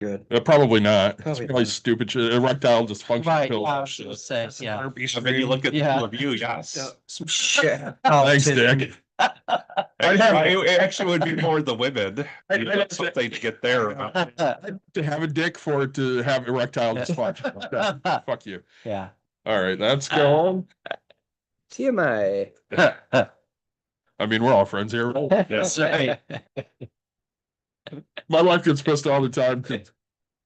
Good. Probably not. Probably It's probably not. stupid shit. Erectile dysfunction Right. pills. I was gonna say, yeah. I mean, you look at Yeah. the review, yes. Some shit. Oh, Thanks, dude. Dick. It actually would be more the women. I'd have to- Something to get there. To have a dick for it to have erectile dysfunction. Okay. Fuck you. Yeah. All right, let's go home. TMI. I mean, we're all friends here. That's right. My wife gets pissed all the time.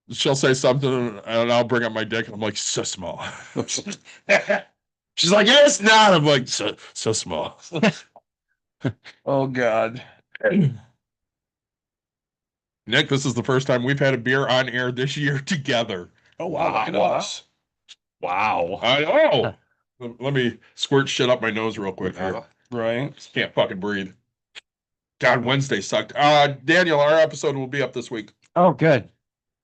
She'll say something and I'll bring up my dick and I'm like, so small. She's like, yeah, it's not. I'm like, so small. Oh, God. Nick, this is the first time we've had a beer on air this year together. Oh, wow. Look at us. Wow. I know. Let me squirt shit up my nose real quick here. Right. Just can't fucking breathe. God, Wednesday sucked. Daniel, our episode will be up this week. Oh, good.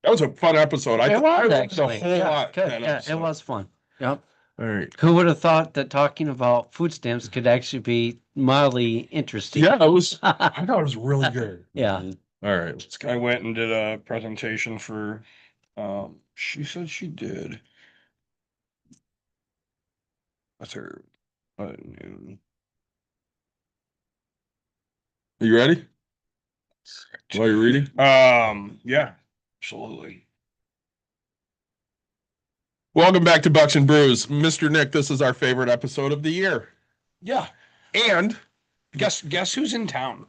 That was a fun episode. I It was learned actually. a whole lot. Good. that Yeah, it episode. was fun. Yep. All right. Who would have thought that talking about food stamps could actually be mildly interesting? Yeah, it was. I thought it was really good. Yeah. All right, let's go. I went and did a presentation for, she said she did. What's her? Noon. Are you ready? While you're reading? Yeah, absolutely. Welcome back to Bucks and Brews. Mr. Nick, this is our favorite episode of the year. Yeah. And Guess who's in town?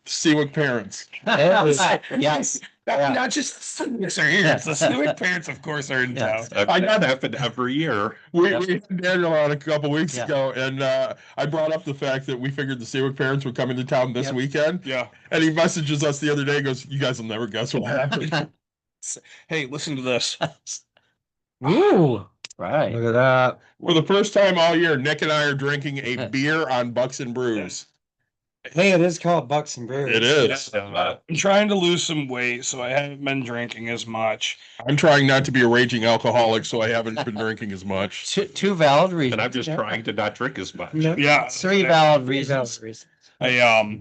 Seawick parents. Yes. Yeah. Not just the Seawicks are here. The Seawick parents, of course, are in Yes. town. I got That happened every year. We had Daniel on a couple weeks Yeah. ago, and I brought up the fact that we figured the Seawick parents were coming to town this Yep. weekend. Yeah. And he messages us the other day and goes, you guys will never guess what happened. Hey, listen to this. Ooh. Right. Look at that. For the first time all year, Nick and I are drinking a beer on Bucks and Brews. Hey, it is called Bucks and Brews. It is. I'm trying to lose some weight, so I haven't been drinking as much. I'm trying not to be a raging alcoholic, so I haven't been drinking as much. Two valid reasons. And I'm just trying to not drink as much. Yep. Yeah. Three valid reasons. I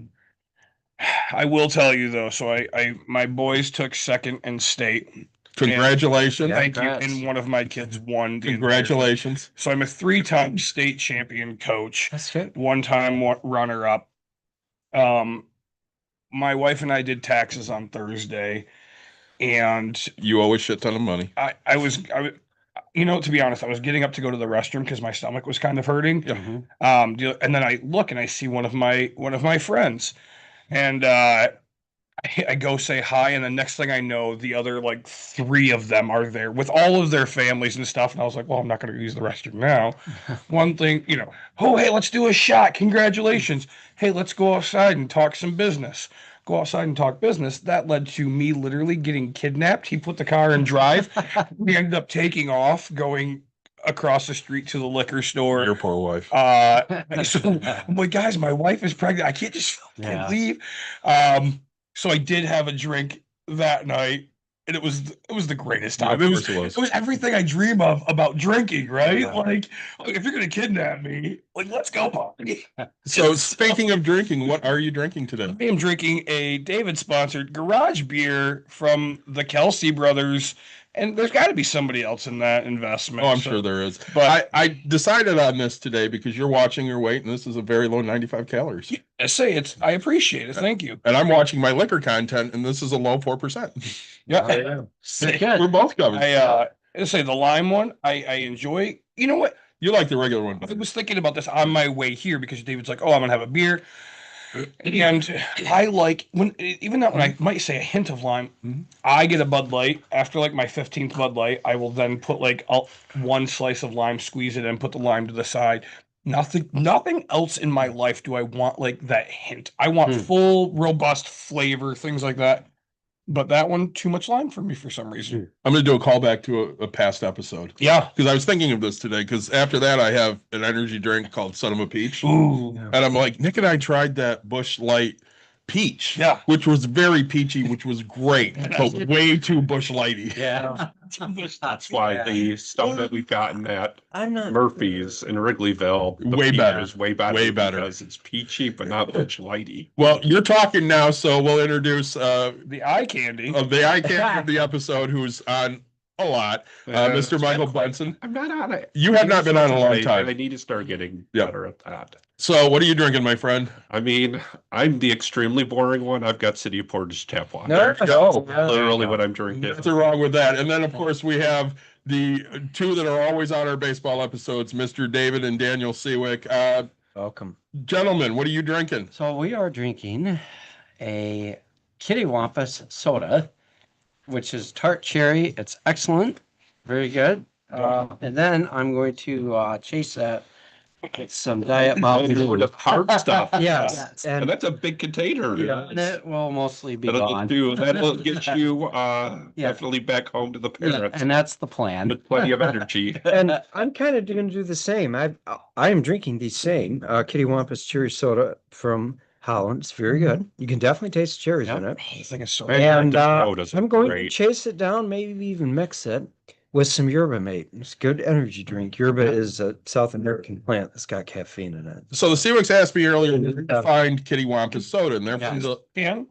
will tell you though, so my boys took second in state. Congratulations. Yeah. Thank you. Congrats. And one of my kids won. the entire- Congratulations. So I'm a 3-time state champion coach, That's good. 1-time runner up. My wife and I did taxes on Thursday, and You owe a shit ton of money. I was, to be honest, I was getting up to go to the restroom because my stomach was kind of hurting. Mhm. And then I look and I see one of my friends, and I go say hi, and the next thing I know, the other like 3 of them are there with all of their families and stuff. And I was like, well, I'm not going to use the restroom now. One thing, oh, hey, let's do a shot. Congratulations. Hey, let's go outside and talk some business. Go outside and talk business. That led to me literally getting kidnapped. He put the car in drive. We ended up taking off, going across the street to the liquor store. Your poor wife. So I'm like, guys, my wife is pregnant. I can't just fucking Yeah. leave. So I did have a drink that night, and it was the greatest time. Yeah, It of was, course it was. it was everything I dream of about drinking, right? Yeah. Like if you're gonna kidnap me, like let's go party. So speaking of drinking, what are you drinking today? I am drinking a David sponsored garage beer from the Kelsey brothers, and there's got to be somebody else in that investment. Oh, I'm so- sure there is. But I decided on this today because you're watching your weight, and this is a very low 95 calories. I say I appreciate it. Thank you. And I'm watching my liquor content, and this is a low 4%. Yeah. Good. We're both covered. I say the lime one, I enjoy. You know what? You like the regular one I better. was thinking about this on my way here because David's like, "Oh, I'm gonna have a beer," and I like even though when I might say a hint of lime, Mhm. I get a Bud Light after like my 15th Bud Light. I will then put like one slice of lime, squeeze it in, put the lime to the side. Nothing else in my life do I want like that hint. I want full, robust flavor, things like that. But that one, too much lime for me for some reason. I'm going to do a callback to a past episode. Yeah. Because I was thinking of this today, because after that, I have an energy drink called Son of a Peach. Ooh. And I'm like, Nick and I tried that Busch Light Peach. Yeah. Which was very peachy, which was great, but way too Busch Lighty. Yeah. That's why the stuff that we've gotten at I'm not. Murphy's in Wrigleyville the Way peach better. is way better. Way better. Because it's peachy, but not much lighty. Well, you're talking now, so we'll introduce The eye candy. the eye candy of the episode, who's on a lot, Mr. Michael Bunson. I'm not on it. You have not been on a long time. I need to start getting Yeah. better at that. So, what are you drinking, my friend? I mean, I'm the extremely boring one. I've got City of Portage tap water. No, no. Literally what I'm drinking. Nothing wrong with that. And then, of course, we have the two that are always on our baseball episodes, Mr. David and Daniel Seawick. Welcome. Gentlemen, what are you drinking? So we are drinking a Kitty Wampus soda, which is tart cherry. It's excellent. Very good. And then I'm going to chase that with some Diet Mountain Dew. The hard stuff. Yes. And And that's a big container. And it will mostly be That'll gone. that'll get you Yeah. definitely back home to the parents And that's the plan. with plenty of energy. and I'm kind of going to do the same. I am drinking the same Kitty Wampus cherry soda from Holland. It's very good. You can definitely taste the cherries in it. Oh, this thing is so. And Soda's I'm going to great. chase it down, maybe even mix it with some yerba mate. It's a good energy drink. Yerba is a South American plant that's got caffeine in it. So, the Seawicks asked me earlier to find Kitty Wampus soda, and they're from the Can?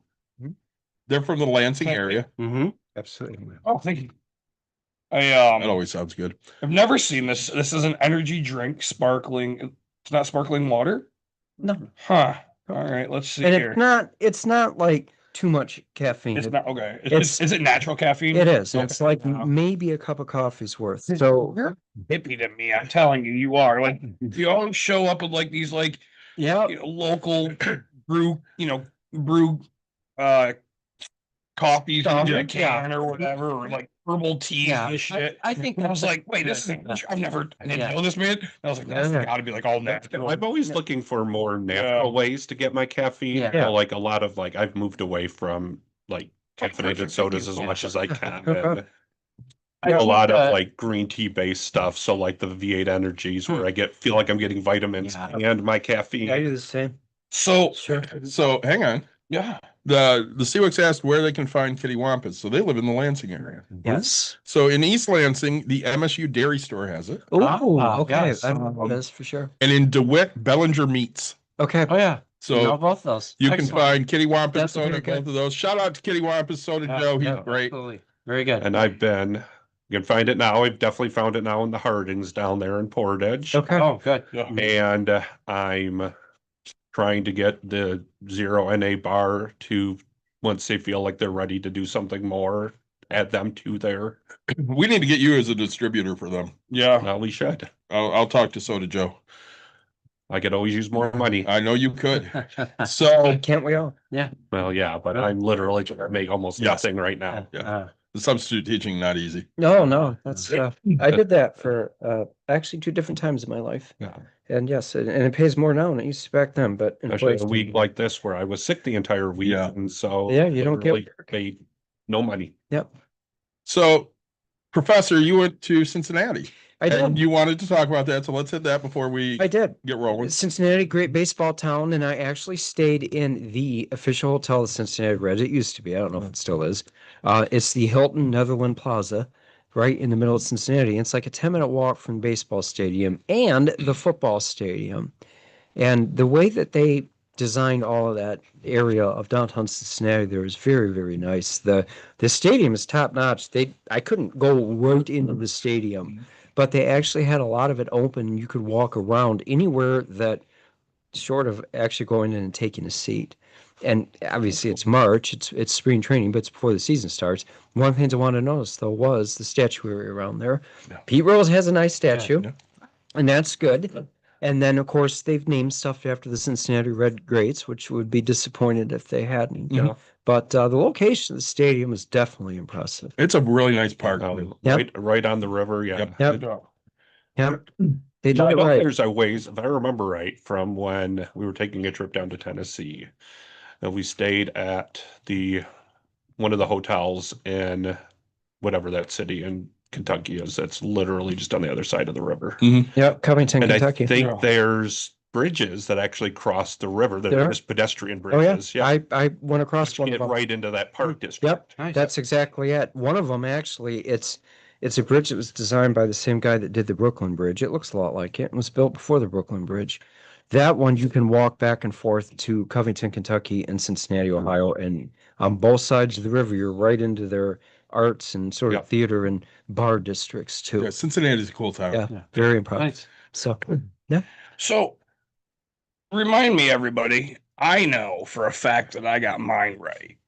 Lansing area. Mm-hmm. Absolutely. Oh, thank you. That always sounds good. I've never seen this. This is an energy drink, sparkling. It's not sparkling water. No. Huh. All right. Let's see And here. it's not like too much caffeine. It's not okay. it's- Is it natural caffeine? It is. Okay. It's like Wow. maybe a cup of coffee's worth. So You're hippie to me. I'm telling you, you are. Like you always show up with like these like yeah, local brew, brew coffees in a can or whatever, or like herbal teas Yeah, and shit. I think And I was that's- like, wait, this is I didn't Yeah. know this, man. And I was like, that's Yeah. got to be like all natural. I'm always looking for more natural ways to get my caffeine. Yeah. So, like a lot of like I've moved away from like caffeinated sodas as much as I can. And a lot of like green tea based stuff. So like the V8 energies where I feel like I'm getting vitamins Yeah. and my caffeine. I do the same. So Sure. So, hang on. yeah, The Seawicks asked where they can find Kitty Wampus. So, they live in the Lansing area. Yes. So, in East Lansing, the MSU Dairy Store has it. Oh, okay. yes. That's for sure. And in DeWitt, Bellinger Meats. Okay. Oh yeah. So, know both those. you can Excellent. find Kitty Wampus That's soda very at both good. of those. Shout out to Kitty Wampus soda, Yeah, Joe. He's yeah, great. Absolutely. Very good. And you can find it now. I've definitely found it now in the Hardings down there in Portage. Okay. Oh, good. yeah. And I'm trying to get the zero NA bar to once they feel like they're ready to do something more, add them to their. We need to get you as a distributor for them. Yeah. Well, we should. I'll talk to Soda Joe. I could always use more money. I know you could. So, Can't we all? Well, yeah, but I'm literally trying to make almost Yes. nothing right now. yeah. The substitute teaching, not easy. No, that's I did that for actually 2 different times in my life. Yeah. And yes, and it pays more now than it used to back then, but Especially a inflation. week like this where I was sick the entire week. Yeah. And so. Yeah, you don't get literally paid no money. Yep. So, Professor, you went to Cincinnati. I And did. you wanted to talk about that. So, let's hit that before we I did. get rolling. Cincinnati, great baseball town, and I actually stayed in the official hotel of Cincinnati Reds. It used to be. I don't know if it still is. It's the Hilton Netherland Plaza, right in the middle of Cincinnati. It's like a 10-minute walk from the baseball stadium and the football stadium. And the way that they designed all of that area of downtown Cincinnati there is very, very nice. The stadium is top notch. I couldn't go right into the stadium, but they actually had a lot of it open. You could walk around anywhere that short of actually going in and taking a seat. And obviously it's March, it's spring training, but it's before the season starts. One of the things I wanted to notice though was the statuary around there. Yeah. Pete Rose has a nice statue, Yeah. and that's good. And then of course they've named stuff after the Cincinnati Red Greats, which would be disappointed if they hadn't. Mhm. But the location of the stadium is definitely impressive. It's a really nice park. Yep. Right on the river. Yeah. Yep. Yep. Good job. Yep. They did I it know right. there's a ways, if I remember right, from when we were taking a trip down to Tennessee. And we stayed at one of the hotels in whatever that city in Kentucky is. That's literally just on the other side of the river. Yep, Covington, And Kentucky. I think Yeah. there's bridges that actually cross the river that There are are? just pedestrian Oh yeah, bridges. Yeah. I went across one of Get them. right into that park Yep, district. Nice. that's exactly it. One of them actually, it's It's a bridge that was designed by the same guy that did the Brooklyn Bridge. It looks a lot like it and was built before the Brooklyn Bridge. That one you can walk back and forth to Covington, Kentucky and Cincinnati, Ohio. And on both sides of the river, you're right into their arts and sort of Yeah. theater and bar districts too. Yeah, Cincinnati's a cool town. Yeah, Yeah. very impressive. Nice. So, yeah. So remind me, everybody. I know for a fact that I got mine right.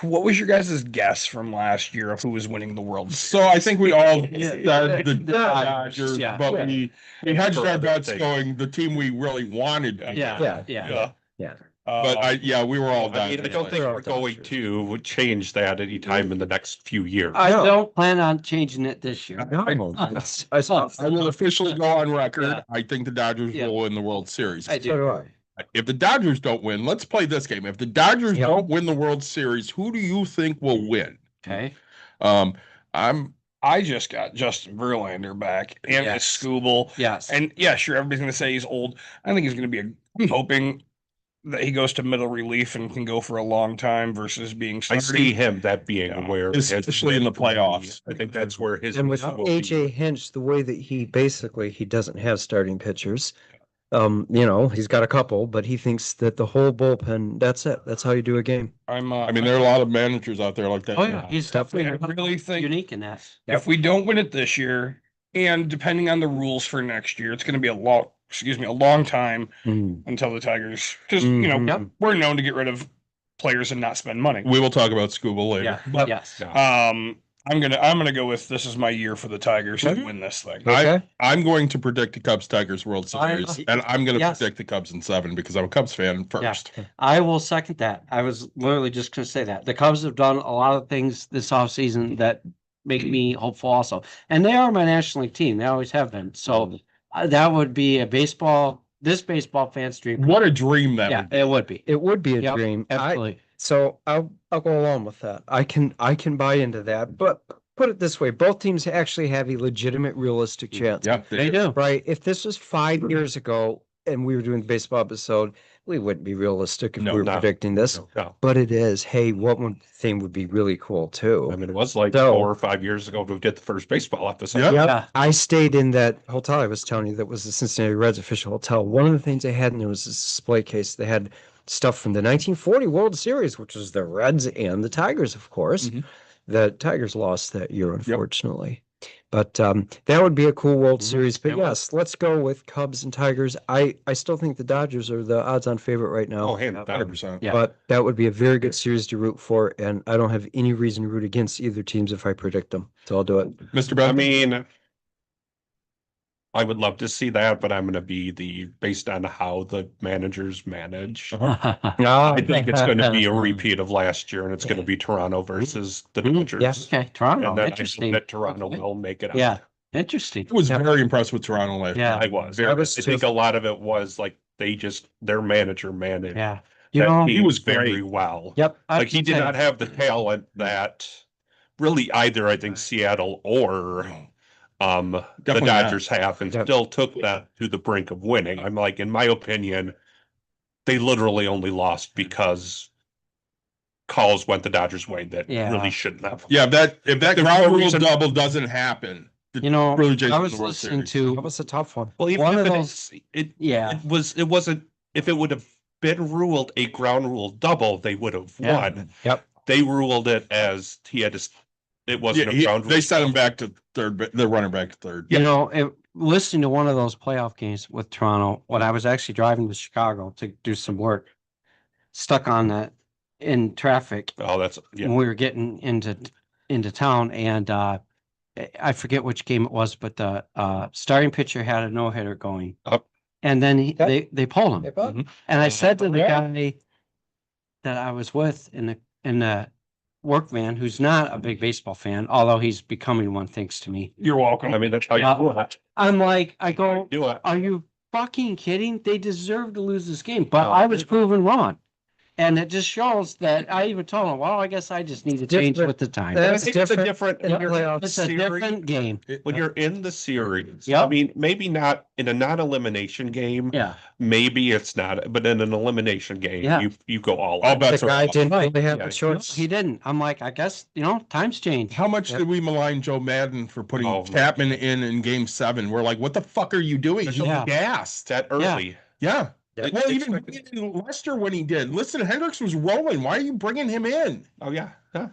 What was your guys' guess from last year of who was winning the World Series? So I think we all Yeah. said the Yeah. Dodgers, Yeah. but we hedged our bets Thing. going the team we really wanted. to Yeah. win. Yeah. Yeah. But we were all I mean, I Dodgers don't think They're we're all going Dodgers. to change that anytime in the next few years. I No. don't plan on changing it this year. I I will officially go on record. Yeah. I think the Dodgers Yeah. will win the World Series. I So do I. If the Dodgers don't win, let's play this game. If the Dodgers Yep. don't win the World Series, who do you think will win? Okay. I just got Justin Verlander back and Yes. Scooble. Yes. And yeah, sure, everybody's going to say he's old. I think he's going to be I'm hoping that he goes to middle relief and can go for a long time versus being I starting. see him that being Yeah. where his Especially in the playoffs. I think that's where his And with will AJ be. Hinch, the way that he doesn't have starting pitchers. He's got a couple, but he thinks that the whole bullpen, that's it. That's how you do a game. I mean, there are a lot of managers out there like that. Oh yeah, he's definitely I really think unique in that. if we don't win it this year, and depending on the rules for next year, it's going to be a long time until the Tigers, because Mhm. we're known to get rid of players and not spend money. We will talk about Scuba later. Yeah. But- Yes. Yeah. I'm gonna go with this is my year for the Tigers to Mhm. win this thing. Okay. I'm going to predict the Cubs Tigers World Series, and I'm going to Yes. predict the Cubs in 7 because I'm a Cubs fan first. I will second that. I was literally just going to say that. The Cubs have done a lot of things this offseason that make me hopeful also. And they are my National League team. They always have been. So that would be this baseball fan's dream. What a dream that Yeah, would be. it would be. It would be a Yep, dream. Absolutely. So I'll go along with that. I can buy into that. But put it this way, both teams actually have a legitimate, realistic chance. Yeah, They do. Right. If this was 5 years ago and we were doing the baseball episode, we wouldn't be realistic if No, we were no. predicting this. No. But it is. Hey, what one thing would be really cool too? I mean, it was like So- 4 or 5 years ago we did the first baseball episode. Yeah. Yep. Yeah. I stayed in that hotel I was telling you that was the Cincinnati Reds official hotel. One of the things they had in there was this display case. They had stuff from the 1940 World Series, which was the Reds and the Tigers, of course. Mhm. The Tigers lost that year, unfortunately. But that would be a cool World Mhm. Series. But It would. yes, let's go with Cubs and Tigers. I still think the Dodgers are the odds-on favorite right now. Oh, hands down. 100%. Yeah. But that would be a very good series to root for, and I don't have any reason to root against either teams if I predict them. So I'll do it. Mr. I Ben? mean, I would love to see that, but I'm going to be based on how the managers manage. I think it's going to be a repeat of last year, and it's going to be Toronto versus the Dodgers. Yes. Okay, Toronto. And then I Interesting. think that Toronto Okay. will make it out. Yeah. Interesting. I was very impressed with Toronto last Yeah. I was. I was I think too. a lot of it was like their manager managed Yeah. that he team was very great. well. Yep. Like he did not have the talent that really either I think Seattle or the Definitely not. Dodgers have, and Yep. still took that to the brink of winning. I'm like, in my opinion, they literally only lost because calls went the Dodgers' way that Yeah. really shouldn't have. Yeah, if that There's ground no rule reason- double doesn't happen, the You know, Blue Jays I win was the World listening Series. That to was a tough one. Well, even One if of it those- is, it yeah. it wasn't if it would have been ruled a ground rule double, they would have Yeah. won. Yep. They ruled it as he had to. It wasn't Yeah, a ground rule. they sent him back to third. They're running back to third. You know, listening to one of those playoff games with Toronto, when I was actually driving to Chicago to do some work, stuck on that in traffic Oh, that's yeah. when we were getting into town, and I forget which game it was, but the starting pitcher had a no hitter going, Up. and then Okay. they pulled him, Hey, bud. and I said to the Yeah. guy that I was with in the work van, who's not a big baseball fan, although he's becoming one thanks to me. You're welcome. I mean, that's how you Yeah. do it. I'm like, I go, Do it. are you fucking kidding? They deserve to lose this game, but No. I was proven wrong. And it just shows that I even told him, well, I guess I just need to change Different- with the time. But I That's think it's a different different in when you're in the It's a series- different game. when you're in the series. Yep. I mean, maybe not in a non-elimination game. Yeah. Maybe it's not, but in an elimination game, Yeah. you go all All out. bets The are guy off. didn't Right. really have Yeah. a choice. He didn't. I'm like, I guess, times change. How much Yep. did we malign Joe Madden for putting Oh, Chapman in Game 7? We're like, what the fuck are you doing? He's Yeah. gassed. That early. Yeah. Yeah. Well, even Expected- in Lester when he did. Listen, Hendricks was rolling. Why are you bringing him in? Oh yeah. Yeah.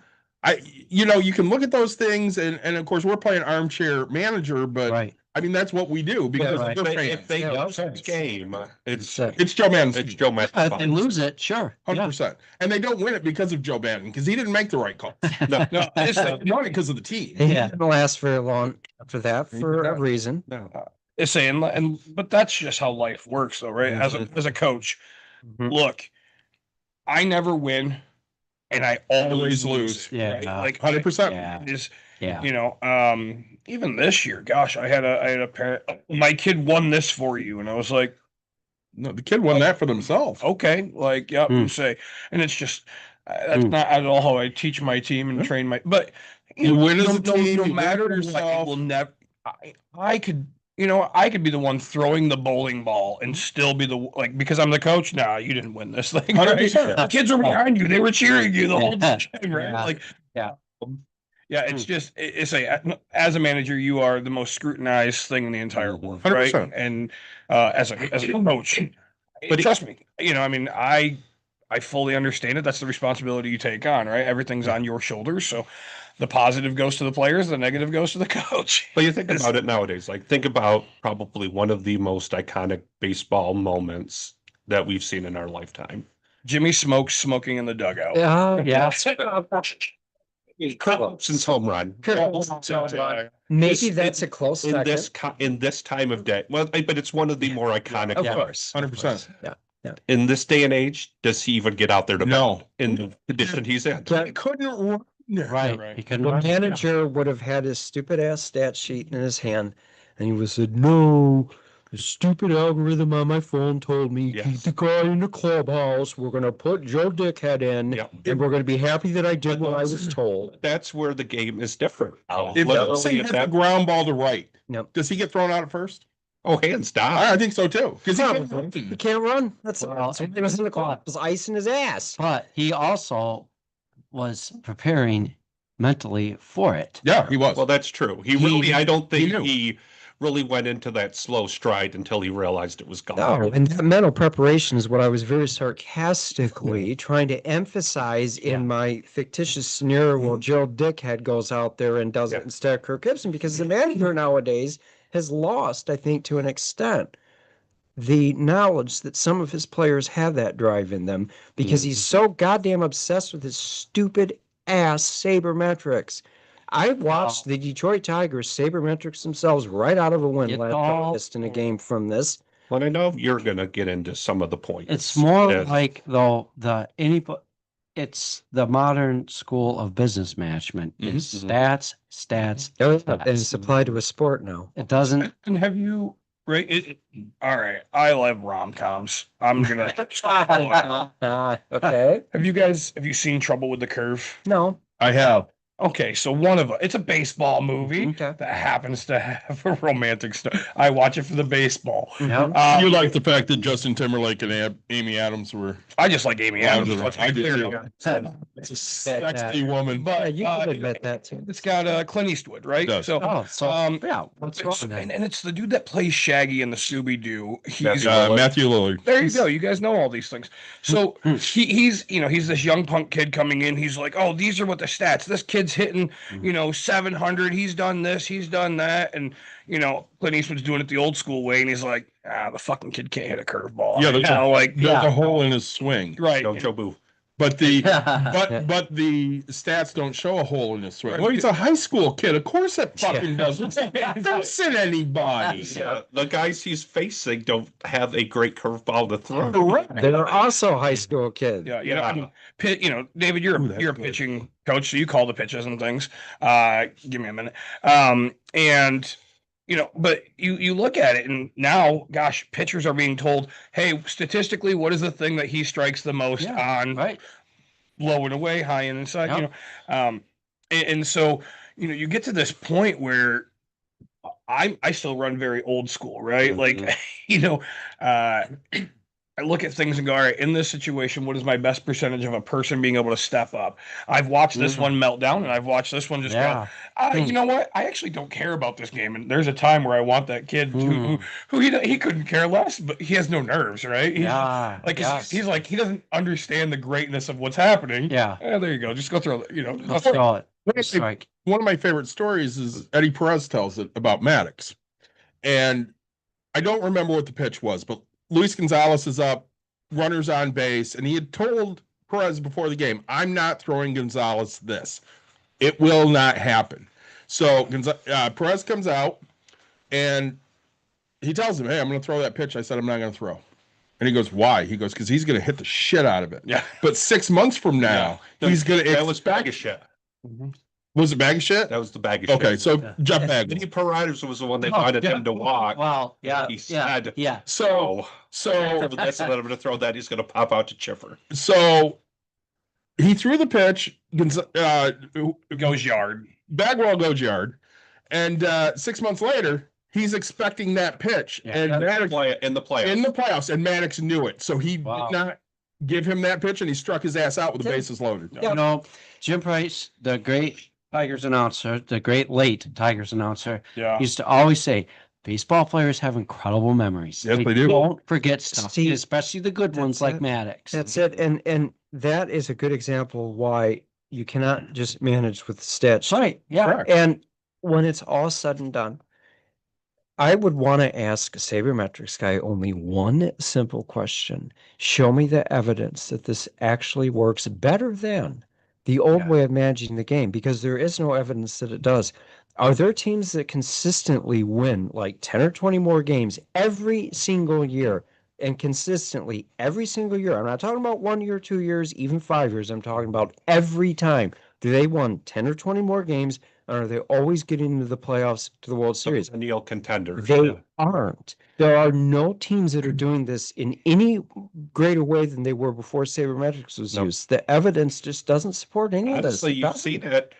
You can look at those things, and of course we're playing armchair manager, but Right. I mean that's what we do because Right. we're But fans. if they Yeah. lose this game, it's It's Joe Madden's it's team, Joe Madden's If they fault. lose it, sure. 100%, and they don't win it because of Joe Madden because he didn't make the right call. No, No, it's they won it because of the team. He Yeah. didn't last very long after that for a reason. no. It's saying, but that's just how life works, though, right? As a coach, Mhm. look, I never win, and I always lose. Yeah. right? Like 100%. Yeah. Is Yeah. even this year, gosh, I had a parent. My kid won this for you, and I was like, No, the kid won that for themselves. okay, like, yeah, Hmm. say, and it's just that's Hmm. not at all how I teach my team and train my. But You win as no, a team, no you win matter for what, it yourself. will never. I could. I could be the one throwing the bowling ball and still be because I'm the coach. Nah, you didn't win this thing. Right? 100%. The kids were behind you; they were cheering you the whole Yeah. time, right? Yeah. Like, Yeah. yeah. It's just as a manager, you are the most scrutinized thing in the entire world, right? 100%. And as a coach, but trust me, I fully understand it. That's the responsibility you take on, right? Everything's on your shoulders, so. The positive goes to the players, the negative goes to the coach. But you think about it nowadays, like think about probably one of the most iconic baseball moments that we've seen in our lifetime. Jimmy Smokes smoking in the dugout. Yeah. Kurt Lawson's home run. Maybe that's a close in second. this time of day. Well, but it's one of the more iconic. Of Yeah. course, 100%. Yeah. In this day and age, does he even get out there to No. bat in the condition he's in? He couldn't run. Right. Right. He couldn't The run. manager would have had his stupid ass stat sheet in his hand, and he would have said, "No, the stupid algorithm on my phone told me keep Yes. the guy in the clubhouse. We're gonna put Joe Dickhead in, Yep. and we're gonna be happy that I did what I was told." That's where the game is different. If Literally let's say he at hit the that- ground ball to right, Yep. does he get thrown out at first? Oh, hands down. I think so too. Because Probably. He can't run. That's Well, what he was in the club. It was ice in his ass. But he also was preparing mentally for it. yeah, he was. Well, that's true. I don't think he really went into that slow stride until he realized it was gone. No, and that mental preparation is what I was very sarcastically trying to emphasize in my fictitious scenario where Joe Dickhead goes out there and does it instead of Kirk Gibson, because the manager nowadays has lost, I think, to an extent, the knowledge that some of his players have that drive in them because he's so goddamn obsessed with his stupid ass sabermetrics. I watched the Detroit Tigers sabermetrics themselves right out of a win It's last all- August in a game from this. Well, I know you're going to get into some of the points. It's more that- like though it's the modern school of business management. It's stats, stats. And it's applied to a sport now. It doesn't. And have you all right? I love rom coms. I'm gonna. Okay. Have you seen Trouble with the Curve? No. I have. Okay, so it's a baseball movie Okay. that happens to have a romantic story. I watch it for the baseball. Yep. You like the fact that Justin Timberlake and Amy Adams were. I just like Amy Adams. Let's be I do clear too. about it. It's a sexy woman. Yeah, But you can admit that too. it's got Clint Eastwood, right? It does. So, Oh, so yeah. What's wrong with that? and it's the dude that plays Shaggy in the Scooby Doo. He's Matthew Lillard. There you go. You guys know all these things. So he's this young punk kid coming in. He's like, oh, these are what the stats. This kid's hitting, 700. He's done this. He's done that. And, Clint Eastwood's doing it the old school way. And he's like, the fucking kid can't hit a curveball. Yeah, there's like, a hole in his swing. right. No, Joe Boo. But the the stats don't show a hole in his swing. Well, he's a high school kid. Of course it fucking doesn't. Doesn't anybody. The guys he's facing don't have a great curveball to throw. They're also high school kids. Yeah, Yeah. David, you're that's a good. pitching coach, so you call the pitches and things. Give me a minute. And but you look at it, and now, gosh, pitchers are being told, hey, statistically, what is the thing that he strikes the most on? Right. Low and away, high and inside, Yep. And so, you get to this point where I still run very old school, right? Mhm. Like, you know, uh, I look at things and go, all right, in this situation, what is my best percentage of a person being able to step up? I've watched this Mhm. one melt down, and I've watched this one just Yeah. go, you know what? I actually don't care about this game. And there's a time where I want that kid Mm. who he couldn't care less, but he has no nerves, right? He's Yeah. like, Yes. he's like, he doesn't understand the greatness of what's happening. Yeah. There you go. Just go through, Let's throw it. One Strike. of my favorite stories is Eddie Perez tells it about Maddox. And I don't remember what the pitch was, but Luis Gonzalez is up, runners on base, and he had told Perez before the game, I'm not throwing Gonzalez this. It will not happen. So Perez comes out, and he tells him, hey, I'm going to throw that pitch I said I'm not going to throw. And he goes, why? He goes, because he's going to hit the shit out of it. Yeah. But 6 months from now, he's going to... That was bag of shit. Was it bag of shit? That was the bag of shit. Okay, so Yeah. Jeff Bagwell. Vinny Paredes was the one that Oh, wanted yeah. him to walk. Wow. Yeah. He Yeah. said, Yeah. So that's what I'm going to throw that. He's going to pop out to Chiffer. So he threw the pitch. goes yard. Bagwell goes yard, and 6 months later, he's expecting that pitch, Yeah. and Maddox In the playoffs. in the playoffs, and Maddox knew it, so he Wow. did not give him that pitch, and he struck his ass out with the bases loaded. You know, Jim Price, the great Tigers announcer, the great late Tigers announcer, Yeah. used to always say, baseball players have incredible memories. Yes, they do. Don't forget stuff, See, especially the good ones like it. Maddox. That's it. And that is a good example why you cannot just manage with stats. Right. Yeah. Correct. And when it's all said and done, I would want to ask a sabermetrics guy only one simple question. Show me the evidence that this actually works better than the old Yeah. way of managing the game, because there is no evidence that it does. Are there teams that consistently win like 10 or 20 more games every single year and consistently every single year? I'm not talking about 1 year, 2 years, even 5 years. I'm talking about every time. Do they won 10 or 20 more games? Or are they always getting into the playoffs to the World Series? Perennial contender. They aren't. There are no teams that are doing this in any greater way than they were before sabermetrics was Nope. used. The evidence just doesn't support any of this. Honestly, It you've doesn't. seen it.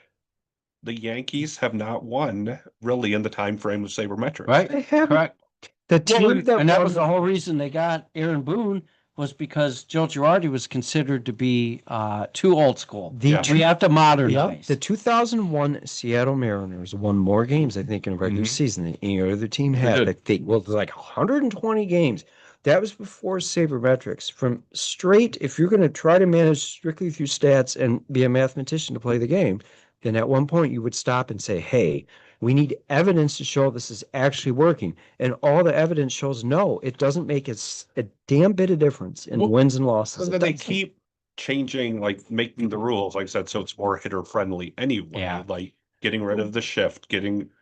The Yankees have not won really in the time frame of sabermetrics. Right. They haven't. Correct. The team that And that won- was the whole reason they got Aaron Boone, was because Joe Girardi was considered to be too old school. the Yeah. two- We have to Yep. modernize. The 2001 Seattle Mariners won more games, I think, in a regular season than any other team had. did. I think, well, like 120 games. That was before sabermetrics. From straight, if you're going to try to manage strictly through stats and be a mathematician to play the game, then at one point you would stop and say, hey, we need evidence to show this is actually working. And all the evidence shows no, it doesn't make a damn bit of difference in Well, wins and losses. So It then they doesn't. keep changing, like making the rules, like I said, so it's more hitter friendly anyway. Yeah. Like getting rid of the shift,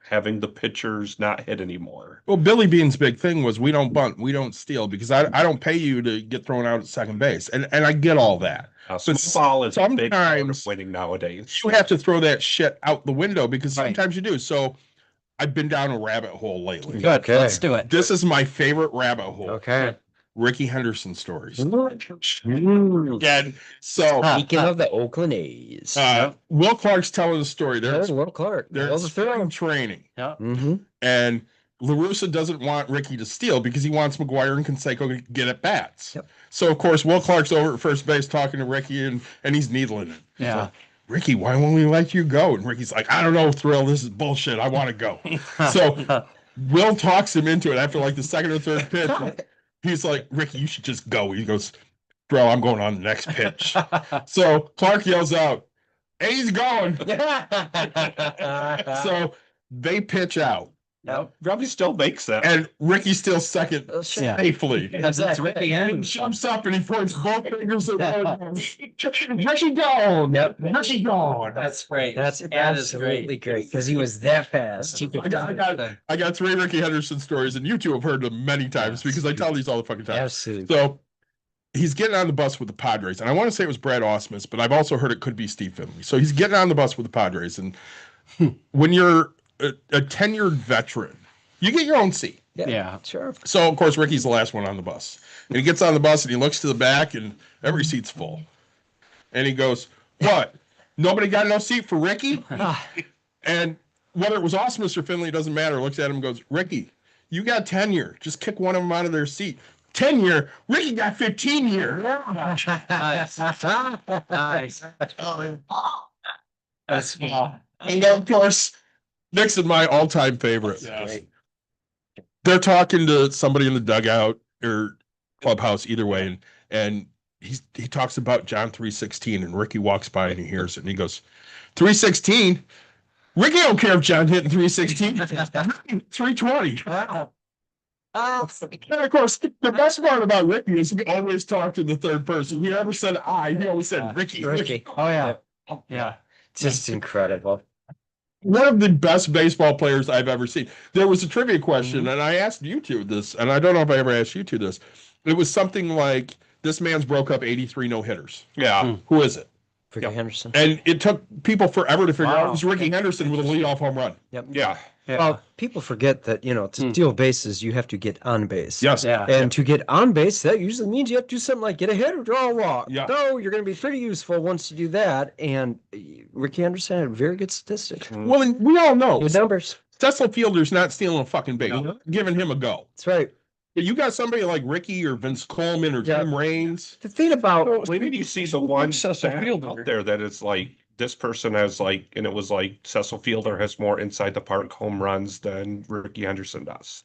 having the pitchers not hit anymore. Well, Billy Bean's big thing was we don't bunt, we don't steal, because I don't pay you to get thrown out at second base, and I get all that. Small ball is a big part of sometimes winning nowadays. You have to throw that shit out the window because Right. sometimes you do. So I've been down a rabbit hole lately. Good. Okay. Let's do it. This is my favorite rabbit hole. Okay. Ricky Henderson stories. Mm. Again, so Speaking of the Oakland A's, Will Clark's telling the story. there's They're Will Clark. they're There's in a film. spring training, Yeah. Mm-hmm. and LaRussa doesn't want Ricky to steal because he wants McGuire and Canseco to get at bats. Yep. So of course Will Clark's over at first base talking to Ricky, and he's needling it. He's Yeah. like, Ricky, why won't we let you go? And Ricky's like, I don't know, Thrill, this is bullshit. I want to go. So Will talks him into it after like the second or third pitch. He's like, Ricky, you should just go. He goes, Bro, I'm going on the next pitch. So Clark yells out, A's going. So they pitch out, Yep. Probably still makes that. and Ricky's still second Oh, shit. Yeah. safely. That's Ricky And Henderson. jumps up and he points both fingers at Ricky gone. Yep. Ricky gone. That's great. That's That is absolutely great because he was that fast. I got 3 Ricky Henderson stories, and you two have heard them many times because I tell these all the fucking time. Absolutely. So he's getting on the bus with the Padres, and I want to say it was Brad Ausmus, but I've also heard it could be Steve Finley. So he's getting on the bus with the Padres, and when you're a tenured veteran You get your own seat. Yeah. Sure. So, of course, Ricky's the last one on the bus. And he gets on the bus and he looks to the back and every seat's full. And he goes, what? Nobody got no seat for Ricky? And whether it was Osmus or Finley, it doesn't matter. Looks at him and goes, Ricky, you got tenure. Just kick one of them out of their seat. Tenure? Ricky got 15 years. Nice. Nice. That's And of course, next is my all-time favorite. Yes. They're talking to somebody in the dugout or clubhouse, either way, and he talks about John 3:16, and Ricky walks by and he hears it, and he goes, 3:16? Ricky don't care if John hit in 3:16. 3:20. And of course, the best part about Ricky is he always talked to the third person. He never said I, he always said Ricky. Ricky. Oh yeah. Yeah. Just incredible. One of the best baseball players I've ever seen. There was a trivia question, and I asked you two this, and I don't know if I ever asked you two this. It was something like, this man's broke up 83 no-hitters. Yeah. Who is it? Ricky Henderson. And it took people forever to figure out Wow. it was Ricky Henderson with a leadoff home run. Yeah. Yeah. Well, people forget that, to steal bases, you have to get on base. Yes. Yeah. And to get on base, that usually means you have to do something like get a hit or draw a walk. Yeah. No, you're going to be pretty useful once you do that. And Ricky Anderson had very good statistics. Well, and we all know Good numbers. Cecil Fielder's not stealing a fucking base. No. Giving him a go. That's right. But you got somebody like Ricky or Vince Coleman or Yeah. Tim Raines. The thing about When did you see the one Cecil stat Fielder. out there that is like this person has like, and it was like Cecil Fielder has more inside the park home runs than Ricky Henderson does.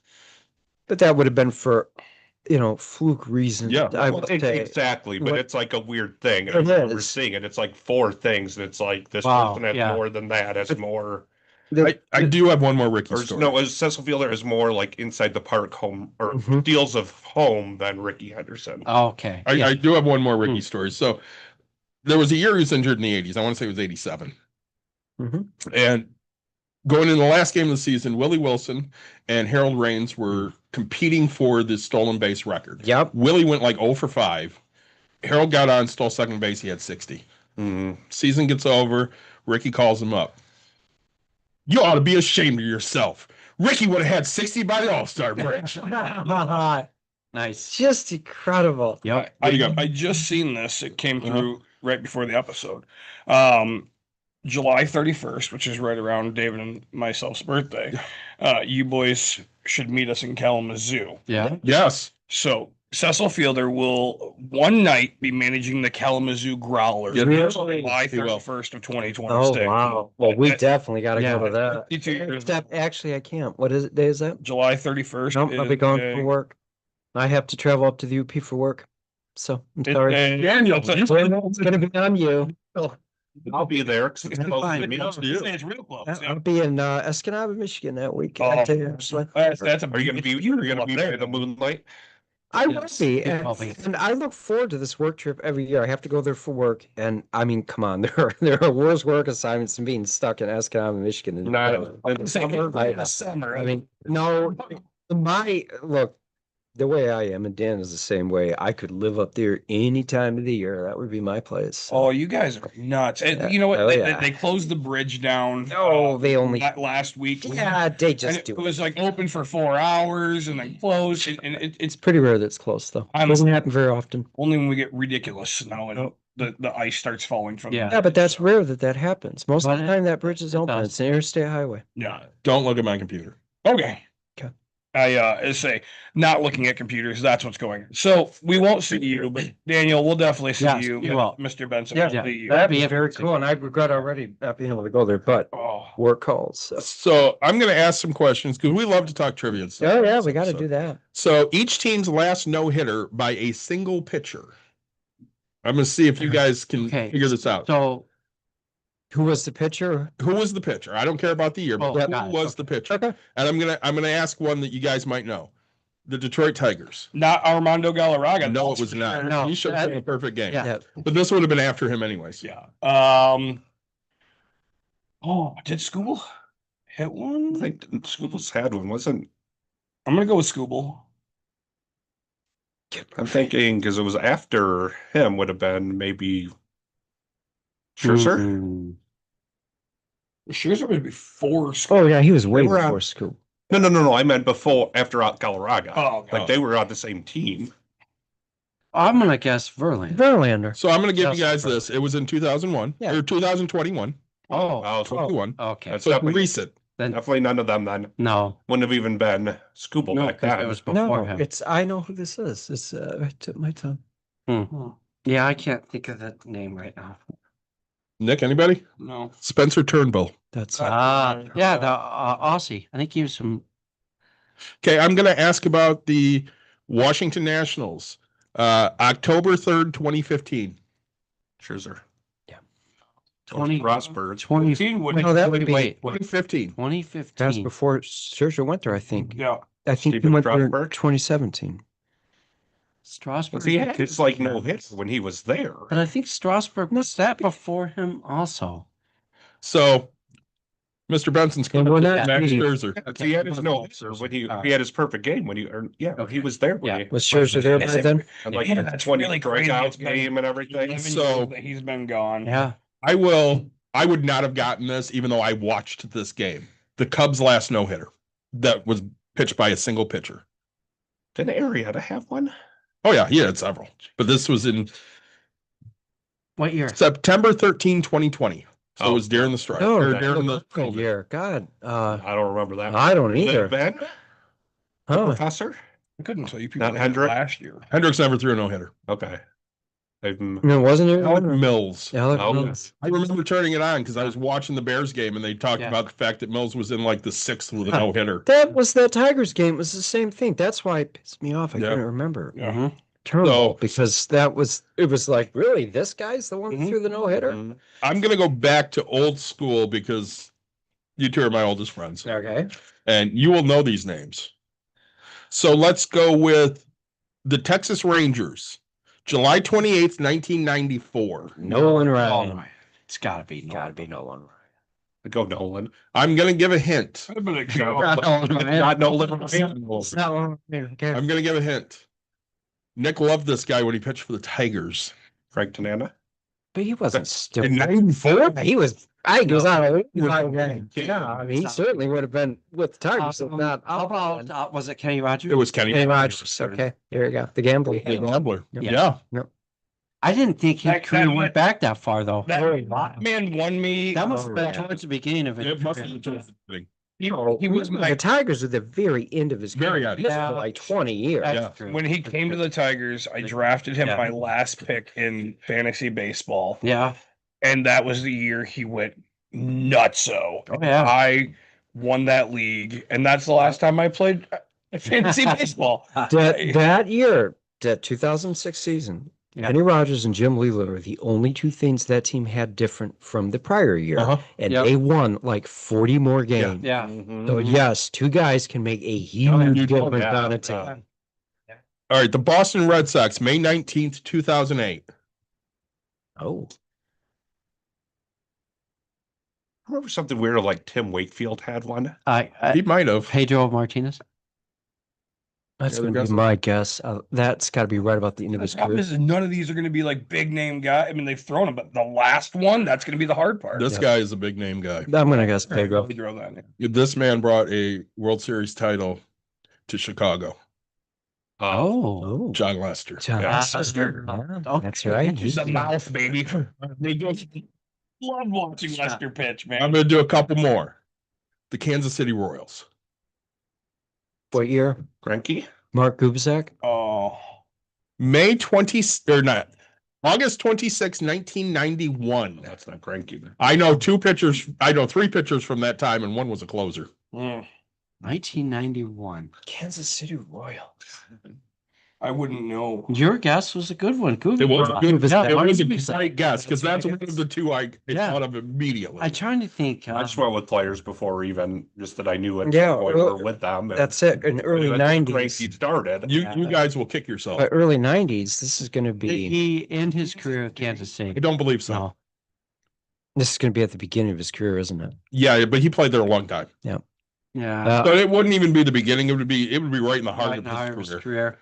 but that would have been for, fluke reasons. Yeah. I would say. Exactly, but What- it's like a weird thing. It I remember is. seeing it. It's like four things, and it's like this Wow, person has yeah. more than that, has more. I do have one more Ricky Or story. no, as Cecil Fielder is more like inside the park home or Mhm. deals of home than Ricky Henderson. Okay. I, Yeah. I do have one more Ricky story. So there was a year he was injured in the 80s. I want to say it was 87. Mhm. And going in the last game of the season, Willie Wilson and Harold Raines were competing for the stolen base record. Yep. Willie went like 0 for 5. Harold got on, stole second base. He had 60. Mhm. Season gets over. Ricky calls him up. You ought to be ashamed of yourself. Ricky would have had 60 by the All-Star break. Nice. Just incredible. Yep. There you go. I just seen this. It came Uh-huh. through right before the episode. July 31st, which is right around David and myself's birthday. You boys should meet us in Kalamazoo. Yeah. Yes. So Cecil Fielder will one night be managing the Kalamazoo Growlers. Yeah, July he will. 31st of 2026. Oh, wow. Well, we Uh, definitely got to yeah. go to that. 52 years. Actually, I can't. What day is that? July 31st. Nope, I'll be is gone a- for work. I have to travel up to the UP for work. So I'm it's sorry. a- Daniel, it's a- It's going to be on you. I'll be there. 'Cause it's supposed to be me. It's real close. Yeah, Yeah. I'll be in Escanaba, Michigan that week. Oh. Actually. That's a Are you gonna be? You're gonna be by the moonlight. I will Yes, be, it and, will be. and I look forward to this work trip every year. I have to go there for work, and I mean, come on, there are worse work assignments than being stuck in Escanaba, Michigan. in the summer. I mean, no, look, the way I am, and Dan is the same way. I could live up there any time of the year. That would be my place. Oh, you guys are nuts. And Yeah. you know what? Oh, They, yeah. they closed the bridge down. Oh, they only- last week. Yeah, they And just it do. was like open for 4 hours and then closed. And it's It's pretty rare that it's close, though. I'm- Doesn't happen very often. only when we get ridiculous snow and Oh. the ice starts falling from Yeah. Yeah, but that's rare that happens. Most of But the it- time, that bridge is it open. does. It's an interstate highway. Yeah. don't look at my computer. Okay. Okay. I say not looking at computers. That's what's going on. So we won't see you, but Daniel, we'll definitely see Yes, you. you will. Mr. Benson. Yeah, will see you. That'd be very cool, and I regret already not being able to go there, but Oh, work calls. So. So I'm going to ask some questions because we love to talk trivia and stuff. Oh yeah, we got to do that. So each team's last no-hitter by a single pitcher. I'm going to see if you guys can Okay. figure this out. So Who was the pitcher? Who was the pitcher? I don't care about the year, but Oh, who got it. was the pitcher? Okay. And I'm gonna ask one that you guys might know. The Detroit Tigers. not Armando Galarraga. No, it was not. No, He should have been a perfect game. Yeah. Yeah. But this would have been after him anyways. Yeah. Oh, did Scooble hit I one? think Scooble's had one, wasn't? I'm gonna go with Scooble. I'm thinking because it was after him would have been maybe Scherzer. Mm-mm. Scherzer was before Scooble. Oh yeah, he was way They were before on- school. No. I meant before, after Galarraga. Oh, Like they were on the same team. I'm gonna guess Verlander. Verlander. So I'm going to give you Justin guys this. It was in 2001 Yeah. or 2021. Oh, 21. okay. That's So definitely, recent. Then definitely none of them then. no, Wouldn't have even been Scooble no, back because then. it was before him. I know who this is. It's right tip my tongue. Hmm. Yeah, I can't think of the name right now. Nick, anybody? No. Spencer Turnbull. That's Yeah, the Aussie. I think he was from. Okay, I'm going to ask about the Washington Nationals. October 3rd, 2015. Scherzer. Yeah. 20 Strasburg. 20. No, that would be- wait. 2015. 2015. that's before Scherzer went there, I think. Yeah. I think he Steven went there in Strasburg? 2017. Strasburg. He had his like no hit when he was there. But I think Strasburg was that before him also. So, Mr. Benson's And coming we're to not Max meeting- Scherzer. He had his no hitter when he had his perfect game when he was there when Yeah. Was Scherzer there by then? and like Yeah, the that's 20 really crazy. strikeout It's been game and everything. 11 So- years that he's been gone. Yeah. I would not have gotten this even though I watched this game. The Cubs' last no-hitter that was pitched by a single pitcher. Did Arrieta have one? Oh, yeah, he had several. But this was in What year? September 13, 2020. So it was during the strike. No, or that during the good year. God, I don't remember that. I don't Was it either. Ben, the Huh. professor? I couldn't tell you people Not that hit Hendrick? last year. Hendricks never threw a no-hitter. Okay. No, wasn't it? Alec Mills. Alec Oh, Mills. I remember turning it on because I was watching the Bears game and they talked Yeah. about the fact that Mills was in like the sixth with a Huh. no-hitter. That was that Tigers game. It was the same thing. That's why it pissed me off. I Yeah. couldn't remember. Yeah. Mhm. Turnbull, So- because it was like, really, this guy's the one Mhm. that threw the no-hitter? Mhm. I'm going to go back to old school because you two are my oldest friends Okay. and you will know these names. So let's go with the Texas Rangers, July 28th, 1994. Nolan Oh, Ryan. it's gotta be. Gotta be Nolan Ryan. Go Nolan. I'm going to give a hint. I've been a Not Nolan Ryan. Not Nolan. It's not Nolan Ryan. Okay. I'm going to give a hint. Nick loved this guy when he pitched for the Tigers. Frank Tanana. But he wasn't still. In 94? He was. I think he was on a Yeah, I mean, he certainly would have been with the Tigers, if not. How about was it Kenny Rogers? It was Kenny. Kenny Rogers. Okay, here we go. The gambler. The Gambler. Yeah. Yeah. I didn't think his That- career that- went back that far though. That man won me. That must have been yeah. towards the beginning of it. It must have been. He was The my Tigers at the very end of his Very career. end. He was Yeah. for like 20 years. That's Yeah. true. when he came to the Tigers. I drafted him Yeah. my last pick in fantasy baseball, Yeah. and that was the year he went nutso. Oh yeah. I won that league, and that's the last time I played fantasy baseball. That year, that 2006 season, Yeah. Kenny Rogers and Jim Leyland are the only two things that team had different from the prior year. Uh-huh. And Yep. they won like 40 more games. Yeah. So yes, two guys can make a huge difference yeah. on a team. All right. The Boston Red Sox, May 19th, 2008. Oh, Remember something weird like Tim Wakefield had one? He might have. Pedro Martinez. that's Yeah, going they're to be my guess. That's got to be right about the end of The his problem career. is none of these are going to be like big name guy. I mean, they've thrown him, but the last one, that's going to be the hard part. This Yeah. guy is a big name guy. I'm going to guess Pedro. Pedro, that name. This man brought a World Series title to Chicago. Oh. Oh, John Lester. John Yeah. Lester. Okay. That's right. The mouth, baby. They just love watching Lester pitch, man. I'm going to do a couple more. The Kansas City Royals. What year? Greinke? Mark Gubicek. Oh, May 20 or not. August 26, 1991. That's not Greinke. I know two pitchers. I know three pitchers from that time, and one was a closer. mm, 1991. Kansas City Royals. I wouldn't know. Your guess was a good one. Good. It was a good, Yeah, it was a Gubicek. great guess because that's one of the two I Yeah. thought of immediately. I'm trying to think. I just went with players before even just that I knew it. Yeah, we well, were with them. and- That's it. In early That's when 90s. Greinke started. You guys will kick yourself. By early 90s, this is going to Did be. he end his career at Kansas I City? don't believe so. No. This is going to be at the beginning of his career, isn't it? Yeah, but he played there a long time. Yeah. So it wouldn't even be the beginning. It would be right in the heart Right of now, his his career. career.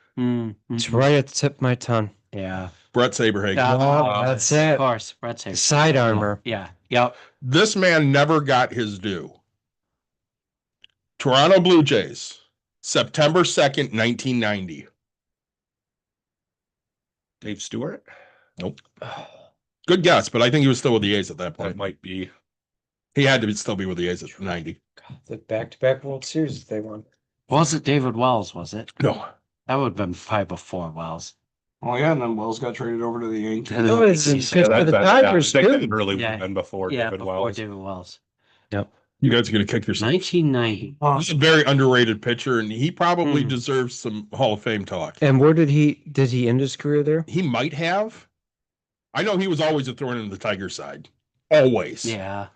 It's right at the tip of my tongue. Yeah. Brett Saberhagen. Oh, that's Of it. course. Brett Saber. Side armor. Yeah. Yep. This man never got his due. Toronto Blue Jays, September 2nd, 1990. Dave Stewart? Nope. Good guess, but I think he was still with the A's at that That point. might be. He had to still be with the A's at 90. The back-to-back World Series they won. Was it David Wells, was it? No. That would have been probably before Wells. Oh yeah, and then Wells got traded over to the Yankees. Oh, it's in Yankees. pitch for the Tigers, that too. really Yeah. would have been before Yeah, David before Wells. David Wells. You guys are going to kick yourself. 1990. He's a very underrated pitcher, and he probably Hmm. deserves some Hall of Fame talk. And where did he end his career there? He might have. I know he was always a thorn in the Tiger side. Always. Yeah.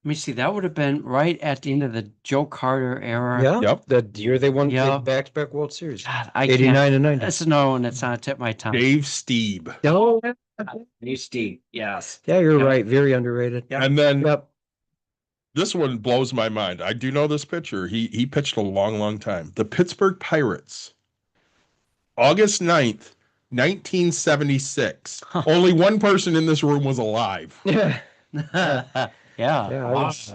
Let me see. That would have been right at the end of the Joe Carter era. Yeah. Yep. The year they won Yeah. the back-to-back World Series. God, I can't. 89 and 90. That's another one that's on the tip of my tongue. Dave Steeb. Oh, New Steve. Yes. yeah, you're Yep. right. Very underrated. Yep. And then Yep. this one blows my mind. I do know this pitcher. He pitched a long, long time. The Pittsburgh Pirates. August 9th, 1976. Huh. Only one person in this room was alive. Yeah. yeah. Yeah, I was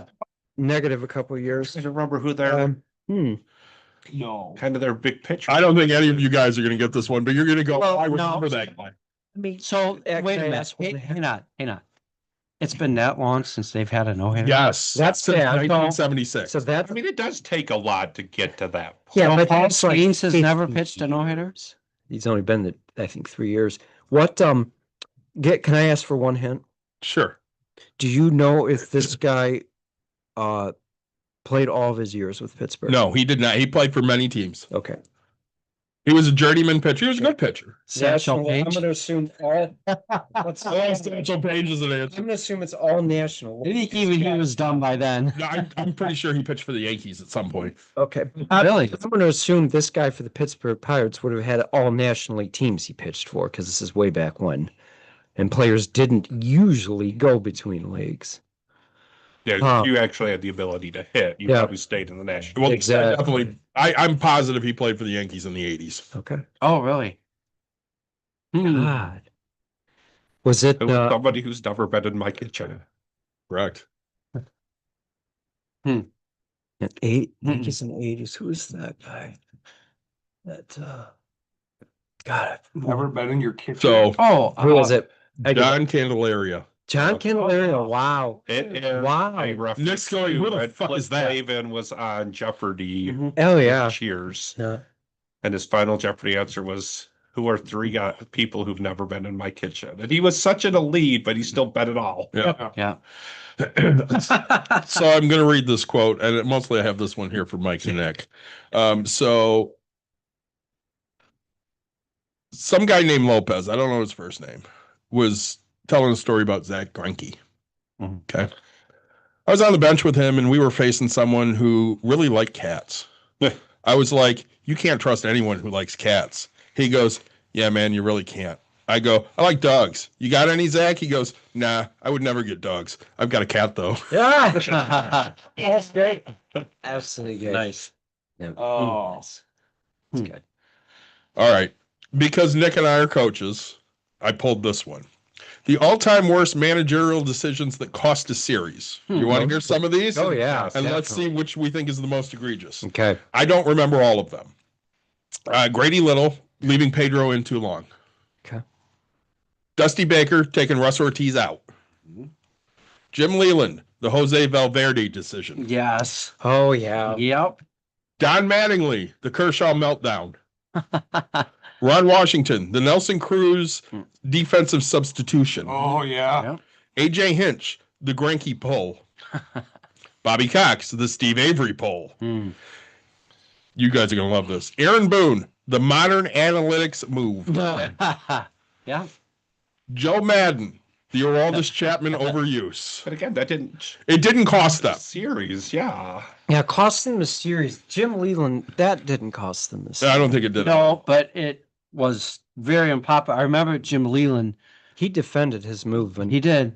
negative a couple of years. I don't remember who their No. kind of their big pitcher. I don't think any of you guys are going to get this one, but you're going to go, Well, I no. remember that guy. I mean, So Can wait a I minute. ask one? Hang on. Hang on. It's been that long since they've had a no-hitter? Yes. That's since sad. 1976. so that I mean, it does take a lot to get to that. yeah, So but Paul that's like Skeens has never 15 pitched a no-hitter? years. He's only been there, I think, 3 years. What can I ask for one hint? Sure. Do you know if this guy played all of his years with Pittsburgh? No, he did not. He played for many teams. Okay. He was a journeyman pitcher. He was a good pitcher. Satchel I'm Paige? going to assume all. What's I lost Satchel Paige as an I'm answer. going to assume it's all national. I think even he was done by then. No, I'm pretty sure he pitched for the Yankees at some point. Okay. Really? I'm going to assume this guy for the Pittsburgh Pirates would have had all National League teams he pitched for because this is way back when. And players didn't usually go between leagues. Yeah, Huh. you actually had the ability to hit. You Yeah. probably stayed in the National. Well, Exactly. definitely. I'm positive he played for the Yankees in the 80s. Okay. Oh, really? God. Was it It was somebody who's never been in my kitchen. Correct. an eight? Mm-mm. Yankees in the 80s. Who is that guy? That God. Never been in your kitchen. So, Oh, Who was it? John Candelaria. John Candelaria. Wow. It is Wow. a reference Nick's going, who to the when fuck Flip is that? Taven was on Jeopardy. Mhm. Oh yeah. Cheers. Yeah. And his final Jeopardy answer was, "Who are three people who've never been in my kitchen?" And he was such in a lead, but he still bet it all. Yeah. Yeah. So I'm going to read this quote, and mostly I have this one here for Mike and Nick. So some guy named Lopez, I don't know his first name, was telling a story about Zach Greinke. Mhm. Okay. I was on the bench with him, and we were facing someone who really liked cats. I was like, you can't trust anyone who likes cats. He goes, yeah, man, you really can't. I go, I like dogs. You got any, Zach? He goes, nah, I would never get dogs. I've got a cat, though. Yeah. That's great. Absolutely good. Nice. Yeah. Oh. That's good. All right. Because Nick and I are coaches, I pulled this one. The all-time worst managerial decisions that cost a series. You want to hear some of these? Oh yeah. And let's see which we think is the most egregious. Okay. I don't remember all of them. Grady Little leaving Pedro in too long. Okay. Dusty Baker taking Russ Ortiz out. Jim Leland, the Jose Valverde decision. Yes. Oh yeah. Yep. Don Mattingly, the Kershaw meltdown. Ron Washington, the Nelson Cruz defensive substitution. Oh yeah. AJ Hinch, the Greinke pull. Bobby Cox, the Steve Avery pull. Hmm. You guys are going to love this. Aaron Boone, the modern analytics move. Yeah. Joe Madden, the Aroldis Chapman overuse. But again, that didn't It didn't cost them. series. Yeah. Yeah, cost them the series. Jim Leland, that didn't cost them the series. I don't think it did. No, but it was very unpopular. I remember Jim Leland. He defended his move when He did.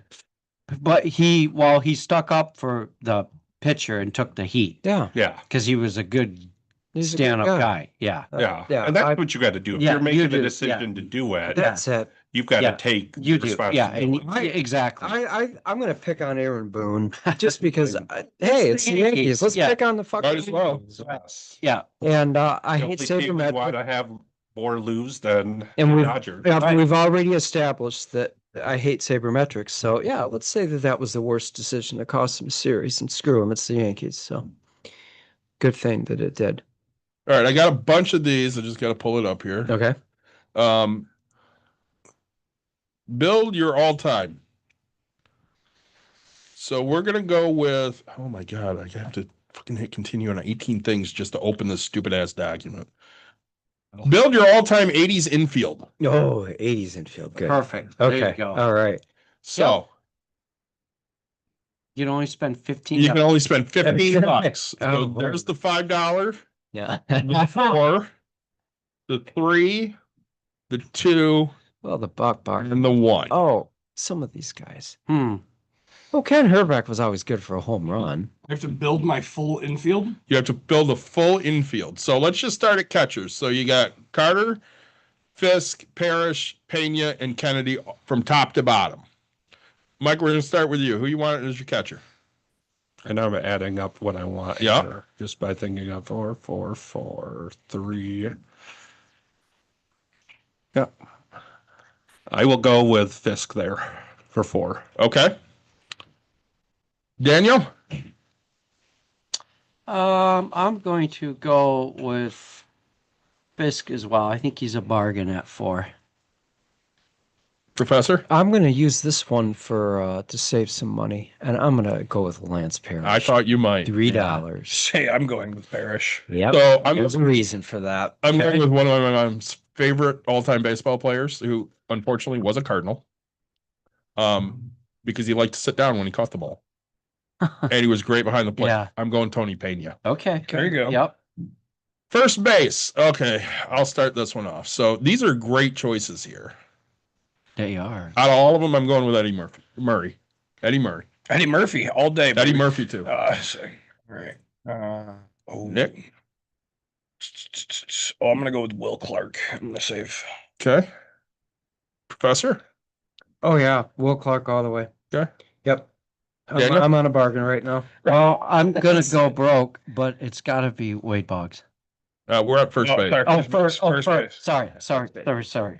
But he stuck up for the pitcher and took the heat yeah. Yeah. because he was a good He's a good stand-up guy. Yeah. Yeah. yeah, And that's I- what you got to do. If Yeah, you're making you a do, decision to do it, That's it. you've got Yeah, to take You do, yeah, and responsibility. exactly. I'm gonna pick on Aaron Boone just because hey, it's the Yankees. Let's Yeah. pick on the fucking Might as well. Yes. Yeah, And I The hate only team we want sabermetric. to have more lose than And the we've Dodgers. yeah, Right. we've already established that I hate sabermetrics. So yeah, let's say that that was the worst decision that cost them a series, and screw them, it's the Yankees. So good thing that it did. All right, I got a bunch of these. I just got to pull it up here. Okay. Um, build your all-time. So we're gonna go with. Oh my god, I have to fucking hit continue on 18 things just to open this stupid ass document. Build your all-time 80s infield. Oh, 80s infield. Good. perfect. There you Okay. go. All right. So You'd only spend 15. you can only spend 15 bucks. Oh, So there's the $5, Yeah. the 4, the 3, the 2, Well, the Buck bar. and the 1. Oh, some of these guys. Hmm. Well, Ken Herbeck was always good for a home run. I have to build my full infield. You have to build a full infield. So let's just start at catchers. So you got Carter, Fisk, Parrish, Pena, and Kennedy from top to bottom. Mike, we're going to start with you. Who you want as your catcher? And I'm adding up what I want. Yeah. here, just by thinking of 4, 4, 4, 3. Yeah. I will go with Fisk there for 4. Okay. Daniel? I'm going to go with Fisk as well. I think he's a bargain at 4. Professor? I'm going to use this one for to save some money, and I'm going to go with Lance Parrish. I thought you might. $3. Say, I'm going with Parrish. Yep. So There's a reason for that. I'm Okay. going with one of my mom's favorite all-time baseball players who unfortunately was a Cardinal. Because he liked to sit down when he caught the ball. And he was great behind the plate. Yeah. I'm going Tony Pena. Okay. There you go. Yep. First base. Okay, I'll start this one off. So these are great choices here. They are. Out of all of them, I'm going with Eddie Murray. Eddie Murray. Eddie Murphy all day. Eddie baby. Murphy too. Say, all right. Oh, Nick? Oh, I'm gonna go with Will Clark. I'm gonna save. Okay. Professor? Oh, yeah. Will Clark all the way. Okay. Yep. Daniel? I'm on a bargain right now. Well, I'm gonna go broke, but it's got to be Wade Boggs. We're at first base. sorry, Oh, first base. Sorry.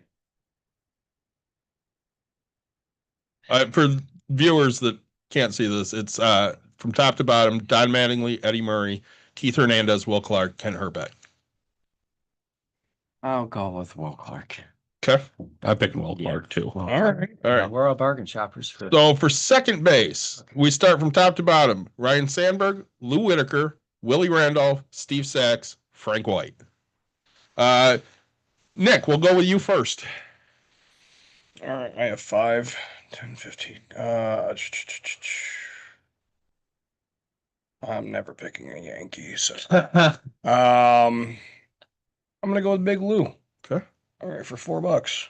For viewers that can't see this, it's from top to bottom, Don Mattingly, Eddie Murray, Keith Hernandez, Will Clark, Ken Herbeck. I'll go with Will Clark. Okay. I picked Will Clark too. All right. Yeah, we're all bargain shoppers for So for second base, we start from top to bottom. Ryan Sandberg, Lou Whitaker, Willie Randolph, Steve Sachs, Frank White. Nick, we'll go with you first. All right, I have 5, 10, 15. I'm never picking a Yankee, so I'm gonna go with Big Lou. Okay. All right, for $4.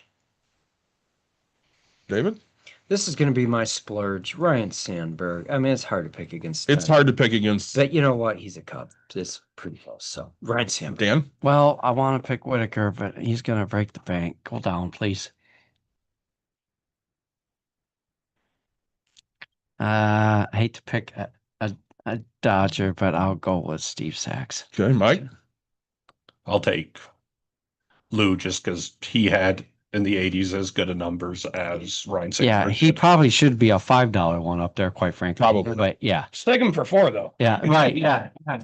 David? This is going to be my splurge. Ryan Sandberg. I mean, it's hard to pick against. It's hard to pick against But you know what? He's a Cub. It's pretty close. So Ryan Sandberg. Dan. Well, I want to pick Whitaker, but he's gonna break the bank. Go down, please. I hate to pick a Dodger, but I'll go with Steve Sachs. Okay, Mike. I'll take Lou just because he had in the 80s as good a numbers as Ryan Sandberg. Yeah, he probably should be a $5 one up there, quite frankly. Probably. But yeah, Just take him for 4 though. yeah, right, yeah, I'm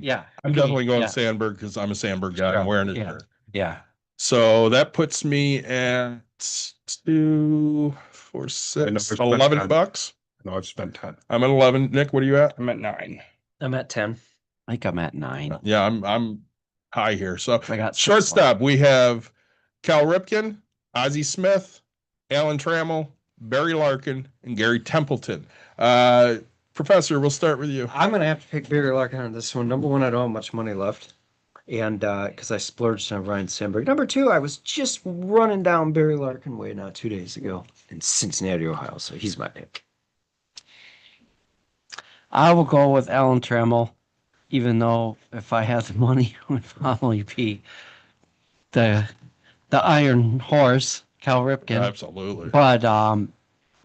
yeah, definitely going yeah. Sandberg because I'm a Sandberg guy. I'm wearing his shirt. yeah. So that puts me at 2, 4, 6, 11 bucks. No, I've spent 10. I'm at 11. Nick, what are you at? I'm at 9. I'm at 10. I think I'm at 9. Yeah, I'm high here. So I got 6 shortstop, we have Cal Ripken, Ozzie Smith, Alan Trammell, Barry Larkin, and Gary Templeton. Professor, we'll start with you. I'm going to have to pick Barry Larkin on this one. Number one, I don't have much money left. And because I splurged on Ryan Sandberg. Number two, I was just running down Barry Larkin way now 2 days ago in Cincinnati, Ohio. So he's my pick. I will go with Alan Trammell, even though if I had the money, it would probably be the Iron Horse, Cal Ripken. Absolutely. But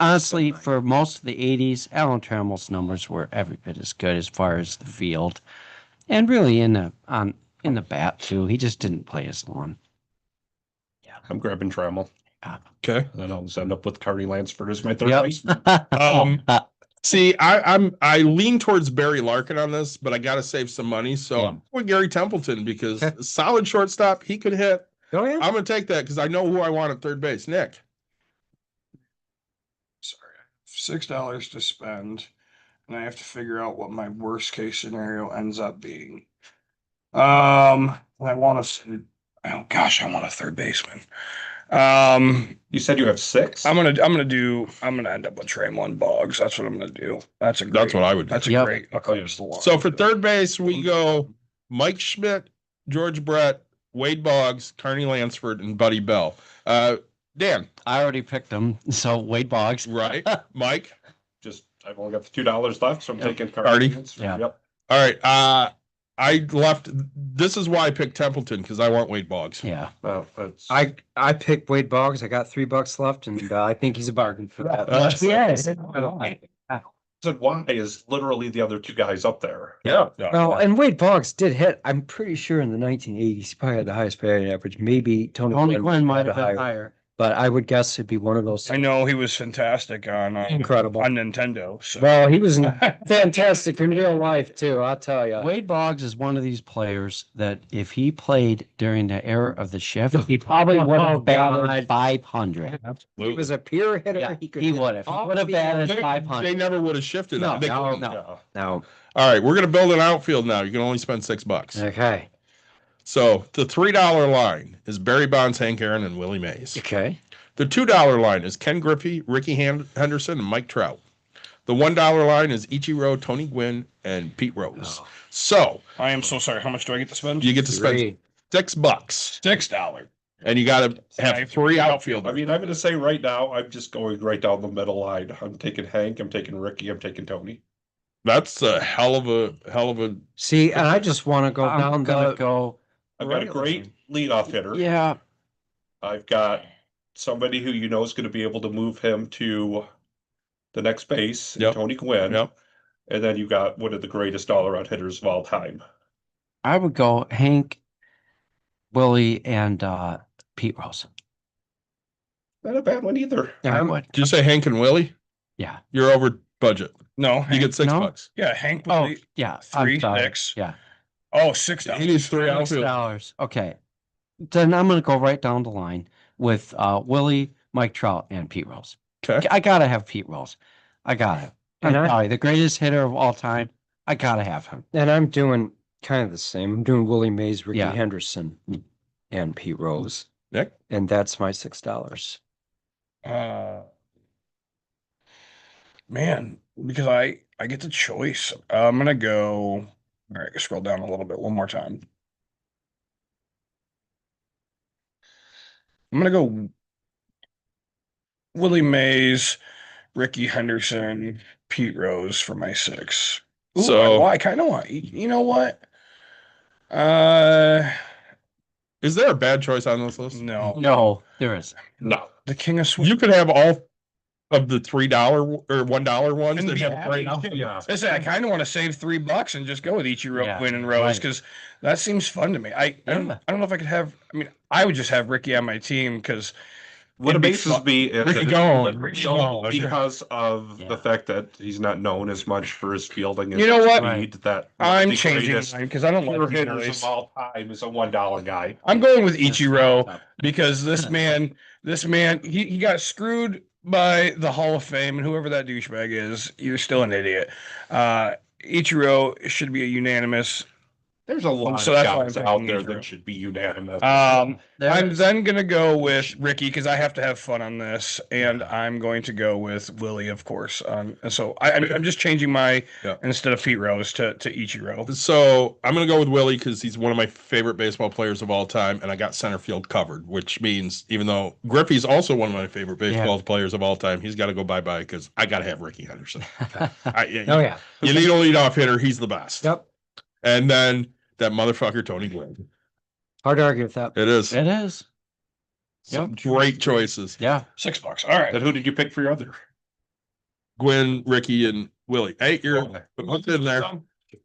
honestly, for most of the 80s, Alan Trammell's numbers were every bit as good as far as the field, and really in the bat too. He just didn't play as long. I'm grabbing Trammell. Okay. And then I'll just end up with Carney Lansford as my third Yep. baseman. See, I lean towards Barry Larkin on this, but I got to save some money, so Yeah. I'm with Gary Templeton because Okay. solid shortstop, he could hit. Oh yeah. I'm gonna take that because I know who I want at third base. Nick. Sorry, $6 to spend, and I have to figure out what my worst case scenario ends up being. I want to. Oh gosh, I want a third baseman. You said you have 6? I'm gonna end up with Traymon Boggs. That's what I'm gonna do. That's what I would do. That's a Yep. great across the line. So for third base, we go Mike Schmidt, George Brett, Wade Boggs, Carney Lansford, and Buddy Bell. Dan, I already picked him, so Wade Boggs. right? Mike. I've only got the $2 left, so I'm taking Carney. Carney Lansford. Yeah. Yep. All right. I left. This is why I picked Templeton because I want Wade Boggs. Yeah. Well, that's I picked Wade Boggs. I got $3 left, and I think he's a bargain for that. Yes. said why is literally the other 2 guys up there. Yeah. Well, and Wade Boggs did hit. I'm pretty sure in the 1980s, he probably had the highest batting average. Maybe Tony Quinn might had have a been higher. but I would guess it'd be one of those. I know he was fantastic on Incredible. on Nintendo. So. Well, he was fantastic in real life too. I'll tell you. Wade Boggs is one of these players that if he played during the era of the shift, he probably would have batted 500. He was a pure hitter. Yeah, He could he hit would have. He off would have the batted They 500. never would have shifted. No, it. They no, couldn't. no. No. All right, we're gonna build an outfield now. You can only spend $6. Okay. So the $3 line is Barry Bonds, Hank Aaron, and Willie Mays. Okay. The $2 line is Ken Griffey, Ricky Henderson, and Mike Trout. The $1 line is Ichiro, Tony Gwynn, and Pete Rose. Oh. So I am so sorry. How much do I get to spend? you get to spend Three. $6, $6. and you got to have I- 3 I outfielders. mean, I'm going to say right now, I'm just going right down the middle line. I'm taking Hank, I'm taking Ricky, I'm taking Tony. That's a hell of a. See, and I just want to go I'm down gonna the. go. I've got a great leadoff hitter. Yeah. I've got somebody who you know is going to be able to move him to the next base, Yep. Tony Gwynn. Yep. And then you got one of the greatest all-around hitters of all time. I would go Hank, Willie, and Pete Rose. Not a bad one either. I would. Did you say Hank and Willie? Yeah. You're over budget. No, You Hank, get $6. No. yeah, Hank. Oh, Willie- yeah. Three, I'm sorry. 6. Yeah. Oh, $6. He needs 3 outfielders. $6. Okay. Then I'm going to go right down the line with Willie, Mike Trout, and Pete Rose. Okay. I got to have Pete Rose. I got to. And I- sorry, the greatest hitter of all time. I got to have him. And I'm doing kind of the same. I'm doing Willie Mays, Ricky Yeah. Henderson, and Pete Rose, Nick? and that's my $6. Man, because I get the choice. I'm gonna go. All right, scroll down a little bit one more time. I'm gonna go Willie Mays, Ricky Henderson, Pete Rose for my 6. Ooh, So- I kind of want. You know what? Is there a bad choice on this list? No, No, there is. No. the King of Swing. You could have all of the $3 or $1 ones And that be have happy. great outfielders. Yeah. Listen, I kind of want to save $3 and just go with Ichiro, Yeah, Quinn, and Rose right. because that seems fun to me. I don't know if I could have. I mean, I would just have Ricky on my team because What It'd be amazes fun. me is Ricky that- Gone. Ricky Gone. Gone, because of Yeah. the fact that he's not known as much for his fielding and You know his what? speed, that I'm the changing greatest mine because I don't pure like these hitters boys. of all time is a $1 guy. I'm going with Ichiro because this man, he got screwed by the Hall of Fame, and whoever that douchebag is, you're still an idiot. Ichiro should be a unanimous. There's a lot So of that's why guys I'm out picking there Ichiro. that should be unanimous. I'm then gonna go with Ricky because I have to have fun on this, and I'm going to go with Willie, of course. And so I'm just changing my Yeah. instead of Pete Rose to Ichiro. So I'm going to go with Willie because he's one of my favorite baseball players of all time, and I got center field covered, which means even though Griffey's also one of my favorite baseball players of all time, he's got to go bye-bye because I got to have Ricky Henderson. Oh yeah. You need a leadoff hitter. He's the best. Yep. And then that motherfucker, Tony Gwynn. Hard to argue with that. It is. It is. Some Yep. great choices. Yeah. $6. All right. Then who did you pick for your other? Gwen, Ricky, and Willie. Hey, you're hooked in there.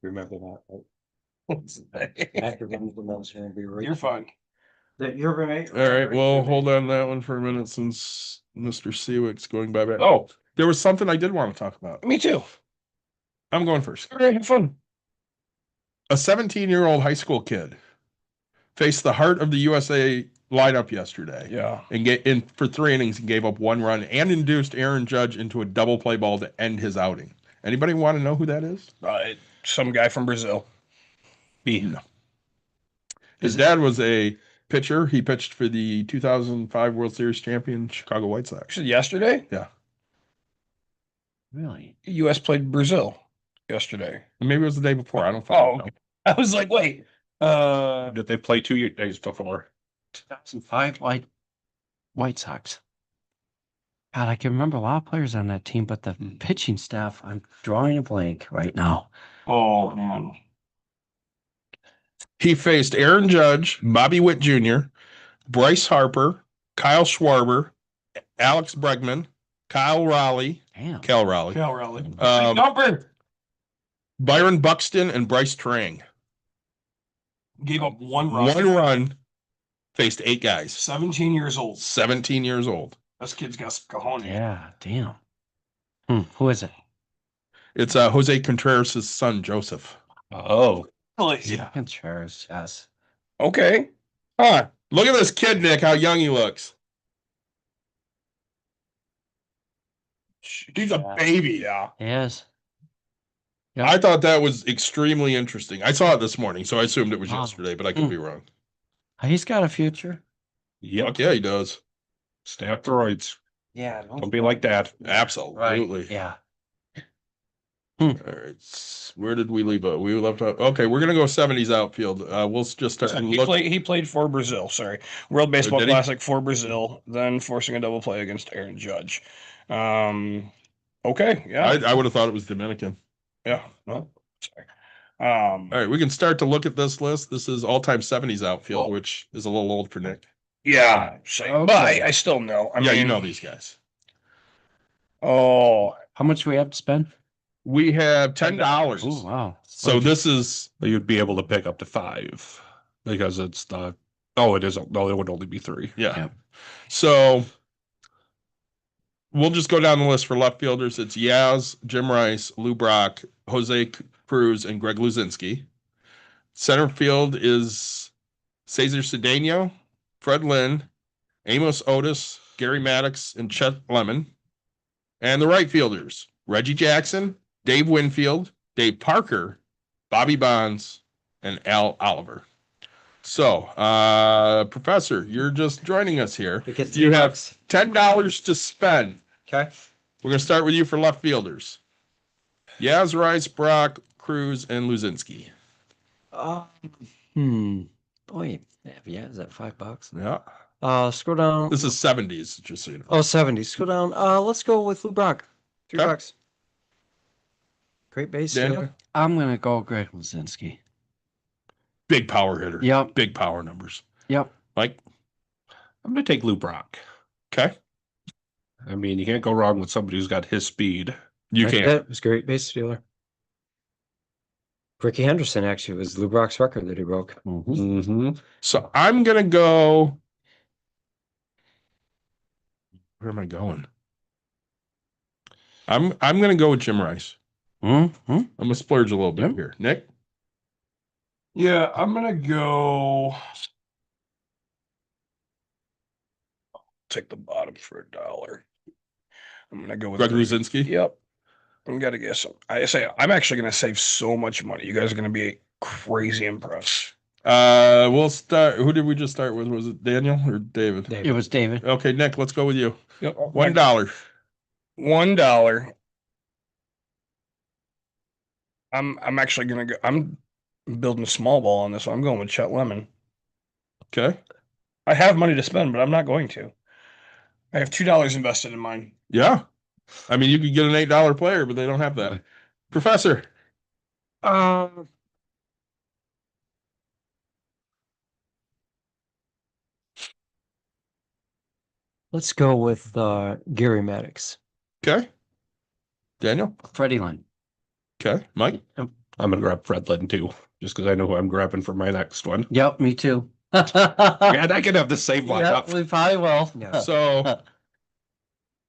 Remember that. You're fine. You're right. All right, well, hold on that one for a minute since Mr. Seawick's going by back. Oh, there was something I did want to talk about. Me too. I'm going first. All right, have fun. A 17-year-old high school kid faced the heart of the USA lineup yesterday. Yeah. And for 3 innings and gave up 1 run and induced Aaron Judge into a double play ball to end his outing. Anybody want to know who that is? Some guy from Brazil. No. His dad was a pitcher. He pitched for the 2005 World Series champion Chicago White Sox. Actually, yesterday, Yeah. Really? U.S. played Brazil yesterday. Maybe it was the day before. I don't fucking know. okay. I was like, wait. Did they play 2 days before? 2005 White Sox. God, I can remember a lot of players on that team, but the pitching staff, I'm drawing a blank right now. Oh, man. He faced Aaron Judge, Bobby Witt Jr., Bryce Harper, Kyle Schwarber, Alex Bregman, Cal Raleigh, Damn. Cal Raleigh, Cal Raleigh. um, Byron Buxton, and Bryce Trang. Gave up 1 run. 1 run, faced 8 guys. 17 years old. 17 years old. This kid's got some cojones. Yeah, damn. Who is it? It's Jose Contreras' son, Joseph. Oh, Really? Yeah. Contreras, yes. Okay. Huh. Look at this kid, Nick, how young he looks. He's a Yeah. baby. Yeah. Yes. I thought that was extremely interesting. I saw it this morning, so I assumed it was Wow. yesterday, but I could be wrong. He's got a future. yep. Fuck yeah, he does. Steroids. Yeah. Don't be like that. Absolutely. Yeah. All right. Where did we leave it? We left out. Okay, we're gonna go 70s outfield. We'll just start and look. He played for Brazil. Sorry, World Baseball did he? Classic for Brazil. Then forcing a double play against Aaron Judge. Okay, yeah, I would have thought it was Dominican. yeah. No, sorry. All right, we can start to look at this list. This is all-time 70s outfield, Well- which is a little old for Nick. Yeah, same. Okay. But I still know. I Yeah, you mean, know these guys. Oh, How much do we have to spend? We have $10. Oh, wow. So this is You'd be able to pick up to 5 because it's the. Oh, it isn't. No, it would only be 3. yeah. Yeah. So we'll just go down the list for left fielders. It's Yaz, Jim Rice, Lou Brock, Jose Cruz, and Greg Luzinski. Center field is Cesar Cedeno, Fred Lynn, Amos Otis, Gary Maddox, and Chet Lemon. And the right fielders, Reggie Jackson, Dave Winfield, Dave Parker, Bobby Bonds, and Al Oliver. So, Professor, you're just joining us here. We get You have $10. $10 to spend. Okay. We're going to start with you for left fielders. Yaz, Rice, Brock, Cruz, and Luzinski. Boy, yeah, is that $5? Yeah. Scroll down. This is 70s, just so you know. Oh, 70. Scroll down. Let's go with Lou Brock. Okay. $3. Great base. Daniel? stealer. I'm gonna go Greg Luzinski. Big power hitter. Yep. Big power numbers. Yep. Mike? I'm going to take Lou Brock. Okay. I mean, you can't go wrong with somebody who's got his speed. You Right, can't. That was great base stealer. Ricky Henderson actually was Lou Brock's record that he broke. Mm-hmm. So I'm going to go. Where am I going? I'm going to go with Jim Rice. Mm-hmm. I'm going to splurge a little bit Yep. here. Nick? yeah. I'm gonna go. Take the bottom for $1. I'm gonna go with Greg Luzinski? Yep. I'm gonna guess. I'm actually gonna save so much money. You guys are gonna be crazy impressed. We'll start. Who did we just start with? Was it Daniel or David? David. It was David. Okay, Nick, let's go with you. Yep. $1. $1. I'm actually gonna go. I'm building a small ball on this one. I'm going with Chet Lemon. Okay. I have money to spend, but I'm not going to. I have $2 invested in mine. Yeah. I mean, you could get an $8 player, but they don't have that. Professor? Let's go with Gary Maddox. Okay. Daniel? Freddie Lynn. Okay. Mike? I'm gonna grab Fred Lynn too, just because I know who I'm grabbing for my next one. Yep, me too. And I can have the same Yep, lineup. we probably will. Yeah. So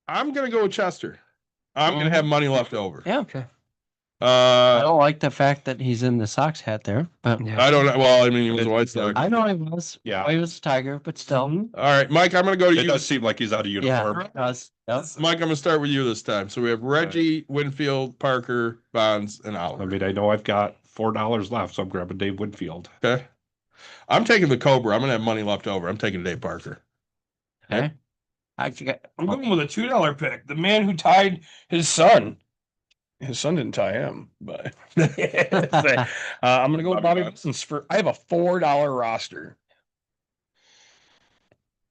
I'm going to go with Chester. I'm going to have money left over. Yeah. Okay. I Uh, don't like the fact that he's in the Sox hat there, but Yeah. I don't know. Well, I mean, he was a White Sox. I know he was. Yeah. Oh, he was a Tiger, but still. All right, Mike, I'm going to go to It you. does seem like he's out of uniform. Yeah, it does. Yep. Mike, I'm going to start with you this time. So we have Reggie, Winfield, Parker, Bonds, and I Oliver. mean, I know I've got $4 left, so I'm grabbing Dave Winfield. Okay. I'm taking the Cobra. I'm going to have money left over. I'm taking Dave Parker. Okay. I'm I'm going with a $2 pick. The man who tied his son. His son didn't tie him, but I'm gonna go with Bobby Bonds for. I have a $4 roster.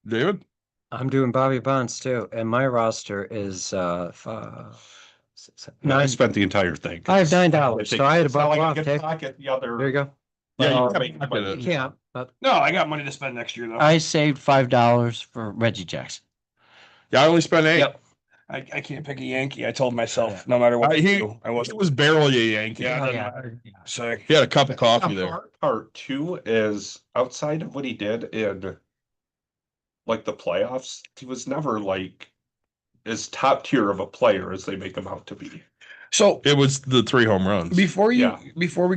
David? I'm doing Bobby Bonds too, and my roster is five, six, seven, I nine. spent the entire thing. I have $9, so I had a It's not buck like I off, can Dave. pocket the other. There you go. Yeah, Uh, you make can money. You can't, but No, I got money to spend next year though. I saved $5 for Reggie Jackson. Yeah, I only spent 8. Yep. I can't pick a Yankee. I told myself no matter what I He do, I It wasn't. was barely a Yankee. Yeah, it Oh, doesn't yeah. matter. So He had a cup of coffee The there. hard part too is outside of what he did in like the playoffs, he was never like as top tier of a player as they make him out to be. so It was the 3 home runs. before we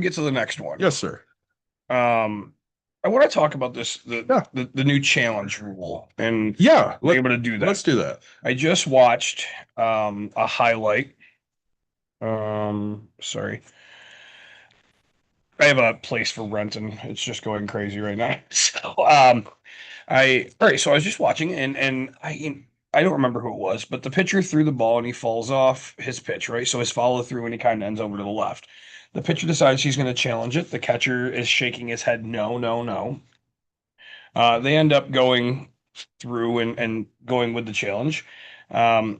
get to the next one, Yes, sir. I want to talk about this Yeah. the new challenge rule and Yeah, being able to do that. let's do that. I just watched a highlight. Sorry. I have a place for rent and it's just going crazy right now. So all right, so I was just watching and I don't remember who it was, but the pitcher threw the ball and he falls off his pitch, right? So his follow through and he kind of ends over to the left. The pitcher decides he's going to challenge it. The catcher is shaking his head, no, no, no. They end up going through and going with the challenge. All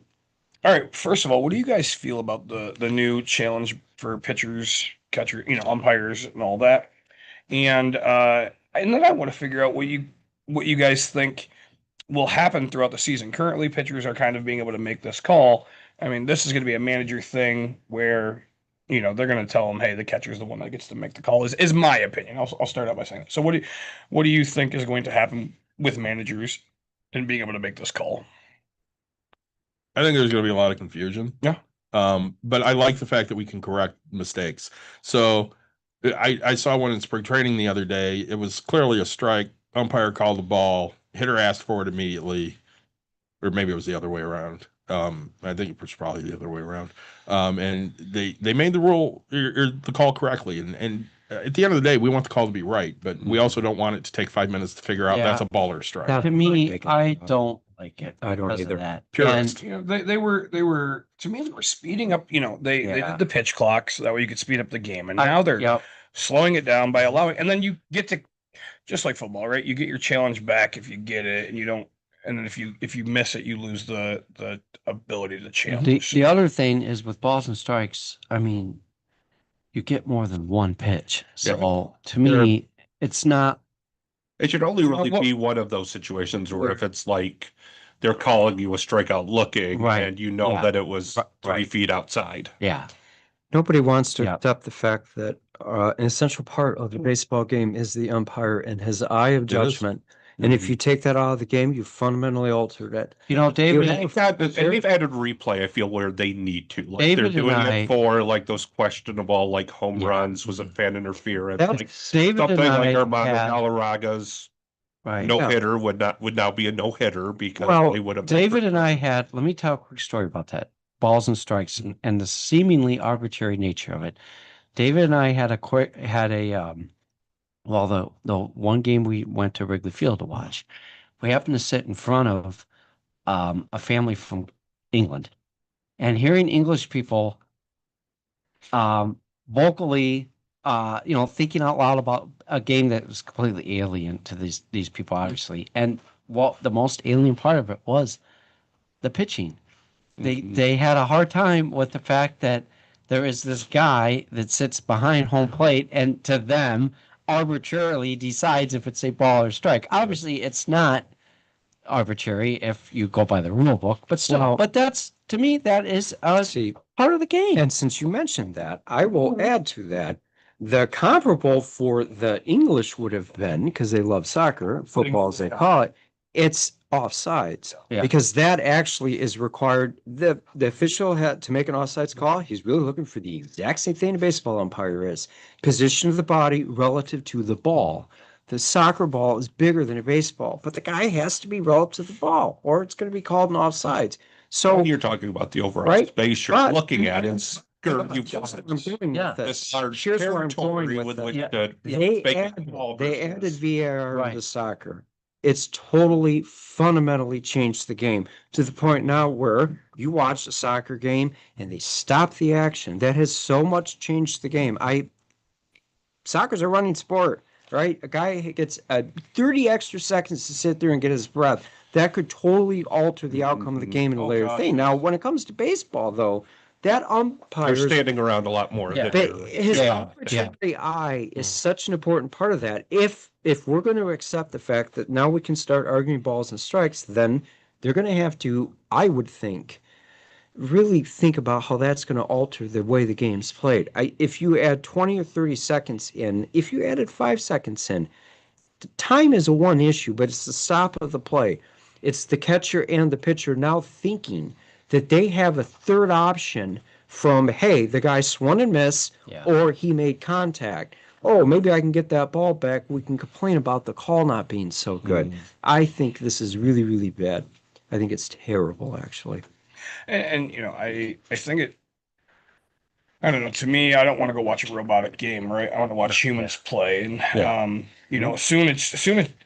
right, first of all, what do you guys feel about the new challenge for pitchers, catcher, umpires and all that? And then I want to figure out what you guys think will happen throughout the season. Currently, pitchers are kind of being able to make this call. I mean, this is going to be a manager thing where they're going to tell them, hey, the catcher's the one that gets to make the call. Is my opinion. I'll start out by saying that. So what do you think is going to happen with managers and being able to make this call? I think there's going to be a lot of confusion. Yeah. But I like the fact that we can correct mistakes. So I saw one in spring training the other day. It was clearly a strike. Umpire called the ball. Hitter asked for it immediately, or maybe it was the other way around. I think it was probably the other way around. And they made the rule or the call correctly. And at the end of the day, we want the call to be right, but we also don't want it to take 5 minutes to figure out Yeah. that's a ball or a strike. Yeah. To me, Make it, I don't like it. I don't because of either. that. Purist. And They were to me they were speeding up. They Yeah. did the pitch clock so that way you could speed up the game, and now they're yep. slowing it down by allowing, and then you get to just like football, right? You get your challenge back if you get it, and you don't, and then if you miss it, you lose the ability to challenge. The other thing is with balls and strikes, I mean, you get more than one pitch. So to me, it's not. It should only really Well- be one of those situations where if it's like they're calling you a strikeout looking Right. and you know Yeah. that it was Right. 3 feet outside. Yeah. Nobody wants to Yeah. accept the fact that an essential part of the baseball game is the umpire and his eye of is. judgment. And if you take that out of the game, you fundamentally altered it. David. You- And they've added replay, I feel, where they need to. Like David they're and doing I- it for like those questionable like home Yeah. runs was a fan interference. That's- Like David something and like I Armando had- Galarraga's Right. no hitter would now be a no hitter because Well, they would have David and I had, let me tell a quick story about that. Balls and strikes and the seemingly arbitrary nature of it. David and I had the one game we went to Wrigley Field to watch, we happened to sit in front of a family from England, and hearing English people vocally thinking out loud about a game that was completely alien to these people, obviously. And what the most alien part of it was the pitching. They had a hard time with the fact that there is this guy that sits behind home plate and to them arbitrarily decides if it's a ball or strike. Obviously, it's not arbitrary if you go by the rule book, but still, Well- but that's, to me, that is See, part of the game. and since you mentioned that, I will add to that. The comparable for the English would have been, because they love soccer, football as they call it, it's offsides. Yeah. Because that actually is required. The official had to make an offsides call. He's really looking for the exact same thing a baseball umpire is. Position of the body relative to the ball. The soccer ball is bigger than a baseball, but the guy has to be relative to the ball, or it's going to be called an offsides. So When you're talking about the overall Right, space you're but- looking at in soccer, you've Here's got where I'm going Yeah. with this. this large Here's where I'm going territory with with this. which Yeah. to They make a added, call they versus- added VAR Right. to soccer. It's totally fundamentally changed the game to the point now where you watch a soccer game and they stop the action. That has so much changed the game. Soccer's a running sport, right? A guy gets 30 extra seconds to sit there and get his breath. That could totally alter the outcome of the game in a Oh, later God. thing. Now, when it comes to baseball, though, that They're umpire standing around a lot more Yeah. than but you're- his Yeah, arbitrary eye is such an important part of that. If we're going to accept the fact that now we can start arguing balls and strikes, then they're going to have to, I would think, really think about how that's going to alter the way the game's played. If you add 20 or 30 seconds in, if you added 5 seconds in, time is a one issue, but it's the stop of the play. It's the catcher and the pitcher now thinking that they have a third option from, hey, the guy swung and missed, Yeah. or he made contact. Oh, maybe I can get that ball back. We can complain about the call not being so good. I think this is really, really bad. I think it's terrible, actually. And I think it. I don't know. To me, I don't want to go watch a robotic game, right? I want to watch humans play, and Yeah. soon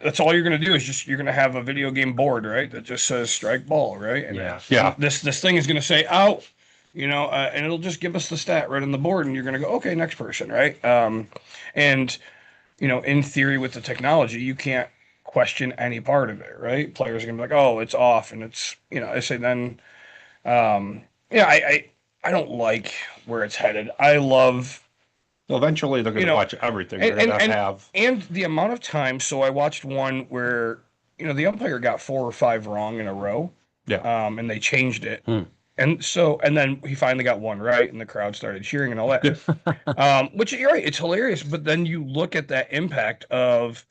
that's all you're going to do is just you're going to have a video game board, right? That just says strike ball, right? And Yeah. Yeah. this thing is going to say out, and it'll just give us the stat right on the board, and you're going to go, okay, next person, right? And in theory, with the technology, you can't question any part of it, right? Players are going to be like, oh, it's off, and it's I say then. I don't like where it's headed. I love Eventually, they're going to watch everything. They're going to have. and the amount of time. So I watched one where the umpire got 4 or 5 wrong in a row. Yeah. And they changed it. Hmm. And then he finally got one right, and the crowd started cheering and all that. Which you're right, it's hilarious. But then you look at that impact of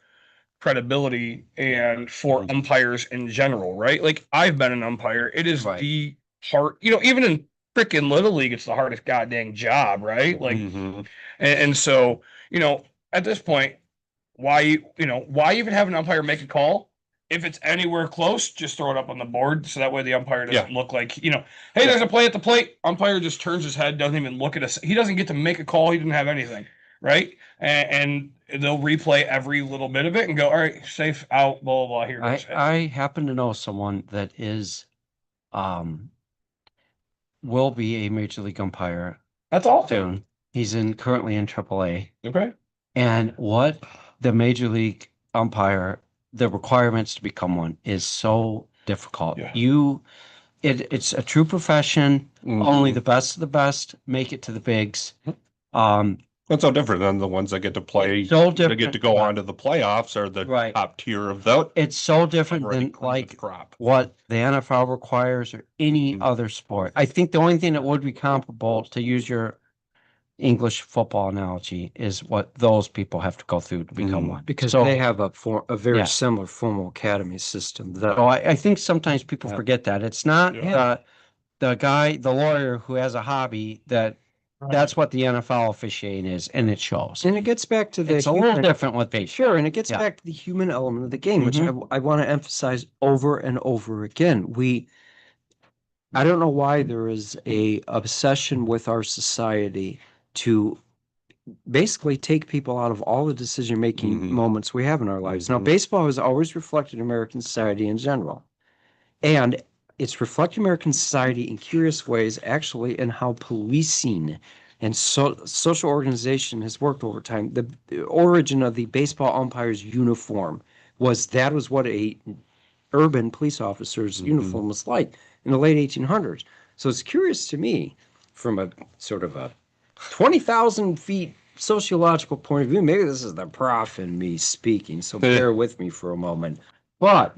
credibility and for umpires in general, right? Like I've been an umpire. It is Right. the hard, even in freaking Little League, it's the hardest goddamn job, right? Like, Mhm. and so, at this point, why even have an umpire make a call? If it's anywhere close, just throw it up on the board so that way the umpire doesn't look like, hey, there's a play at the plate. Umpire just turns his head, doesn't even look at us. He doesn't get to make a call. He didn't have anything, right? And they'll replay every little bit of it and go, all right, safe, out, blah, blah, blah. Here it is. I happen to know someone that is, will be a major league umpire That's awesome. soon. He's currently in AAA. Okay. And what the major league umpire, the requirements to become one is so difficult. Yeah. It's a true profession. Mhm. Only the best of the best make it to the bigs. That's so different than the ones that get to play. So They different. get to go on to the playoffs or the Right. top tier of that. It's so different already than comes like with crop. what the NFL requires or any Mhm. other sport. I think the only thing that would be comparable, to use your English football analogy, is what those people have to go through to become Mhm. one. Because So- they have a very Yeah. similar formal academy system. That So I think sometimes people Yeah. forget that it's not Yeah. the guy, the lawyer who has a hobby that's what the NFL officiating is, and it shows. and it gets back to the It's a little human- different with baseball. Sure, and it gets Yeah. back to the human element of the game, which Mhm. I want to emphasize over and over again. I don't know why there is a obsession with our society to basically take people out of all the decision-making Mhm. moments we have in our lives. Now, Mhm. baseball has always reflected American society in general, and it's reflected American society in curious ways, actually, in how policing and social organization has worked over time. The origin of the baseball umpire's uniform was what a urban police officer's uniform was like in the late 1800s. So it's curious to me, from a sort of a 20,000 feet sociological point of view. Maybe this is the prof in me speaking, so bear with me for a moment. But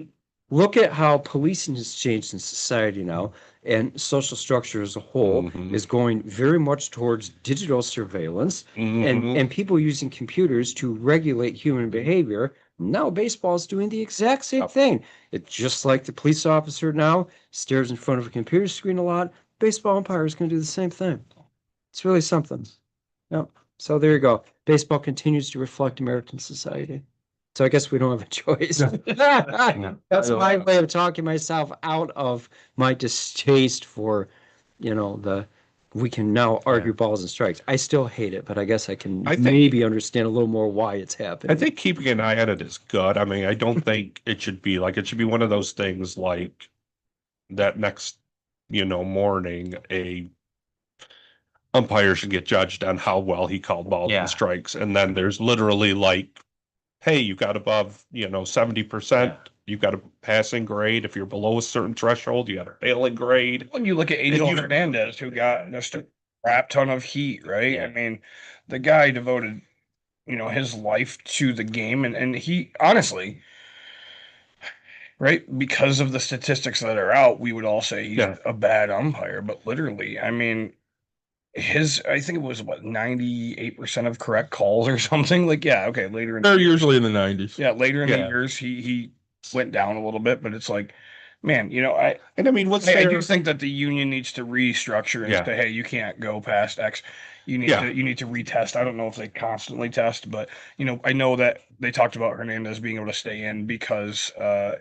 look at how policing has changed in society now, and social structure as a whole Mhm. is going very much towards digital surveillance Mhm. and people using computers to regulate human behavior. Now baseball is doing the exact same Yep. thing. It's just like the police officer now stares in front of a computer screen a lot. Baseball umpire is going to do the same thing. It's really something. Yep. So there you go. Baseball continues to reflect American society. So I guess we don't have a choice. That's my way of talking myself out of my distaste for, we can now argue balls and strikes. I still hate it, but I guess I can I think- maybe understand a little more why it's happening. I think keeping an eye on it is good. I mean, I don't think it should be one of those things like that next, morning, a umpire should get judged on how well he called balls Yeah. and strikes. And then there's literally like, hey, you got above, 70%, you got a passing grade. If you're below a certain threshold, you got a failing grade. When you look at Angel you- Hernandez, who got just a crap ton of heat, right? Yeah. I mean, the guy devoted, his life to the game, and he honestly, right, because of the statistics that are out, we would all say he's Yeah. a bad umpire, but literally, I mean, I think it was what 98% of correct calls or something. Like, yeah, okay, later in They're usually in the 90s. yeah, later in the Yeah. years he went down a little bit, but it's like, man, And I mean, what's I fair? do think that the union needs to restructure and Yeah. say, hey, you can't go past X. You need Yeah. to retest. I don't know if they constantly test, but I know that they talked about Hernandez being able to stay in because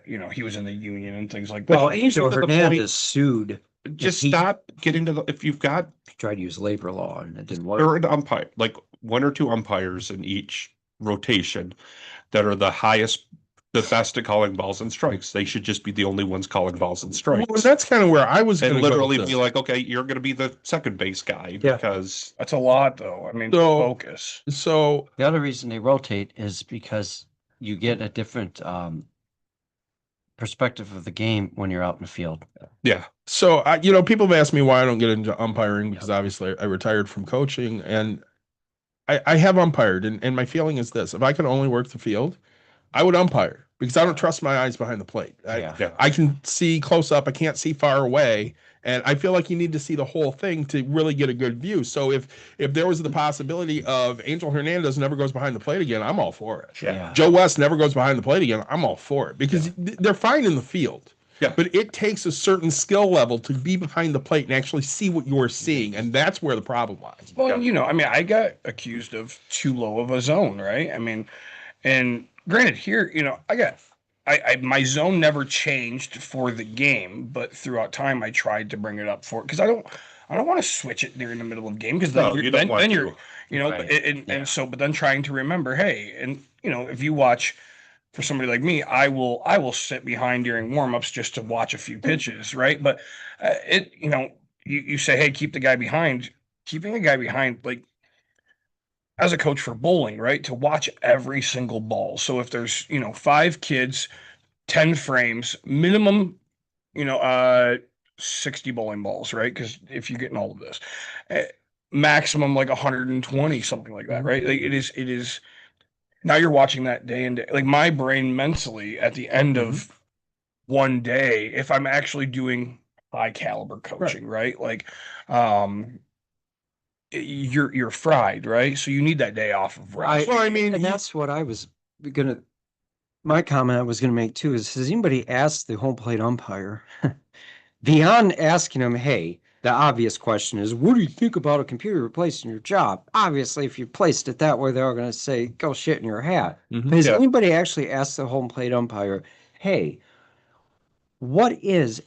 he was in the union and things like that. Well, Angel to the Hernandez point- sued. Just he- stop getting to if you've got He tried to use labor law and it didn't work. third umpire, like one or two umpires in each rotation that are the best at calling balls and strikes. They should just be the only ones calling balls and strikes. Well, that's kind of where I was going And to literally go with be this. like, okay, you're going to be the second base guy Yeah. because That's a lot, though. I mean, So- focus. So The other reason they rotate is because you get a different perspective of the game when you're out in the field. yeah, So people have asked me why I don't get into umpiring because obviously I retired from coaching and I have umpired and my feeling is this: if I could only work the field, I would umpire because I don't trust my eyes behind the plate. yeah. I can see close up, I can't see far away, and I feel like you need to see the whole thing to really get a good view. So if there was the possibility of Angel Hernandez never goes behind the plate again, I'm all for it. Yeah. Joe West never goes behind the plate again, I'm all for it because they're fine in the field. Yeah. But it takes a certain skill level to be behind the plate and actually see what you're seeing, and that's where the problem lies. Well, I mean, I got accused of too low of a zone, right? I mean, and granted, here, my zone never changed for the game, but throughout time, I tried to bring it up for because I don't want to switch it during the middle of the game because No, you don't want then to. you're, Right. and Yeah. so, but then trying to remember, hey, and if you watch. For somebody like me, I will sit behind during warmups just to watch a few pitches, right? But you say, hey, keep the guy behind. Keeping a guy behind, like as a coach for bowling, right? To watch every single ball. So if there's 5 kids, 10 frames, minimum, 60 bowling balls, right? Because if you're getting all of this, eh, maximum like 120, something like that, right? Like it is. Now you're watching that day and day. Like my brain mentally at the end of one day, if I'm actually doing high caliber coaching, right? Like, you're fried, right? So you need that day off of rest. Well, I mean, And that's what I was gonna. My comment I was gonna make too is: has anybody asked the home plate umpire beyond asking him, "Hey"? The obvious question is, what do you think about a computer replacing your job? Obviously, if you placed it that way, they're all going to say, go shit in your hat. Mhm. But has Yeah. anybody actually asked the home plate umpire, hey, what is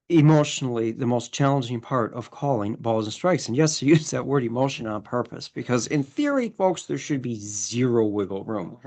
emotionally the most challenging part of calling balls and strikes? And yes, I use that word emotion on purpose because in theory, folks, there should be zero wiggle room.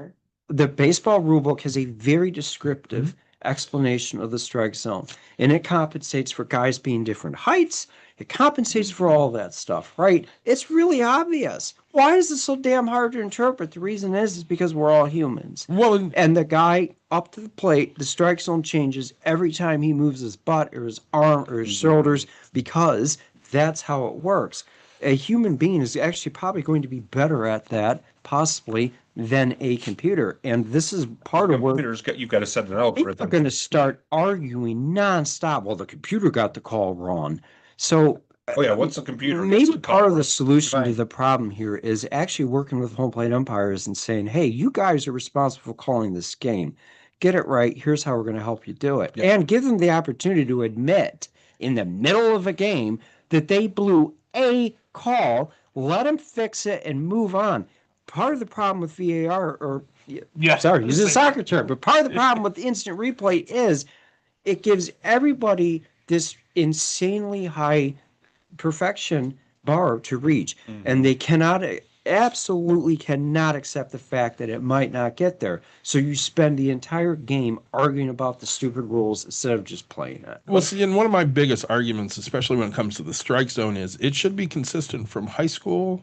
The baseball rulebook has a very descriptive explanation of the strike zone, and it compensates for guys being different heights. It compensates for all that stuff, right? It's really obvious. Why is it so damn hard to interpret? The reason is because we're all humans. well, And the guy up to the plate, the strike zone changes every time he moves his butt or his arm or his shoulders because that's how it works. A human being is actually probably going to be better at that, possibly, than a computer. And this is part of where You've got to set an people are algorithm. going to start arguing nonstop. Well, the computer got the call wrong. So Oh yeah, once the computer gets maybe the part call, of the solution to Right. the problem here is actually working with home plate umpires and saying, hey, you guys are responsible for calling this game. Get it right. Here's how we're going to help you do it. Yeah. And give them the opportunity to admit in the middle of a game that they blew a call, let them fix it and move on. Part of the problem with VAR, or Yeah. sorry, use a soccer term, but part of the problem with instant replay is it gives everybody this insanely high perfection bar to reach, and they cannot, absolutely cannot accept the fact that it might not get there. So you spend the entire game arguing about the stupid rules instead of just playing it. Well, see, and one of my biggest arguments, especially when it comes to the strike zone, is it should be consistent from high school,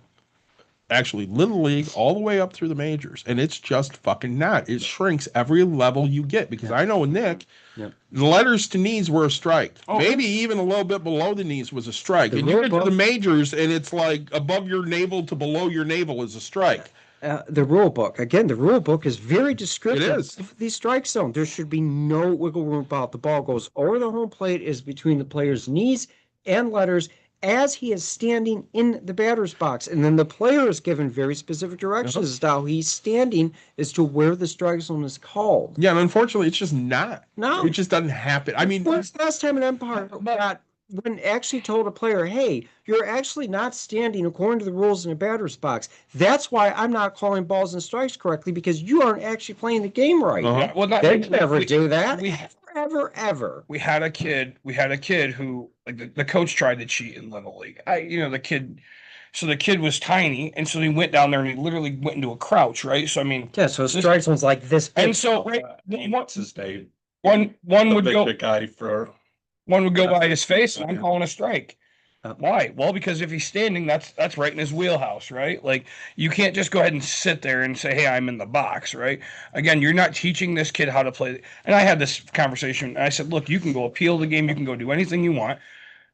actually Little League, all the way up through the majors. And it's just fucking not. It shrinks every level you get. Because I know with Nick, Yep. the letters to knees were a strike. Oh. Maybe even a little bit below the knees was a strike. The And you rule get to the book- majors, and it's like above your navel to below your navel is a strike. The rule book, again, the rule book is very descriptive It is. of the strike zone. There should be no wiggle room about the ball goes over the home plate, is between the player's knees and letters as he is standing in the batter's box. And then the player is given very specific directions as to how he's standing as to where the strike zone is called. Yeah, and unfortunately, it's just not. No. It just doesn't happen. I mean, When's the last time an umpire when actually told a player, hey, you're actually not standing according to the rules in the batter's box. That's why I'm not calling balls and strikes correctly, because you aren't actually playing the game right. Uh-huh. Yeah, well, not, They never we- do that. we- Ever. We had a kid who, like, the coach tried to cheat in Little League. So the kid was tiny, and so he went down there and he literally went into a crouch, right? So I mean, Yeah, so strike zone's like this big. and so right, what's his name? one would The go big guy for by his face, and I'm calling a strike. Uh, Why? Well, because if he's standing, that's right in his wheelhouse, right? Like, you can't just go ahead and sit there and say, "Hey, I'm in the box," right? Again, you're not teaching this kid how to play. And I had this conversation. And I said, "Look, you can go appeal the game. You can go do anything you want."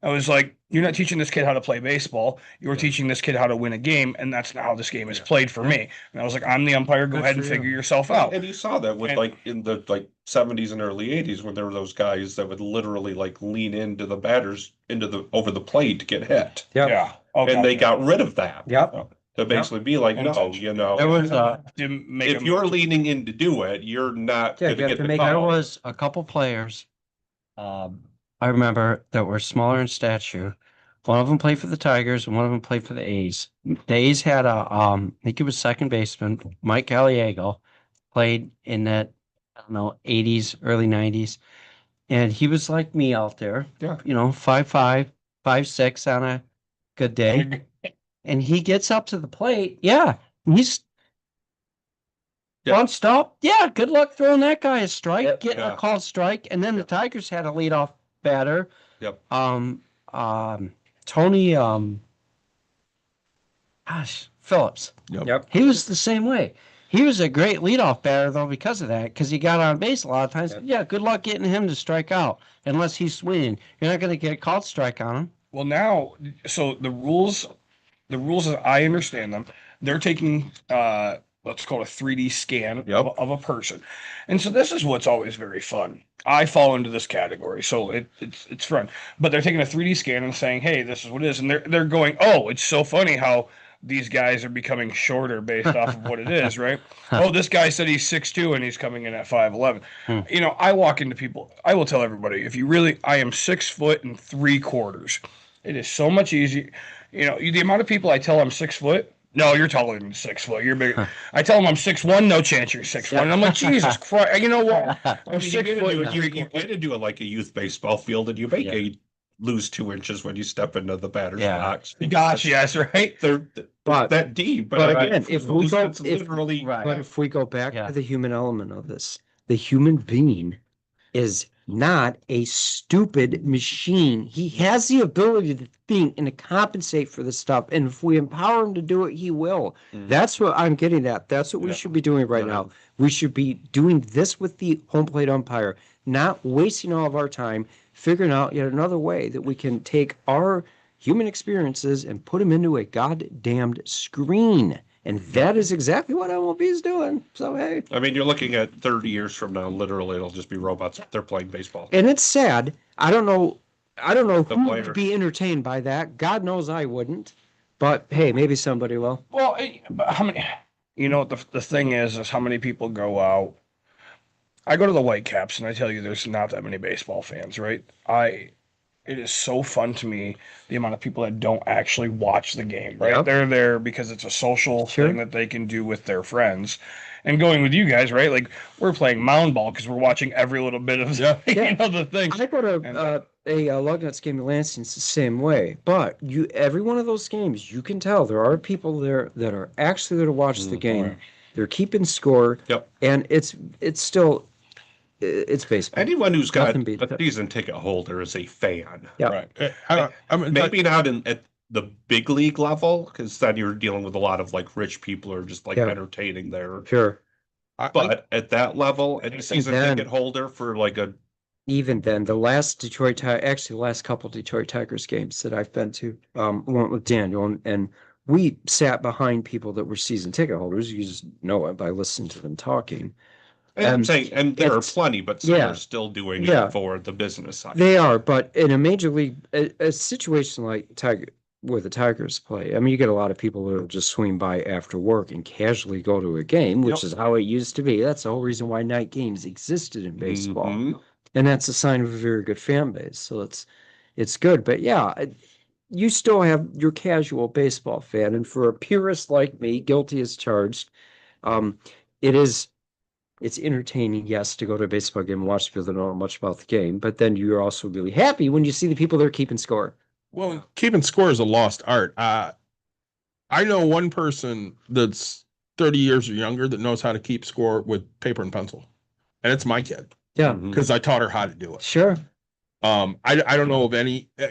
I was like, "You're not teaching this kid how to play baseball. You're teaching this kid how to win a game, and that's not how this game is played for me." And I was like, "I'm the umpire. Go Good ahead for and you. figure yourself out." And you saw that with And- like in the like 70s and early 80s when there were those guys that would literally like lean into the batters into the over the plate to get hit. Yep. Yeah. Okay. And they got rid of that. Yep. To basically be like, no, Intention. you know, There was To make if him- you're leaning in to do it, you're not Yeah, gonna you have get to the make- there call. was a couple players I remember that were smaller in stature. One of them played for the Tigers and one of them played for the A's. The A's had I think he was second baseman, Mike Gallego, played in that, I don't know, 80s, early 90s. And he was like me out there, Yeah. 5'5", 5'6" on a good day. And he gets up to the plate. Yeah. He's Yeah. bunched up. Yeah. Good luck throwing that guy a strike, Yep. getting Yeah. a called strike. And then the Tigers had a leadoff batter. Yep. Tony, Phillips. Yep. He was the same way. He was a great leadoff batter, though, because of that, because he got on base a lot of times. Yep. Yeah, good luck getting him to strike out unless he's swinging. You're not going to get a called strike on him. Well, now, so the rules as I understand them, they're taking let's call it a 3D scan Yep. of a person, and so this is what's always very fun. I fall into this category, so it's fun. But they're taking a 3D scan and saying, "Hey, this is what it is," and they're going, "Oh, it's so funny how these guys are becoming shorter based off of what it is, right? Oh, this guy said he's 6'2" and he's coming in at 5'11". I walk into people. I will tell everybody, I am 6'3". It is so much easier. The amount of people I tell I'm 6 foot. No, you're taller than 6 foot. You're big. I tell them I'm 6'1". No chance you're 6'1". And I'm like, Jesus Christ. You know what? I'm 6 foot. You get into it like a youth baseball field, and you may Yeah. lose 2 inches when you step into the batter's Yeah. box. Gosh, yes, right. They're But- that deep. but I- again, if we go- it's if- literally Right. But if we go back Yeah. to the human element of this, the human being is not a stupid machine. He has the ability to think and to compensate for this stuff. And if we empower him to do it, he will. Mhm. That's what I'm getting at. That's what we Yeah. should be doing right now. We should be doing this with the home plate umpire, not wasting all of our time figuring out yet another way that we can take our human experiences and put them into a goddamned screen And that is exactly what MLB is doing. So, hey. I mean, you're looking at 30 years from now, literally, it'll just be robots. They're playing baseball. And it's sad. I don't know The who player. would be entertained by that. God knows I wouldn't. But hey, maybe somebody will. Well, but how many? You know what the thing is how many people go out. I go to the Whitecaps, and I tell you, there's not that many baseball fans, right? It is so fun to me the amount of people that don't actually watch the game, right? Yep. They're there because it's a social Sure. thing that they can do with their friends. And going with you guys, right? Like we're playing mound ball because we're watching every little bit of Yeah. the thing. I go to a Lugnuts game in Lansing. It's the same way. But every one of those games, you can tell there are people there that are actually there to watch the game. They're keeping score. Yep. And it's still it's baseball. Anyone who's got Nothing beats a that. season ticket holder is a fan. Yeah. Right. Maybe not at the big league level, because then you're dealing with a lot of like rich people who are just like Yeah. entertaining there. Sure. But at that level, any season then- ticket holder for like a Even then, the last actually the last couple Detroit Tigers games that I've been to, went with Daniel, and we sat behind people that were season ticket holders. You just know it by listening to them talking. I'm saying, and there are it's- plenty, but some yeah. are still doing Yeah. it for the business side. They are, but in a major league, a situation like where the Tigers play, I mean, you get a lot of people that will just swing by after work and casually go to a game, which is how it used to be. That's the whole reason why night games existed in baseball. Mhm. And that's a sign of a very good fan base. So it's good. But yeah, you still have your casual baseball fan. And for a purist like me, guilty as charged, it's entertaining, yes, to go to a baseball game and watch people that don't know much about the game. But then you're also really happy when you see the people that are keeping score. Well, keeping score is a lost art. I know one person that's 30 years or younger that knows how to keep score with paper and pencil, and it's my kid Yeah, Mhm. because I taught her how to do it. sure. I don't know of any. There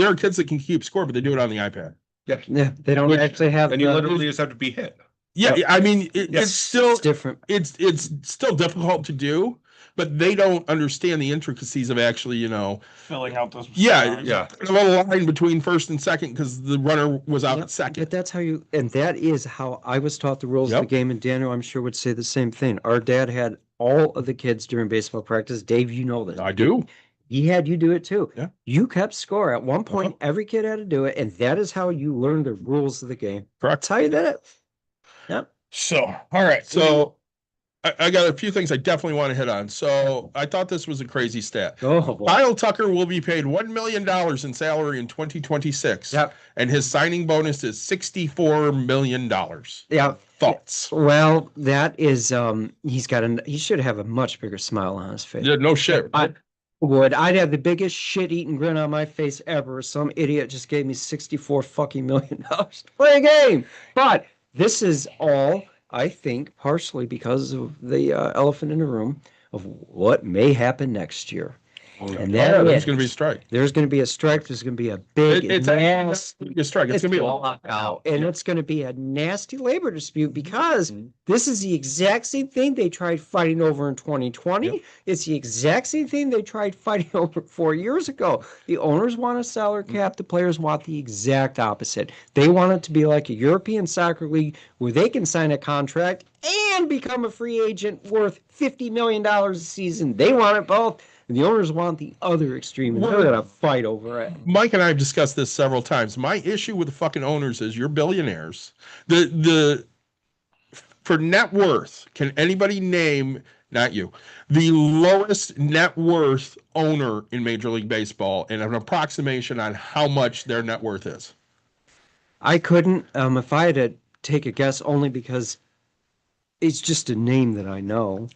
are kids that can keep score, but they do it on the iPad. Yeah, they don't Which- actually have And you the- literally just have to be hit. Yeah, Yep. I mean, Yes. it's still it's different. it's still difficult to do, but they don't understand the intricacies of actually, Filling out those. yeah, Yeah. a little line between first and second because the runner was out Yep, at second. But that's how and that is how I was taught the rules of Yep. the game. And Daniel, I'm sure, would say the same thing. Our dad had all of the kids during baseball practice. Dave, you know this. I do. He had you do it too. Yeah. You kept score. At one point, every kid had to do it. And that is how you learned the rules of the game. Correct. That's how you did it. Yep. So, all right. So I got a few things I definitely want to hit on. So I thought this was a crazy stat. Oh, boy. Kyle Tucker will be paid $1 million in salary in 2026. Yep. And his signing bonus is $64 million. Yeah. Thoughts? Well, that is, he should have a much bigger smile on his face. Yeah, no shit. I'd have the biggest shit-eating grin on my face ever. Some idiot just gave me $64 million to play a game. But this is all, I think, partially because of the elephant in the room of what may happen next year. And that there's is, going to be a strike. there's going to be a strike. There's going to be a big, It's nasty a strike. It's going to be a lockout, and it's going to be a nasty labor dispute because Mm-hmm. this is the exact same thing they tried fighting over in 2020. Yep. It's the exact same thing they tried fighting over 4 years ago. The owners want a salary cap. The players want the exact opposite. They want it to be like a European soccer league where they can sign a contract and become a free agent worth $50 million a season. They want it both. And the owners want the other extreme, and they're going to fight over it. Mike and I have discussed this several times. My issue with the fucking owners is you're billionaires. For net worth, can anybody name, not you, the lowest net worth owner in Major League Baseball and an approximation on how much their net worth is? I couldn't, if I had to take a guess, only because it's just a name that I know.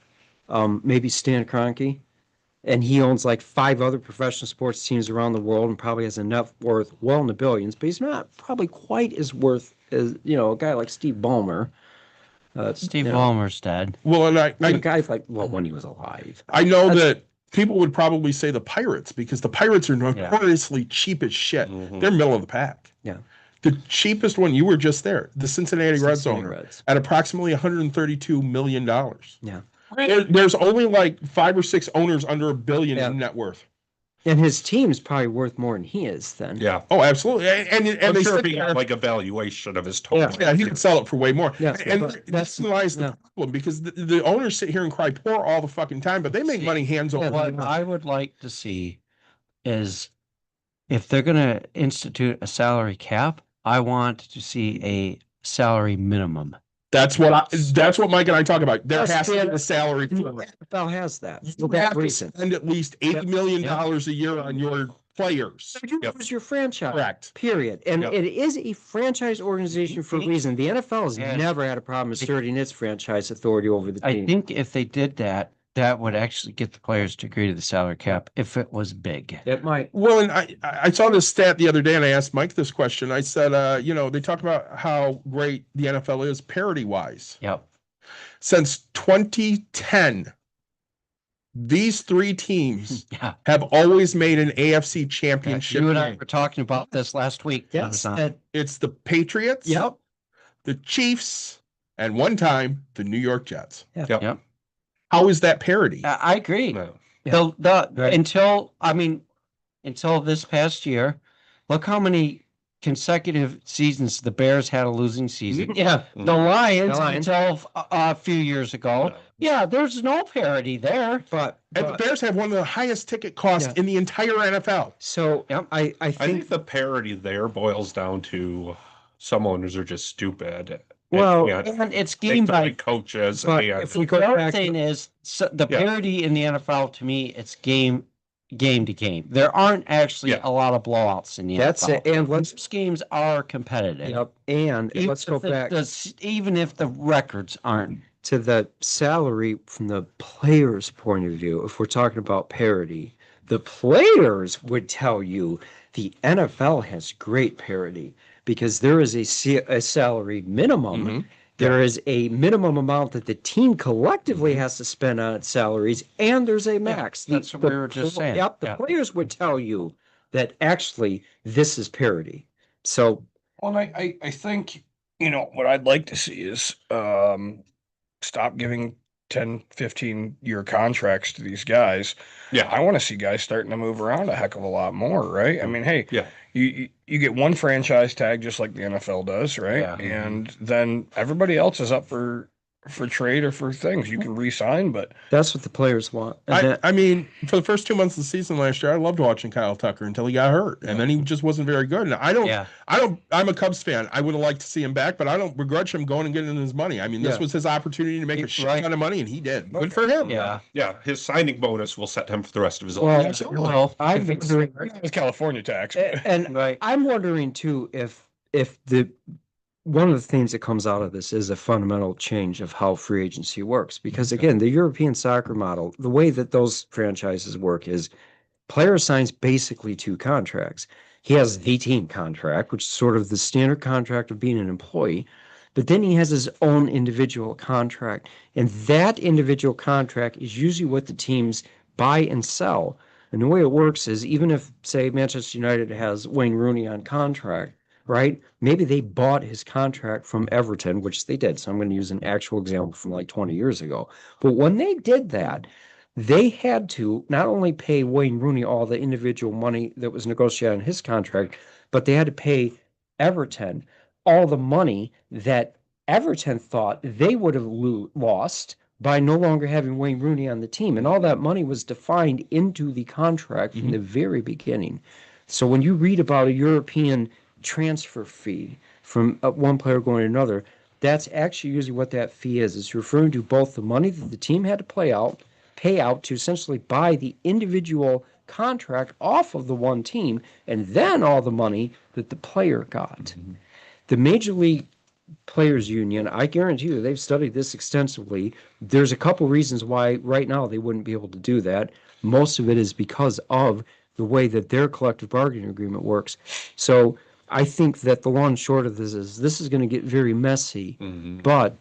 Maybe Stan Kroenke. And he owns like 5 other professional sports teams around the world and probably has a net worth well in the billions, but he's not probably quite as worth as, a guy like Steve Ballmer. Steve you know, Ballmer's dead. Well, and a guy like, when he was alive. I know that people would probably say the Pirates because the Pirates are notoriously cheap as shit. Mhm. They're middle of the pack. Yeah. The cheapest one, you were just there, the Cincinnati Reds Cincinnati owner, Reds. at approximately $132 million. Yeah. There's only like 5 or 6 owners under $1 billion Yeah. in net worth. And his team's probably worth more than he is then. Yeah. Oh, absolutely. And I'm they sure sit if he there. had like a valuation of his total. Yeah, he could sell it for way more. Yeah, And but this lies the yeah. problem because the owners sit here and cry poor all the fucking time, but they make money hands over. What I would like to see is if they're going to institute a salary cap, I want to see a salary minimum. That's what Mike and I talk about. There That's has to be fair. a salary The floor. NFL has that. You For that have to reason. spend at least $80 million a year on your players. You Yep. lose your franchise. Correct. Period. And Yep. it is a franchise organization for a reason. The NFL has Yes. never had a problem asserting its franchise authority over the I team. think if they did that, that would actually get the players to agree to the salary cap if it was big. It might. Well, and I saw this stat the other day, and I asked Mike this question. I said, they talk about how great the NFL is parity wise. Yep. Since 2010, these three teams Yeah. have always made an AFC Yeah, championship you and I game. were talking about this last week. Yes. Amazon. It's the Patriots, Yep. the Chiefs, and one time the New York Jets. Yep. Yep. How is that parity? I agree. No. Yeah. Right. Until this past year, look how many consecutive seasons the Bears had a losing season. Yeah. The Lions, The Lions. until a few years ago. No. Yeah, there's no parity there. But, And the Bears have one of the highest ticket costs Yeah. in the entire NFL. so Yep. I I think think the parity there boils down to some owners are just stupid. Well, And it's they game by coaches but and if we go The other back thing is the Yeah. parity in the NFL to me, it's game to game. There aren't actually Yeah. a lot of blowouts in the that's NFL. it. And let's Most games are competitive. yep. And Even let's go if back even if the records aren't. to the salary from the players' point of view. If we're talking about parity, the players would tell you the NFL has great parity because there is a salary minimum. Mhm. There is a minimum amount that the team collectively has to spend on its salaries, and there's a max. that's what we were just saying. Yep, the Yeah. players would tell you that actually this is parity. So Well, I think, what I'd like to see is stop giving 10, 15-year contracts to these guys. yeah. I want to see guys starting to move around a heck of a lot more, right? I mean, hey, Yeah. you get one franchise tag just like the NFL does, right? Yeah. And then everybody else is up for trade or for things. You can re-sign, but that's what the players want. And I mean, for the first 2 months of the season last year, I loved watching Kyle Tucker until he got hurt, and then he just wasn't very good. And I'm a Cubs fan. I would have liked to see him back, but I don't begrudge him going and getting his money. I mean, this Yeah. was his opportunity to make a shit Right. ton of money, and he did. Good for him. Yeah. Yeah. His signing bonus will set him for the rest of his Well, life. Well, I'm if it's- wondering, it's California tax. and right. I'm wondering too if the one of the things that comes out of this is a fundamental change of how free agency works. Because again, the European soccer model, the way that those franchises work is player signs basically two contracts. He has the team contract, which is sort of the standard contract of being an employee, but then he has his own individual contract. And that individual contract is usually what the teams buy and sell. And the way it works is even if, say, Manchester United has Wayne Rooney on contract, right? Maybe they bought his contract from Everton, which they did. So I'm going to use an actual example from like 20 years ago. But when they did that, they had to not only pay Wayne Rooney all the individual money that was negotiated on his contract, but they had to pay Everton all the money that Everton thought they would have lost by no longer having Wayne Rooney on the team. And all that money was defined into the contract from the very beginning. So when you read about a European transfer fee from one player going to another, that's actually usually what that fee is. It's referring to both the money that the team had to pay out to essentially buy the individual contract off of the one team, and then all the money that the player got. The Major League Players Union, I guarantee you, they've studied this extensively. There's a couple reasons why right now they wouldn't be able to do that. Most of it is because of the way that their collective bargaining agreement works. So I think that the long and short of this is going to get very messy, but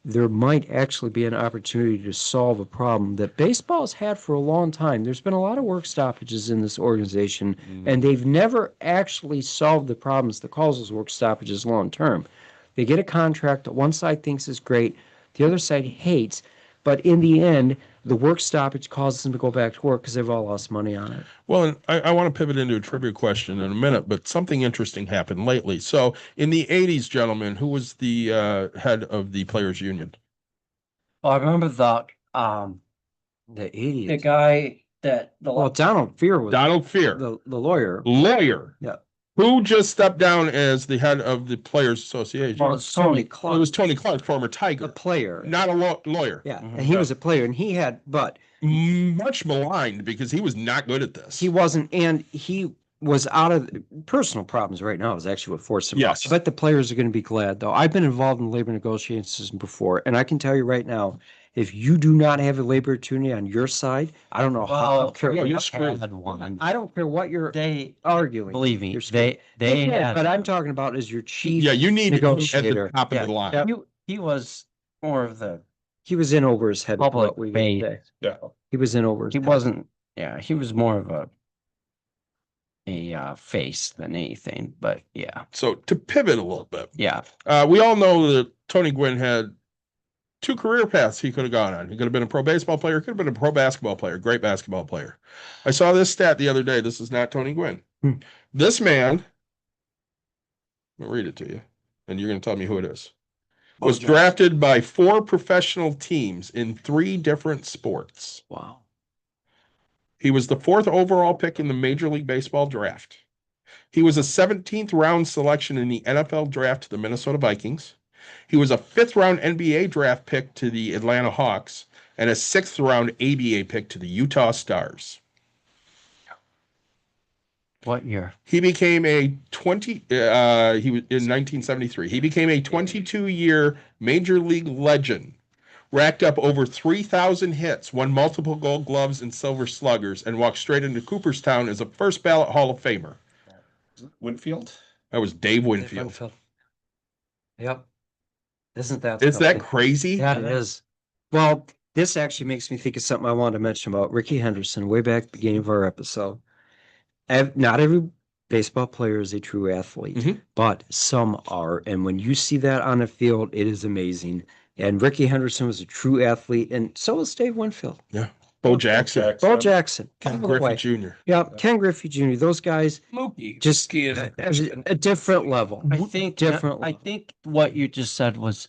there might actually be an opportunity to solve a problem that baseball's had for a long time. There's been a lot of work stoppages in this organization, and they've never actually solved the problems that cause those work stoppages long term. They get a contract that one side thinks is great, the other side hates, But in the end, the work stoppage causes them to go back to work because they've all lost money on it. Well, and I want to pivot into a trivia question in a minute, but something interesting happened lately. So in the 80s, gentlemen, who was the head of the players union? Well, I remember The the 80s. guy that the Well, Donald Fear was Donald Fear, the lawyer. lawyer. Yeah. Who just stepped down as the head of the Players Association? well, it's Tony It Clark. was Tony Clark, former A Tiger, player. not a lawyer. Yeah. Mhm. And he was a player and he had, but Much maligned because he was not good at this. he wasn't, and he was out of personal problems right now is actually what forced him out. Yes. I bet the players are going to be glad though. I've been involved in labor negotiations before, and I can tell you right now, if you do not have a labor attorney on your side, I don't know how. I Well, don't care yeah, what- you're I've screwed. had one. I don't care what you're They arguing. believe me. You're screwed. They Yeah, had. but I'm talking about as your chief. Yeah, you need him at the negotiator. top of Yeah, the line. yeah. he was more of the He was in over his head. with public what we face. say. Yeah. He was in over his He head. wasn't. Yeah, he was more of a face than anything. But yeah, So to pivot a little bit, yeah. we all know that Tony Gwynn had two career paths he could have gone on. He could have been a pro baseball player, could have been a pro basketball player, great basketball player. I saw this stat the other day. This is not Tony Gwynn. Hmm. This man, I'll read it to you, and you're going to tell me who it is. Was Bo Jackson. drafted by 4 professional teams in 3 different sports. Wow. He was the 4th overall pick in the Major League Baseball draft. He was a 17th round selection in the NFL draft to the Minnesota Vikings. He was a 5th round NBA draft pick to the Atlanta Hawks and a 6th round ABA pick to the Utah Stars. What year? He became a 20 he was in 1973. He became a 22-year major league legend. Racked up over 3,000 hits, won multiple Gold Gloves and Silver Sluggers, and walked straight into Cooperstown as a first ballot Hall of Famer. Winfield? That was Dave Winfield. Yep. Isn't that Is that something? crazy? Yeah, it is. Well, this actually makes me think of something I wanted to mention about Ricky Henderson way back at the beginning of our episode. Not every baseball player is a true athlete, Mhm. but some are. And when you see that on the field, it is amazing. And Ricky Henderson was a true athlete, and so was Dave Winfield. Bo Jackson. Bo Jackson. Ken By the way. Griffey Jr. Yeah, Ken Griffey Jr. Those guys Mookie. just Mookie at is a different level. I think different. I think what you just said was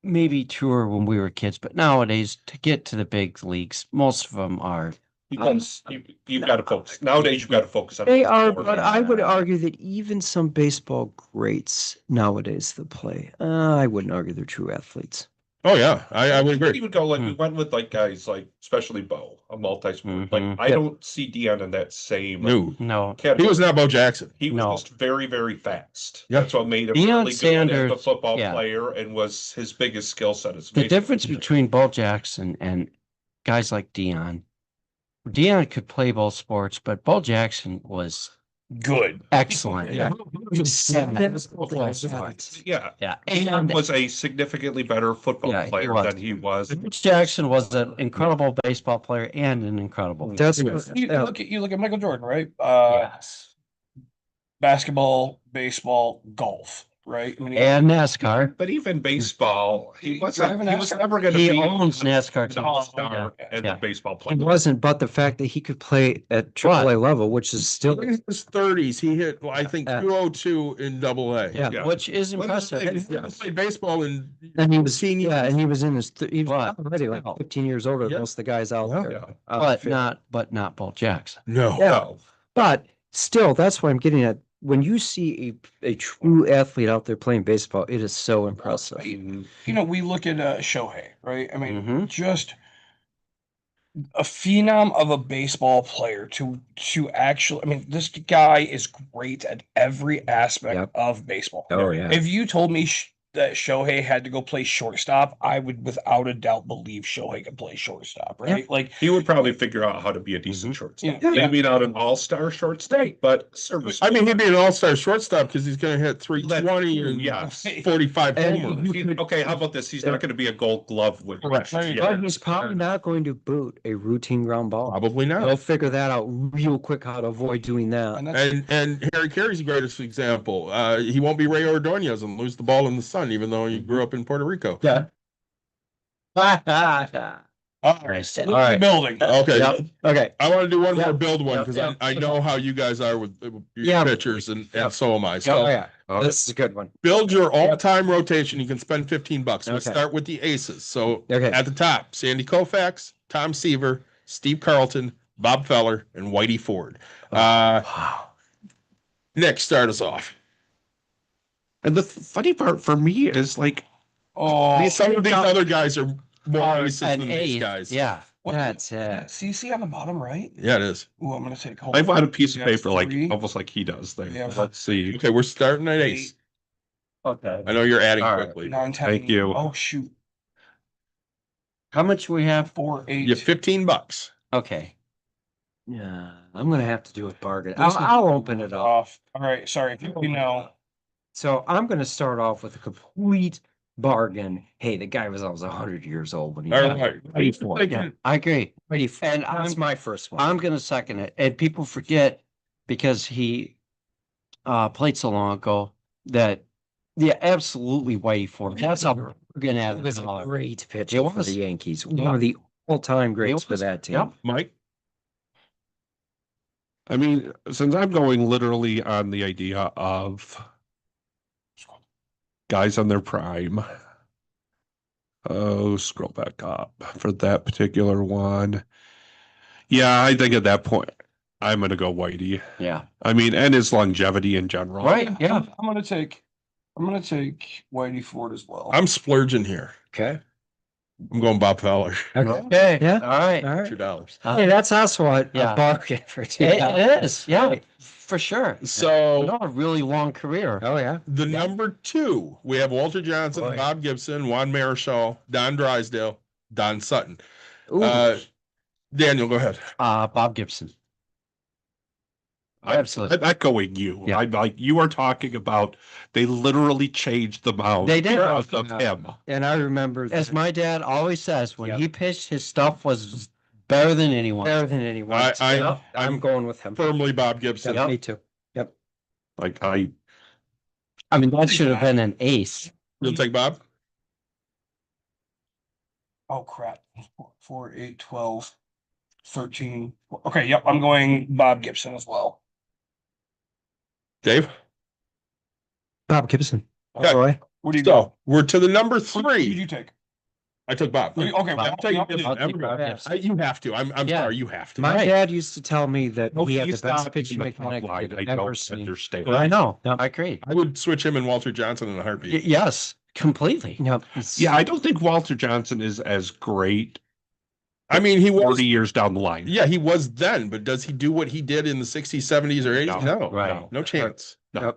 maybe truer when we were kids, but nowadays to get to the big leagues, most of them are. You've got to focus. Nowadays, you've got to focus on. They are, sport. but I would argue that even some baseball greats nowadays that play, I wouldn't argue they're true athletes. Oh yeah, I would You agree. would go like we went with like guys like especially Bo, a multi-sport. Like Mhm. I Yeah. don't see Dion in that same No, No, category. he was not Bo Jackson. He was No. just very, very fast. Yeah. That's what made him Deion really good as Sanders, a football yeah. player and was his biggest skill set. Is the basically difference shooting. between Bo Jackson and guys like Dion could play both sports, but Bo Jackson was good. excellent. Yeah. Yeah, Yeah, Dion and was a significantly better football Yeah, he player was. than he was. Mitch Jackson was an incredible baseball player and an incredible. That's You yeah. look at Michael Jordan, right? Yes. Basketball, baseball, golf, right? I mean, And NASCAR. But even baseball, he was driving never going to He be owns NASCAR an too. all-star Yeah. as Yeah. a baseball It player. wasn't, but the fact that he could play at AAA level, which is still, In his 30s, he hit, I think, 202 in AA. yeah. Yeah. Which is He impressive. played baseball in And he was, senior. yeah, and he was in his, he was But already like 15 years older Yeah. than most of the guys out Yeah. there. Yeah. on the field. But not Bo Jackson. No. Yeah. No. But still, that's what I'm getting at. When you see a true athlete out there playing baseball, it is so impressive. you know, we look at Shohei, right? I mean, Mhm. just a phenom of a baseball player to actually. I mean, this guy is great at every aspect Yep. of baseball. Oh, yeah. If you told me that Shohei had to go play shortstop, I would without a doubt believe Shohei could play shortstop, right? Like, He would probably figure out how to be a decent Mhm. shortstop. Yeah. Maybe not an all-star shortstop, but service. I mean, he'd be an all-star shortstop because he's going to hit 320 and Yes. 45 And homers. you could- Okay, how about this? He's not going to be a Gold Glove winner. Correct. But he's probably not going to boot a routine ground ball. Probably He'll not. figure that out real quick how to avoid doing that. and that's And Harry Carey's the greatest example. He won't be Ray Ordonez and lose the ball in the sun, even though he grew up in Puerto Rico. Yeah. All Nice. All All right. building. Okay. Yep. Okay. I want to do one Yep. more build one Yep. because Yep. I know how you guys are with your Yeah. pitchers and Yep. so am I. Oh, So yeah. This is a good one. build your all-time rotation. You can spend $15. We'll Okay. start with the aces. So Okay. at the top, Sandy Koufax, Tom Seaver, Steve Carlton, Bob Feller, and Whitey Ford. Wow. Nick, start us off. And the funny part for me is like, Oh, Some of these other guys are more aces An than these eighth. guys. Yeah. That's CC on the bottom right. Yeah, it is. Ooh, I'm gonna take. I've got a piece of Yeah, paper like three. almost like he does there. Yeah. Let's see. Okay, we're starting at ace. Okay. I know you're adding All right. quickly. 9, 10. Thank you. Oh shoot. How much we have? 4, 8. You have $15. Okay. yeah. I'm gonna have to do it bargain. This is I'll open it up. off. All right. Sorry. If you know. So I'm gonna start off with a complete bargain. Hey, the guy was almost 100 years old when he All died. right. Ready for it. Yeah, I agree. Ready for it. And That's my first one. I'm gonna second it. And people forget because he played so long ago that yeah, absolutely Whitey Ford. That's a friggin' He was a average. great pitcher He for was. the Yankees. Yeah. One of the all-time greats for was. that team. Yep. Mike? I mean, since I'm going literally on the idea of guys on their prime. Oh, scroll back up for that particular one. Yeah, I think at that point, I'm going to go Whitey. Yeah. I mean, and his longevity in general. Right. Yeah. I'm gonna take Whitey Ford as well. I'm splurging here. Okay. I'm going Bob Feller. Okay. Yeah. All right. All right. $2. Hey, that's also a Yeah. bargain for two. It is. Yeah. For sure. So Not a really long career. Oh yeah. the number 2, we have Walter Johnson, Boy. Bob Gibson, Juan Marichal, Don Drysdale, Don Sutton. Ooh. Daniel, go ahead. Bob Gibson. Absolutely. I'm echoing you. Yeah. I'm like, you are talking about, they literally changed the mound. They did. Because of him. And I remember As that my dad always says, when Yep. he pitched, his stuff was better than anyone. better than anyone. I'm I'm going with him. firmly Bob Gibson. Yep, me too. Yep. Like, I mean, that should have been an ace. You'll take Bob? Oh crap. 4, 8, 12, 13. Okay. Yep. I'm going Bob Gibson as well. Dave? Bob Gibson. Okay. Roy. What do you go? So we're to the number Who did 3. you take? I took Bob. Okay. I'll take I'll Gibson. I'll take Everybody. Bob Gibson. You have to. I'm Yeah. sorry. You have to. My Right. dad used to tell me that no, he had the he's best not pitch in the making top I line. could I ever don't seen. understand. I know. Yep. I agree. I would switch him and Walter Johnson in a heartbeat. Yes, completely. Yep. Yeah, I don't think Walter Johnson is as great I mean, he was 40 years down the line. Yeah, he was then, but does he do what he did in the 60s, 70s, or 80s? No, Right. no chance. No.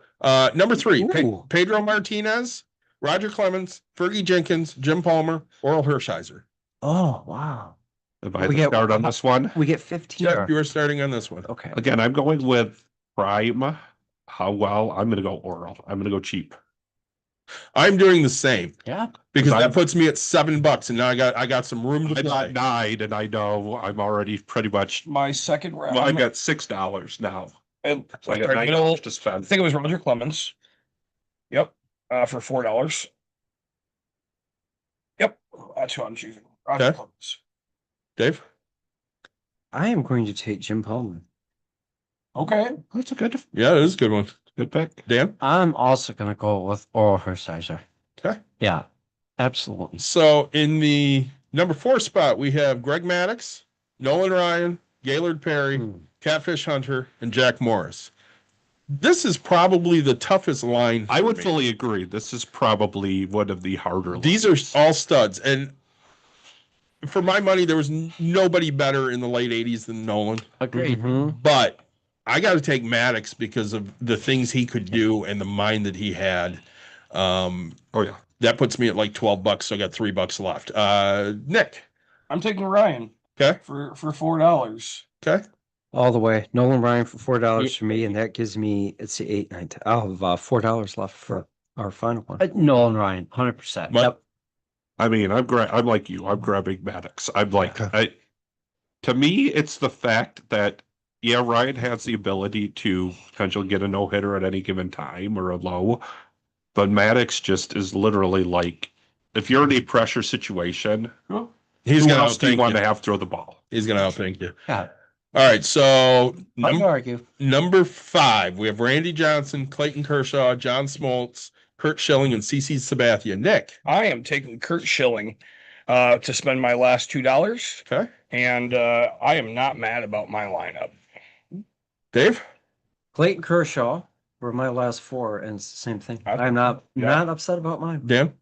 Number 3, Ooh. Pedro Martinez, Roger Clemens, Fergie Jenkins, Jim Palmer, Oral Hershiser. Oh wow. If I had We to get- start on this one, We get 15. Jeff, you are starting on this one. Okay. again, I'm going with prime. How well? I'm going to go Oral. I'm going to go cheap. I'm doing the same Yeah. because I'm- that puts me at $7, and now I got some room to I'm play. at 9, and I know I'm already pretty much. My second round. Well, I've got $6 now. And So I got sorry, $9 middle- to I spend. think it was Roger Clemens. Yep. For $4. Yep. That's who I'm choosing. Roger Okay. Clemens. Dave? I am going to take Jim Palmer. Okay. That's a good Yeah, that is a good one. pick. Dan? I'm also going to go with Oral Hershiser. Okay. Yeah. Absolutely. So in the number 4 spot, we have Greg Maddux, Nolan Ryan, Gaylord Perry, Hmm. Catfish Hunter, and Jack Morris. This is probably the toughest line. I for would me. fully agree. This is probably one of the harder. These are all studs, and for my money, there was nobody better in the late '80s than Nolan. Agreed. Mhm. But I got to take Maddux because of the things he could do and the mind that he had. Oh yeah. That puts me at like $12, so I got $3 left. Nick, I'm taking Ryan okay, for $4. okay, All the way. Nolan Ryan for $4 for me, and that gives me it's the 8, 9, 10. I'll have $4 left for our final one. Nolan Ryan, 100%. Mike? Yep. I mean, I'm like you. I'm grabbing Maddox. I'm like, to me, it's the fact that yeah, Ryan has the ability to potentially get a no hitter at any given time or a low, but Maddox just is literally like if you're in a pressure situation, He's who gonna else do you outthink want you. to have throw the ball? He's gonna outthink you. Yeah, All right, so I would argue. number 5, we have Randy Johnson, Clayton Kershaw, John Smoltz, Kurt Schilling, and CC Sabathia. Nick. I am taking Kurt Schilling to spend my last $2, Okay. and I am not mad about my lineup. Dave. Clayton Kershaw were my last 4, and it's the same thing. I- I'm not yeah. not upset about mine. Dan.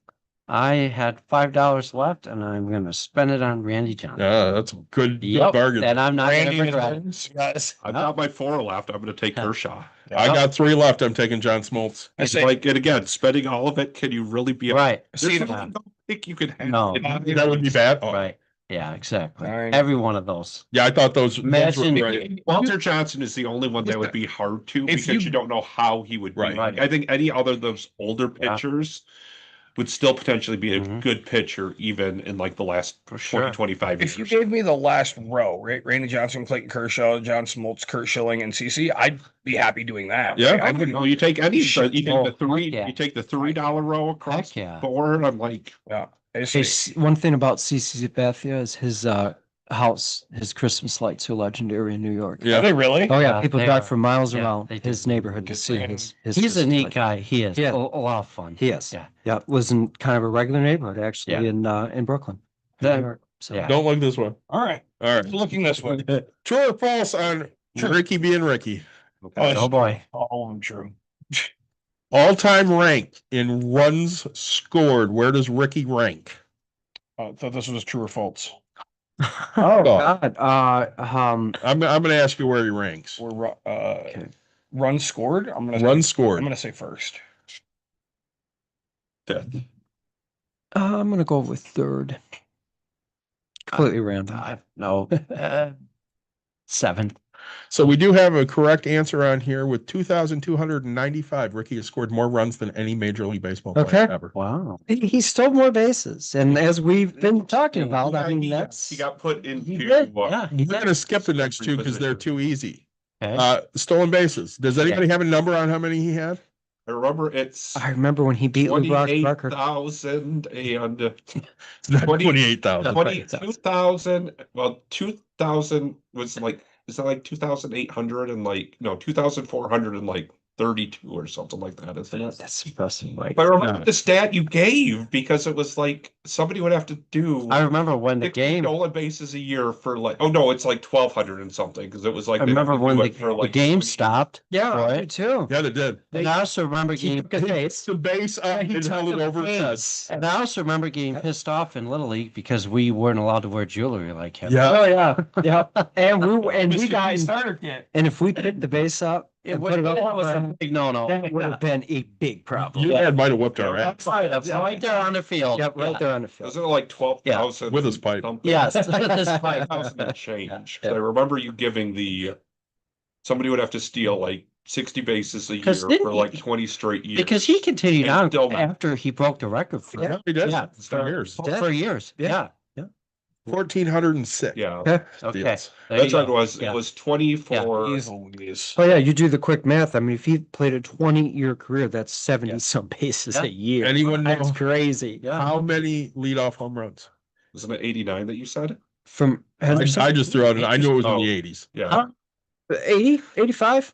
I had $5 left, and I'm going to spend it on Randy Johnson. Yeah, that's a good Yep, bargain. and I'm not going Randy to and regret it. Burns, guys. I've got my 4 left. I'm going to take Kershaw. I got 3 left. I'm taking John Smoltz. I It's say, like, and again, spending all of it, can you really be Right. see, There's no pick you can have. No. That would be bad. Oh, Right. Yeah, exactly. Fine. Every one of those. yeah, I thought those were Imagine- great. Walter Johnson is the only one that would be hard to If because you- you don't know how he would be. Right. Right. I think any other of those older Yeah. pitchers would still potentially be a Mhm. good pitcher, even in like the last For 20, sure. 25 years. if you gave me the last row, right? Randy Johnson, Clayton Kershaw, John Smoltz, Kurt Schilling, and CC, I'd be happy doing that. Yeah. I wouldn't. No, you take any, you take Oh, the 3, heck yeah. you take the $3 row across Heck yeah. the board. I'm like, Yeah. I just Hey, think- one thing about CC Sabathia is his house, his Christmas lights are legendary in New York. Are Yeah. they really? Oh yeah, Yeah, people they drive are. for miles Yeah, around they do. his neighborhood to Good see for him. his He's a Christmas neat lights. guy. He is. Yeah. A lot of fun. He is. Yeah. Yeah, was in kind of a regular neighborhood actually in Brooklyn. New That- York. So yeah. Don't look this way. All right. All right. Looking this way. True or false on True. Ricky being Ricky? Oh boy. All of them true. All-time rank in runs scored. Where does Ricky rank? I thought this was true or false. Oh God. I'm gonna ask you where he ranks. Or run scored. Run I'm scored. gonna say first. 5th. I'm gonna go with 3rd. Completely random. No. 7th. So we do have a correct answer on here with 2,295. Ricky has scored more runs than any Major League Baseball player Okay. ever. Wow. He stole more bases, and as we've been talking about, I mean that's He got put into He did. what? Yeah. He We're did. gonna skip the next 2 because they're too easy. Okay. Stolen bases. Does anybody have a number on how many he had? I remember it's I remember when he beat Lou Brock's record. 28,000 and It's not 28,000. 22,000. Well, 2,000 was like, is that like 2,800 and like, no, 2,400 and like 32 or something like that. Isn't it? That's impressive, Mike. But I remember the stat you gave because it was like somebody would have to do I remember when the 60 game. stolen bases a year for like, oh no, it's like 1,200 and something because it was like I they remember had to when do the, it for, the like, game 20 stopped. Yeah, I Right. do too. Yeah, they did. And I also remember He getting took a base. The base up He and took held it a over his head. base. And I also remember getting pissed off in Little League because we weren't allowed to wear jewelry like him. Yeah. Oh yeah, yeah. And we got starter kit. and if we picked the base up It and was, put it up, that was a big no-no. that would have been a big problem. Your dad might have whipped our ass Right there on the field. Yep, right there on the field. Wasn't it like 12,000? with his pipe. something? Yes, with his pipe. 12,000 and change. Yeah. I remember you giving somebody would have to steal like 60 bases a year 'Cause didn't for like he- 20 straight years. Because he continued And on still not. after he broke the record for Yeah, he did. Yeah. For years. for years. Yeah. Yeah. 1,406. Yeah, Okay. Okay. Yes. There you that's what it go. was. Yeah. It was 24. Easily. Oh yeah, you do the quick math. I mean, if he played a 20-year career, that's 70 some bases Yeah. a year. Anyone know That's crazy. Yeah. how many leadoff home runs? Wasn't it 89 that you said? From Henderson, I just threw out, I knew it was in Oh. the 80s. Yeah. Huh? 80, 85.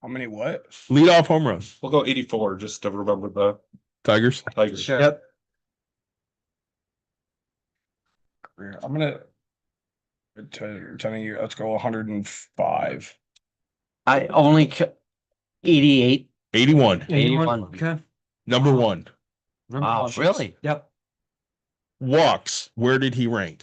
How many what? Leadoff home runs. We'll go 84 just to remember the Tigers. Tigers. Sure. Yep. Career. I'm gonna telling you, let's go 105. I only 88. 81. 81. Okay. Number 1. Wow, really? Yep. Walks. Where did he rank?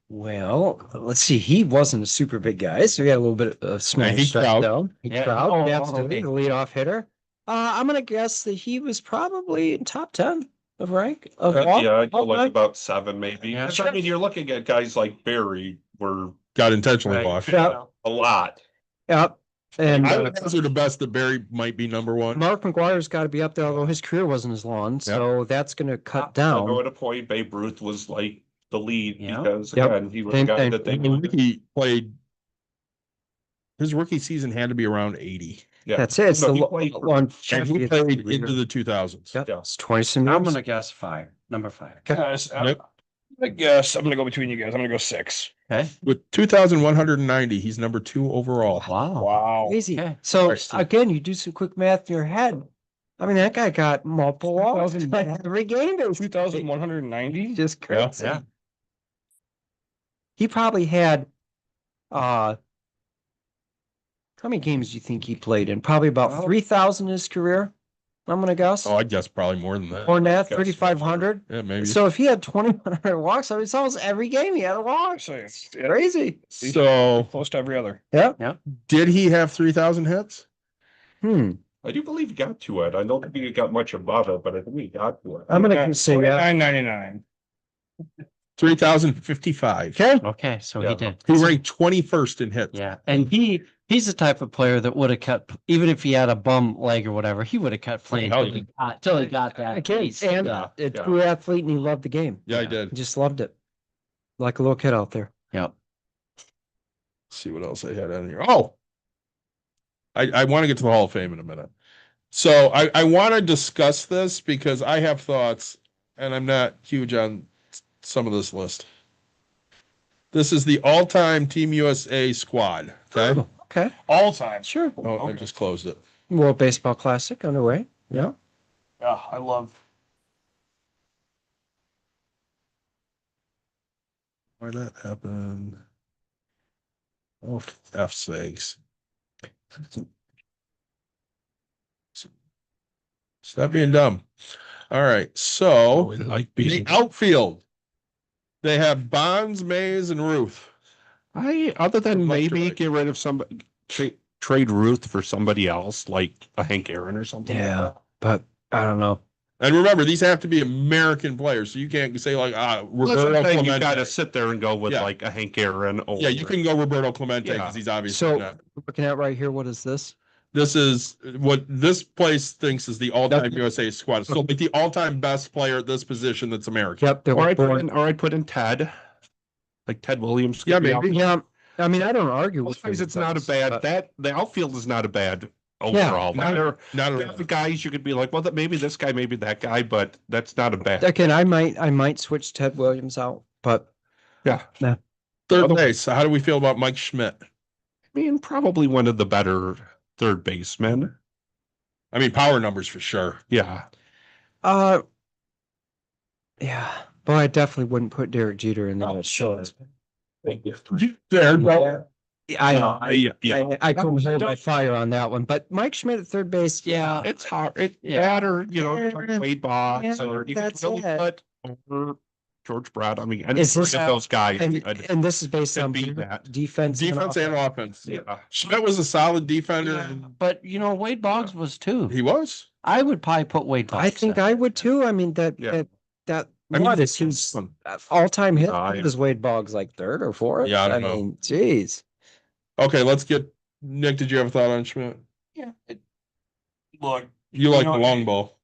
Well, let's see. He wasn't a super big guy, so he had a little bit of smash. he crouched. Though. He Yeah. crouched. Oh, Absolutely, okay. the leadoff hitter. I'm gonna guess that he was probably in top 10 of rank of walk. Yeah, I'd go walk like rank. about 7 maybe. Yeah. 'Cause, I mean, you're looking at guys like Barry were Got intentionally Right. walked. Yeah. a lot. Yep. And I would consider the best that Barry might be number 1. Mark McGuire's got to be up there, although his career wasn't as long, so that's going to cut down. Although at a point, Babe Ruth was like the lead Yeah. because Yep. again, he was Same the guy thing. that they I mean, Ricky played. His rookie season had to be around 80. Yeah. That's it. It's No, the he played for- And he longevity. played into the 2000s. Yep. Yeah. It's 20 some I'm years. gonna guess fire. Number 5. Guys, Nick? I guess I'm gonna go between you guys. I'm gonna go 6. Okay. With 2,190, he's number 2 overall. Wow. Wow. Crazy. Okay. So Alright, Steve. again, you do some quick math in your head. I mean, that guy got multiple walks 2,000 every game. It was 2,190. just crazy. Yeah. He probably had how many games do you think he played in? Probably about Well- 3,000 in his career. I'm gonna guess. Oh, I guess probably more than that. Or than that, guess. 3,500. Yeah, maybe. So if he had 2,100 walks, I mean, it's almost every game he had a walk. So It's yeah, crazy. So close to every other. Yeah. did he have 3,000 hits? I do believe he got to it. I don't think he got much above it, but I think he got to it. I'm gonna say yeah. 999. 3,055. Okay. Okay, so Yeah. he did. He ranked 21st in hits. Yeah, and he's the type of player that would have kept, even if he had a bum leg or whatever, he would have kept playing Hell till he got that Again, piece. and Yeah. a true athlete, and he loved the game. Yeah, he Yeah. did. He just loved it, like a little kid out there. Yep. See what else I had on here. Oh, I want to get to the Hall of Fame in a minute. So I want to discuss this because I have thoughts, and I'm not huge on some of this list. This is the all-time Team USA squad. Okay. Okay, All time. sure. Oh, I Okay. just closed it. World Baseball Classic underway. Yeah. Yeah, I love. Why that happened? Oh, F sakes. Stop being dumb. All right. So like the outfield, they have Bonds, Mays, and Ruth. Other than Left to maybe right. get rid of somebody, trade Ruth for somebody else, like a Hank Aaron or something. Yeah, but I don't know. And remember, these have to be American players, so you can't say like Well, that's Roberto the thing, you Clemente. got to sit there and go with Yeah. like a Hank Aaron. Or, Yeah, you can go Roberto Clemente Yeah. because he's obviously So not. looking at right here, what is this? This is what this place thinks is the all-time USA squad. So like the all-time best player at this position that's American. Yep, they're Or I born. put in Ted, like Ted Williams. Yeah, could be maybe. out. Yeah, I mean, I don't argue with Otherwise, you it's not a guys, bad. but- The outfield is not a bad overall. not- There Not are the guys you could be like, well, maybe this guy, maybe that guy, but that's not a bad. Again, I might switch Ted Williams out, but Yeah, third base. So how do we feel about Mike Schmidt? I mean, probably one of the better third basemen. I mean, power numbers for sure. Yeah, yeah, but I definitely wouldn't put Derek Jeter in there. Sure. There. I know. yeah. I couldn't hold my fire on that one, but Mike Schmidt at third base, yeah. It's hard. It Yeah. that or Wade Boggs Yeah, or you that's could really it. put over George Brad. I mean, and Is this- those guys. And this is based could on beat that. defense. Defense and offense. offense. Yeah. Schmidt was a solid defender. and But Wade Boggs was too. He was. I would probably put Wade Boggs. I think in. I would too. I mean, that I mean, what is his all-time hit? Yeah. Is Wade Boggs like third or fourth? Yeah, I don't know. mean, geez. Okay, let's get Nick. Did you have a thought on Schmidt? Yeah. Look, You like know, the long ball.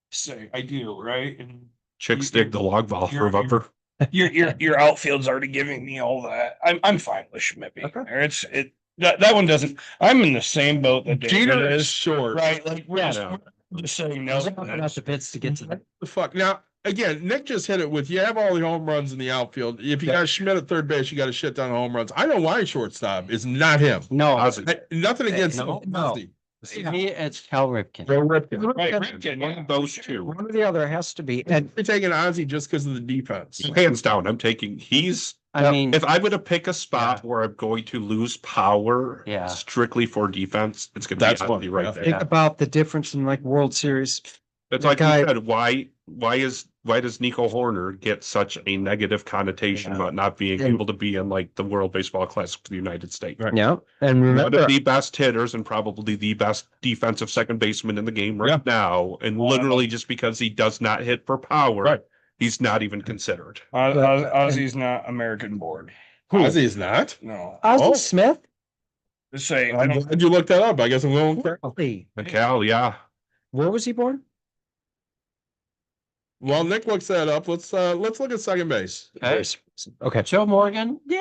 say I do, right? And Chicks dig the log ball You're- forever. your outfield's already giving me all that. I'm fine with Schmidt being Okay. there. That one doesn't. I'm in the same boat that Jeter David is is. short. Right, like we're Yeah. just saying no. Enough the bits to get to that. The fuck. Now, again, Nick just hit it with you have all the home runs in the outfield. If you Yeah. got Schmidt at third base, you got a shit ton of home runs. I know why shortstop is not him. No, Ozzy. Nothing against No, him. no. Ozzy. me, it's Cal Ripken. Right, One Ripken, of those two. One or the other has to be. And You're taking Ozzy just because of the defense. Hands down, I'm taking. I mean, If I were to pick a spot where I'm going to lose power, Yeah. strictly for defense, it's going to be That's Ozzy funny, right yeah. there. think about the difference in like World Series. It's the like guy- you said, why does Nico Horner get such a negative connotation Yeah. about not being And- able to be in like the World Baseball Classic for the United States? Right. Yeah, and One remember, of the best hitters and probably the best defensive second baseman in the game right Yeah. now. And literally just because he does not hit for power, Right. he's not even considered. Ozzy's not American born. Ozzy is not. No, Ozzy Oh. Smith. just saying. I I'm don't. glad you looked that up. I guess I'm going. Really? And Cal, yeah. Where was he born? While Nick looks that up, let's look at second base. okay. Okay, Joe Morgan. Yeah,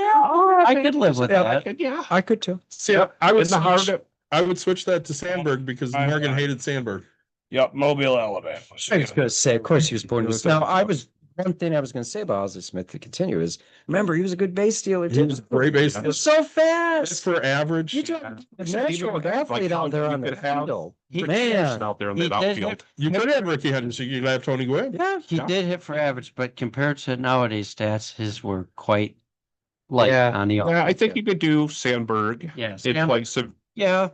I could live with that. Yeah. I could too. See, I would In the heart switch, of, I would switch that to Sandberg because I'm Morgan fine. hated Sandberg. Yep, Mobile, Alabama. I was going to say, of course, he was born to. Now, one thing I was going to say about Ozzie Smith to continue is, remember, he was a good base stealer He too. was a great base He was so That's fast. for average. You took a natural athlete out there on the field. Man, out there in He that did outfield. hit- You could have Ricky Henderson. You could have Tony Gwynn. Yeah. He Yeah. did hit for average, but compared to nowadays stats, his were quite light Yeah. on the. Yeah, I think you could do Sandberg Yeah, in Sandberg. place of, Yeah,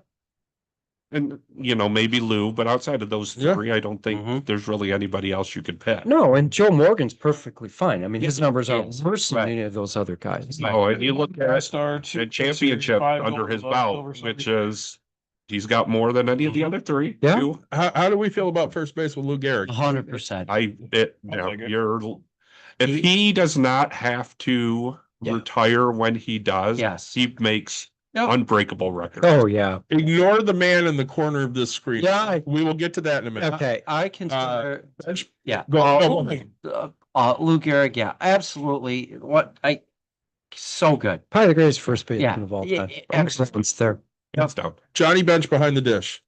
and maybe Lou, but outside of those Yeah. three, I don't think Mhm. there's really anybody else you could pick. No, and Joe Morgan's perfectly fine. I mean, his numbers aren't Yes. worse than Right. any of those other guys. Oh, and you look at Star a championship under his belt, which is he's got more than any of the other three. Yeah. too. How do we feel about first base with Lou Gehrig? 100%. If he does not have to Yeah. retire when he does, Yes. he makes Yep. unbreakable records. Oh, yeah. Ignore the man in the corner of this screen. Yeah. We will get to that in a minute. Okay. I consider, yeah. Go. Lou Gehrig, yeah, absolutely. So good. Probably the greatest first baseman Yeah. of all Yeah, time. excellent. There. Hands down. Johnny Bench behind the dish.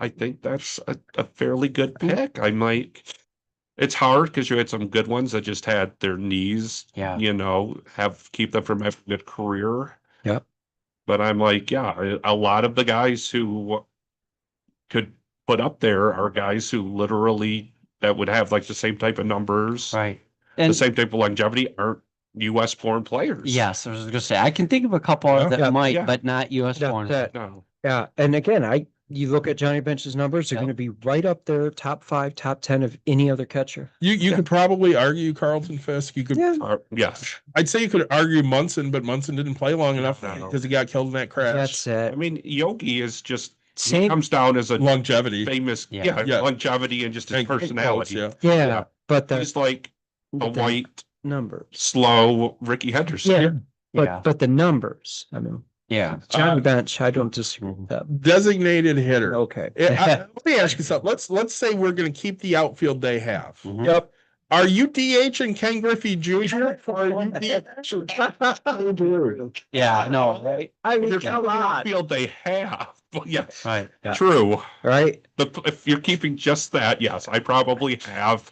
I think that's a fairly good pick. It's hard because you had some good ones that just had their knees, Yeah. keep them from having a career. Yep. But I'm like, yeah, a lot of the guys who could put up there are guys who literally that would have like the same type of numbers, Right. the And same type of longevity aren't US born players. yes, I was gonna say, I can think of a couple Yeah. that Yeah. might, Yeah. but not US That- born. that- No. Yeah. And again, you look at Johnny Bench's numbers, they're Yep. going to be right up there, top 5, top 10 of any other catcher. You could probably argue Carlton Fisk. You could. Yeah. Yes. I'd say you could argue Munson, but Munson didn't play long enough No. because he got killed in that crash. That's I it. mean, Yogi is just he Same. comes down as a Longevity. famous, Yeah. Yeah. longevity and just his And personality. Yeah. Yeah. Yeah. But the, He's like a but the white, numbers. slow Ricky Henderson. Yeah. But, Yeah. but the numbers, I mean, Yeah. Johnny Bench, I don't disagree with that. Designated hitter. Okay. Let me ask you something. Let's say we're going to keep the outfield they have. Mhm. Yep. Are you DH and Ken Griffey Jr. or are you DH? Yeah, no, right? I mean, There's come a on. field they have. But yeah, Right. Yeah. true. Right? But if you're keeping just that, yes, I probably have.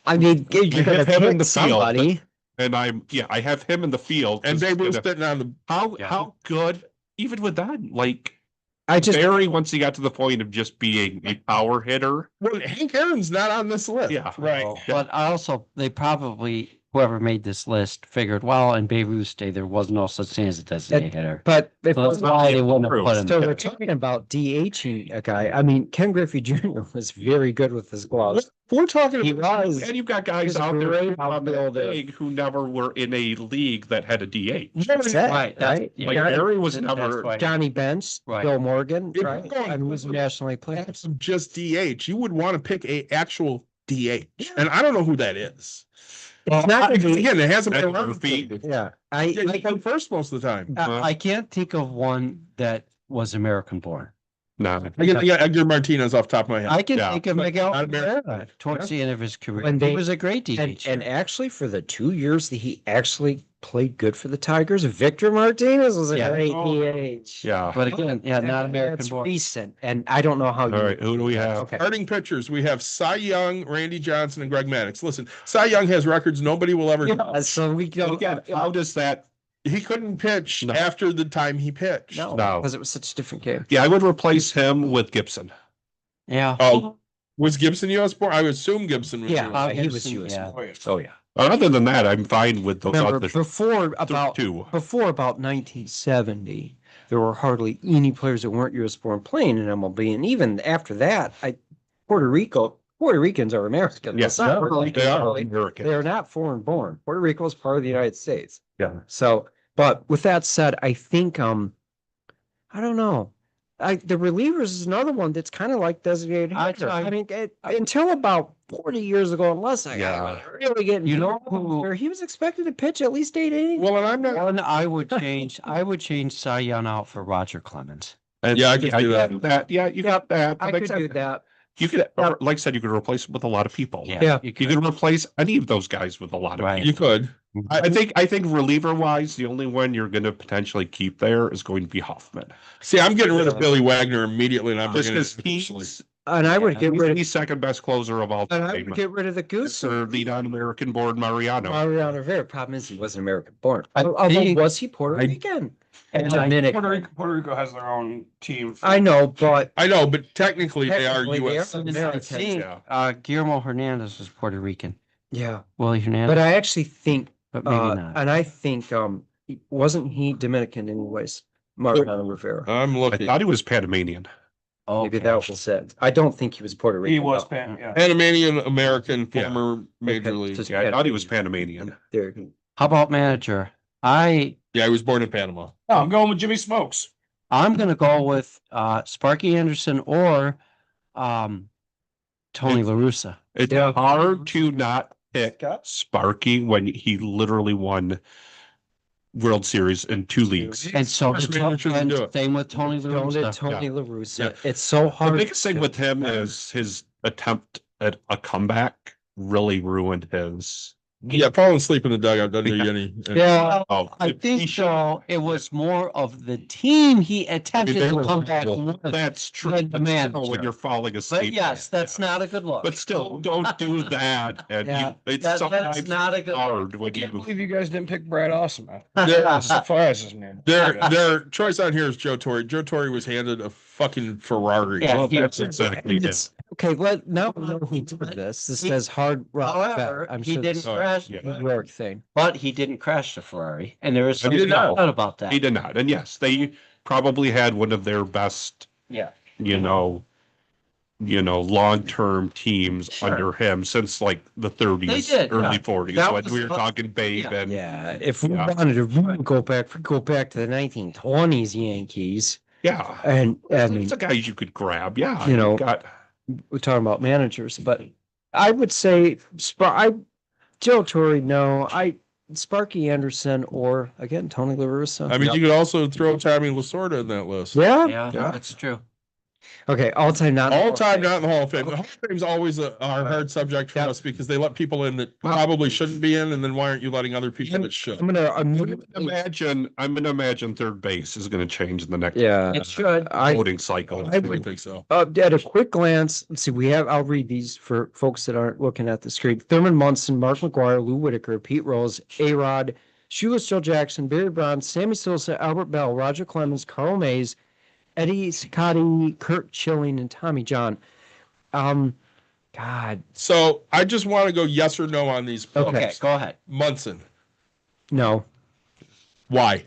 I mean, you're going to have him in pick the field, somebody. And I have him in the field. And 'cause, Babe Ruth sitting on the. Yeah. how good, even with that, like I just, Barry, once he got to the point of just being a power hitter. Well, Hank Aaron's not on this list. Yeah. Right. But they probably, whoever made this list figured, well, in Babe Ruth's day, there was no such thing as a designated hitter. but if So that's why they wouldn't have put him. so we're talking about DHing a guy. I mean, Ken Griffey Jr. was very good with his gloves. We're talking He about. was. And you've got He's guys a out there great who are outfielder. big who never were in a league that had a DH. That's it, Right, that's- right? yeah. Like Johnny- Barry was That's never. why. Johnny Bench, Right. Bill Morgan, If right? you're going- I mean, was nationally played. That's just DH. You would want to pick a actual DH, and I don't know who that is. It's not Because gonna be, again, it hasn't been That's around. goofy. yeah. Yeah, he come first most of the time. I can't think of one that was American born. No. I get Edgar Martinez off the top of my head. I can Yeah. think of Miguel Not American. Cabrera towards the end of his career. When He they- was a great DH. and actually for the 2 years that he actually played good for the Tigers, Victor Martinez was a Yeah. great Oh. DH. Yeah. But again, yeah, not American That's born. recent, and I don't know how. All right. Who do we have? Okay. Starting pitchers, we have Cy Young, Randy Johnson, and Greg Maddux. Listen, Cy Young has records nobody will ever. Yeah, so we go. Again, how does that? He couldn't pitch No. after the time he pitched. No, No. because it was such a different game. Yeah, I would replace him with Gibson. Yeah. Oh, was Gibson U.S. born? I would assume Gibson was. Yeah, US. he was Gibson, US. yeah. Oh, yeah. Oh yeah. Other than that, I'm fine with those Remember, other before about two. 1970, there were hardly any players that weren't U.S. born playing in MLB, and even after that, Puerto Ricans are Americans. Yes, It's not really- they are They American. are not foreign born. Puerto Rico is part of the United States. Yeah. So, but with that said, I think I don't know. The relievers is another one that's kind of like designated hitter. I mean, until about 40 years ago, unless I Yeah. really getting You know who- where he was expected to pitch at least 8 innings. Well, and I'm not. One I would change Cy Young out for Roger Clemens. And Yeah, I could do you got that. Yeah, you got that. I But could do that. You could, or like I said, you could replace it with a lot of people. Yeah. You You could replace any of those guys with a lot of Right. You people. could. I think reliever wise, the only one you're going to potentially keep there is going to be Hoffman. See, I'm getting rid of Billy Wagner immediately, and I'm Just bringing because in he's And I would get he's rid the of second best closer of all and I time. would get rid of the goose. Or the non-American born Mariano. Mariano Rivera. Problem is he wasn't American born. Although was he Puerto Rican? And Dominican. Puerto Rico has their own team. I know, but I know, but technically they are Technically, they U.S. are. I Americans, think Guillermo Hernandez is Puerto Rican. yeah. Willie Hernandez, But I actually think but maybe not. and I think wasn't he Dominican anyways? Mariano Rivera. I'm I looking. thought he was Panamanian. Maybe Okay. that was it. I don't think he was Puerto Rican. He was though. Pan, yeah. Panamanian American, Yeah. former major Okay, league. just Yeah, I thought he was Panamanian. There. How about manager? Yeah, he was born in Panama. No, I'm going with Jimmy Smokes. I'm gonna go with Sparky Anderson or Tony La Russa. It's Yeah. hard to not pick Sparky when he literally won World Series in 2 leagues. And so First manager to do it. same with Tony La Russa. Tony La Russa. Yeah. It's so The hard. biggest thing with him is his attempt at a comeback really ruined his. Yeah, falling asleep in the dugout doesn't do you any. Yeah. Oh, I he think should- so. It was more of the team he attempted they to were come back horrible. with. That's true. Than the But still, manager. when you're falling asleep. But yes, that's not a good look. But still, don't do that. And Yeah, it's that's sometimes not a good hard when I can't you. believe you guys didn't pick Brad Osman. There- Surprises me. Their choice on here is Joe Torre. Joe Torre was handed a fucking Ferrari. Yeah, Well, he- that's exactly it. It's, okay, now we know who did this. This says hard rock. However, bet. I'm he sure didn't this Oh, crash, yeah. is a New York thing. but he didn't crash the Ferrari, and there is He some did not. doubt about that. He did not. And yes, they probably had one of their best, Yeah. you know, long-term teams Sure. under him since like the 30s, They did, early yeah. 40s. That When was we were the- talking Babe yeah. and Yeah, if we Yeah. wanted to really go back to the 1920s Yankees, yeah. and I mean, It's the guys you could grab. Yeah. You know, got we're talking about managers, but I would say Joe Torre, no, Sparky Anderson or again Tony La Russa. I mean, you could also throw Tommy Lasorda in that list. yeah. Yeah, Yeah. that's true. Okay, all time not All time, not in the Hall of Fame. The Hall of Fame is always a hard subject for Yeah. us because they let people in that probably shouldn't be in, and then why aren't you letting other people that should? I'm gonna I'm gonna imagine third base is gonna change in the next yeah. It should. voting cycle. I I would think so. At a quick glance, let's see, I'll read these for folks that aren't looking at the screen. Thurman Munson, Mark McGuire, Lou Whitaker, Pete Rose, A-Rod, Shoeless Joe Jackson, Barry Bonds, Sammy Sosa, Albert Bell, Roger Clemens, Carl Mays, Eddie Scotti, Kurt Schilling, and Tommy John. God, So I just want to go yes or no on these. Okay. Okay, go ahead. Munson. no. Why?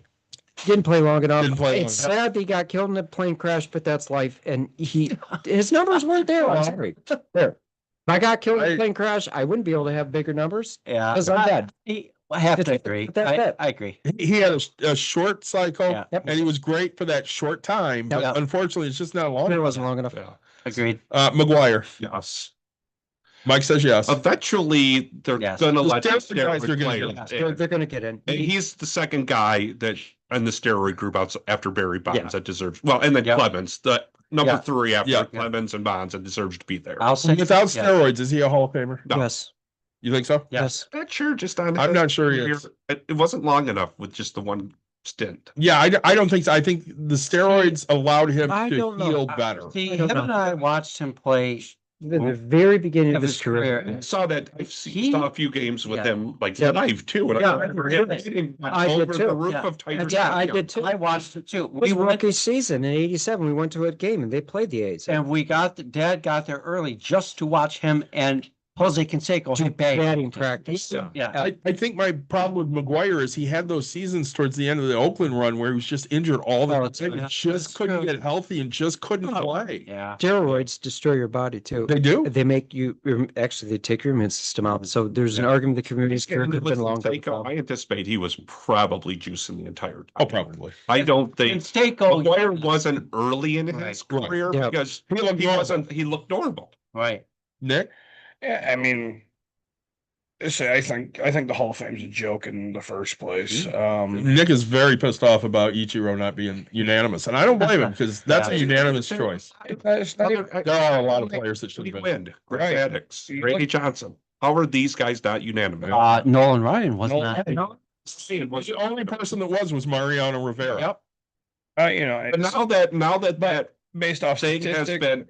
Didn't play long enough. Didn't play long It's sad that he got killed in a plane crash, but that's life. And his numbers weren't there. I'm sorry. There. If I got killed in a plane crash, I wouldn't be able to have bigger numbers Yeah. because I'm dead. I have to It's- agree. that- I agree. He had a short cycle, Yeah. Yep. and he was great for that short time. But Yep. unfortunately, it's just not long. It wasn't long enough. Yeah. Agreed. McGuire. Yes. Mike says yes. Eventually, they're Yes. gonna The let the steroid guys are steroid gonna players get They're in. going to get in. And he's the second guy that in the steroid group out after Barry Bonds Yeah. that deserves. Well, and then Yeah. Clemens, the number Yeah. 3 after Yeah. Clemens and Bonds, that deserves to be there. I'll say Without yeah. steroids, is he a Hall of Famer? No. Yes. You think so? Yes. Not sure. Just on. I'm not sure he is. It wasn't long enough with just the one stint. Yeah, I don't think so. I think the steroids allowed him I to don't know. heal better. See, I don't him know. and I watched him play In the very beginning of of his his career. career. I saw that. He- Saw a few games with Yeah. him, like Yeah. live too. And Yeah. I remember him hitting I did over too. the roof Yeah. of Tiger Yeah, I Stadium. did too. I watched it too. It was We went rookie season in '87. We went to a game and they played the A's. and we got Dad got there early just to watch him and Jose Canseco hit batting practice. Yeah. I think my problem with McGuire is he had those seasons towards the end of the Oakland run where he was just injured all the Oh, time. He that's just couldn't true. get healthy and just couldn't play. Yeah. Steroids destroy your body too. They do? They make you actually they take your immune system out. So there's an argument the community's career could have been longer. I anticipate he was probably juicing the entire time. Oh, probably. I don't think Canseco. McGuire wasn't early in his Right. career Yeah. because He looked he normal. wasn't. He looked normal. Right. Nick? Yeah, I mean, say I think the Hall of Fame's a joke in the first place. Nick is very pissed off about Ichiro not being unanimous, and I don't blame him because that's a unanimous choice. It's not even, There are a lot of players that should Lee have been. Wind, Greg Right. Maddux, You Randy look- Johnson. How are these guys not unanimous? Nolan Ryan wasn't Nolan that. No, The only person that was Mariano Rivera. Yep. you know, But it's now that based off thing has statistics. been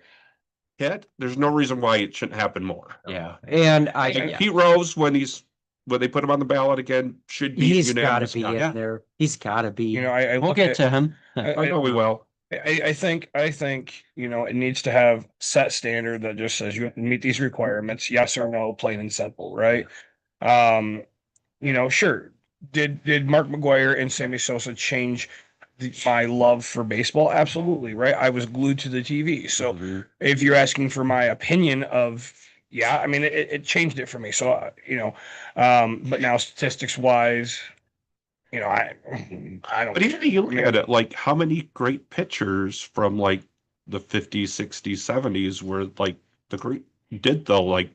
hit, there's no reason why it shouldn't happen more. Yeah. And And Pete Rose, when they put him on the ballot again, should be he's got unanimous. to be guy. in there. He's got to be. You know, I We'll look get at, to him. I know we will. I think you know it needs to have set standard that just says you have to meet these requirements, yes or no, plain and simple, right? You know, sure. Did Mark McGuire and Sammy Sosa change my love for baseball? Absolutely, right? I was glued to the TV. So if you're asking for my opinion of, yeah, I mean it changed it for me. So you know, but now statistics wise, you know, I don't. But even you look at it, like how many great pitchers from like the 50s, 60s, 70s were like did the like,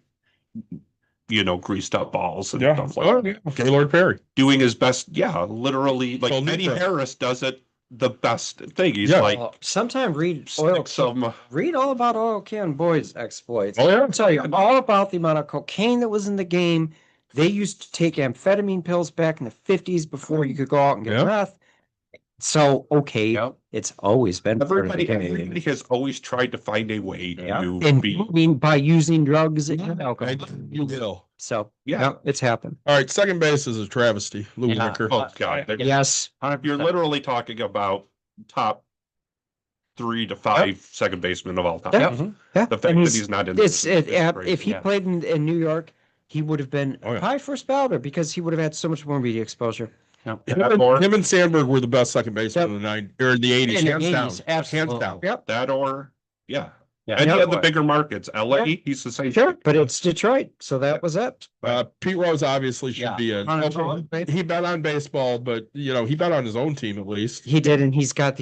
greased up balls and Yeah. stuff like Oh, that. yeah. Gaylord Perry. Doing his best. Yeah, literally. Like Told Eddie Nick that. Harris does it the best thing. He's Yeah. like sometime read sticks them. read all about Oil Can Boyd's exploits. Oh, yeah. I'll tell you all about the amount of cocaine that was in the game. They used to take amphetamine pills back in the 50s before you could go out and get Yeah. meth. So, okay, Yep. it's always been part of the game. Everybody has always tried to find a way Yeah. to And be. by using drugs and alcohol. You will. So, Yeah. yeah, it's happened. All right, second base is a travesty. Lou Yeah. Wicker. Oh God, Yes. 100%. you're literally talking about top 3 to 5 second basemen of all time. Yep. Mhm. Yeah. The fact And that he's not in it's, this is if crazy. he Yeah. played in New York, he would have been Oh, yeah. probably first ballot because he would have had so much more media exposure. Him and Sandberg were the best second baseman in the '80s, In the hands down. 80s, absolutely. Hands down. Yep. that or yeah. Yeah. And he Yeah. had the bigger markets. LA, he's the same. Sure, but it's Detroit, so that was it. Pete Rose obviously should Yeah. be in. 100%. He bet on baseball, but he bet on his own team at least. He did, and he's got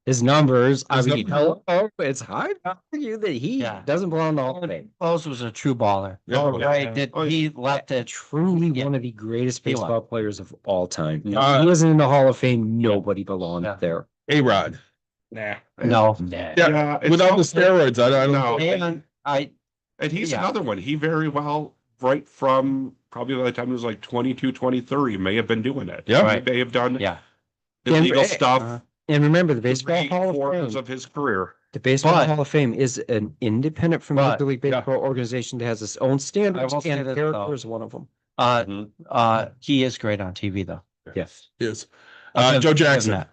his numbers. I His mean, numbers. it's hard to argue that he Yeah. doesn't belong in the Hall of Fame. Close was a true baller. Yeah. Oh, Right. That Oh, he left it. Truly Yeah. one of the greatest He was. baseball players of all time. Uh, He wasn't in the Hall of Fame. Nobody belonged Yeah. there. A-Rod. Nah. No. Yeah, it's without the also- steroids, I don't No. And And he's Yeah. another one. He very well, right from probably by the time he was like 22, 23, may have been doing it. Yeah. He may have done yeah. illegal And- stuff. And remember, the Baseball Hall of Three-quarters Fame. of his career. The Baseball But- Hall of Fame is an independent from But- Major League Baseball organization that has its own standards, will say and this, character though. is one of them. Mhm. He is great on TV though. Yes. is. I'll give- Joe give him Jackson. that.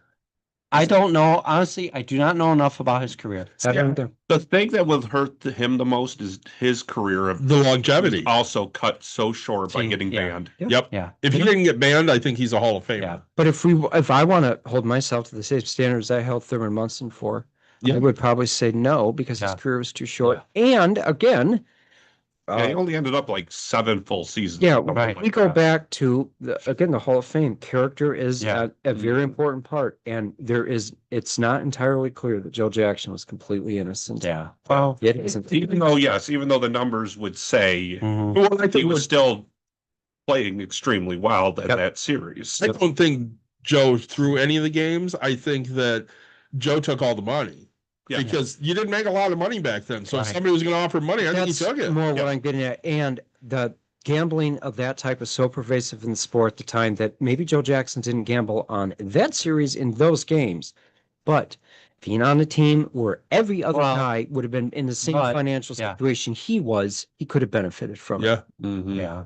I don't know. Honestly, I do not know enough about his career. The thing that will hurt him the most is his career of The longevity. also cut so short by See, getting yeah. banned. Yep. Yeah. If he didn't get banned, I think he's a Hall of Famer. Yeah. But if I want to hold myself to the same standards I held Thurman Munson for, Yeah. I would probably say no because his Yeah. career was too short. And again, Yeah, he only ended up like 7 full seasons. yeah, something right. we like go that. back to the Hall of Fame. Character is Yeah. a very important part, and it's not entirely clear that Joe Jackson was completely innocent. Yeah. Well. It isn't. Even though the numbers would say Mhm. Well, I he think was still playing extremely well in Yep. that series. I don't think Joe threw any of the games. I think that Joe took all the money. Yeah. Because you didn't make a lot of money back then. So if Right. somebody was going to offer money, I think he That's took it. more Yeah. what I'm getting at. And the gambling of that type is so pervasive in the sport at the time that maybe Joe Jackson didn't gamble on that series in those games. But being on a team where every other Well, guy would have been in the same but- financial yeah. situation he could have benefited from it. Yeah. Mhm. Yeah.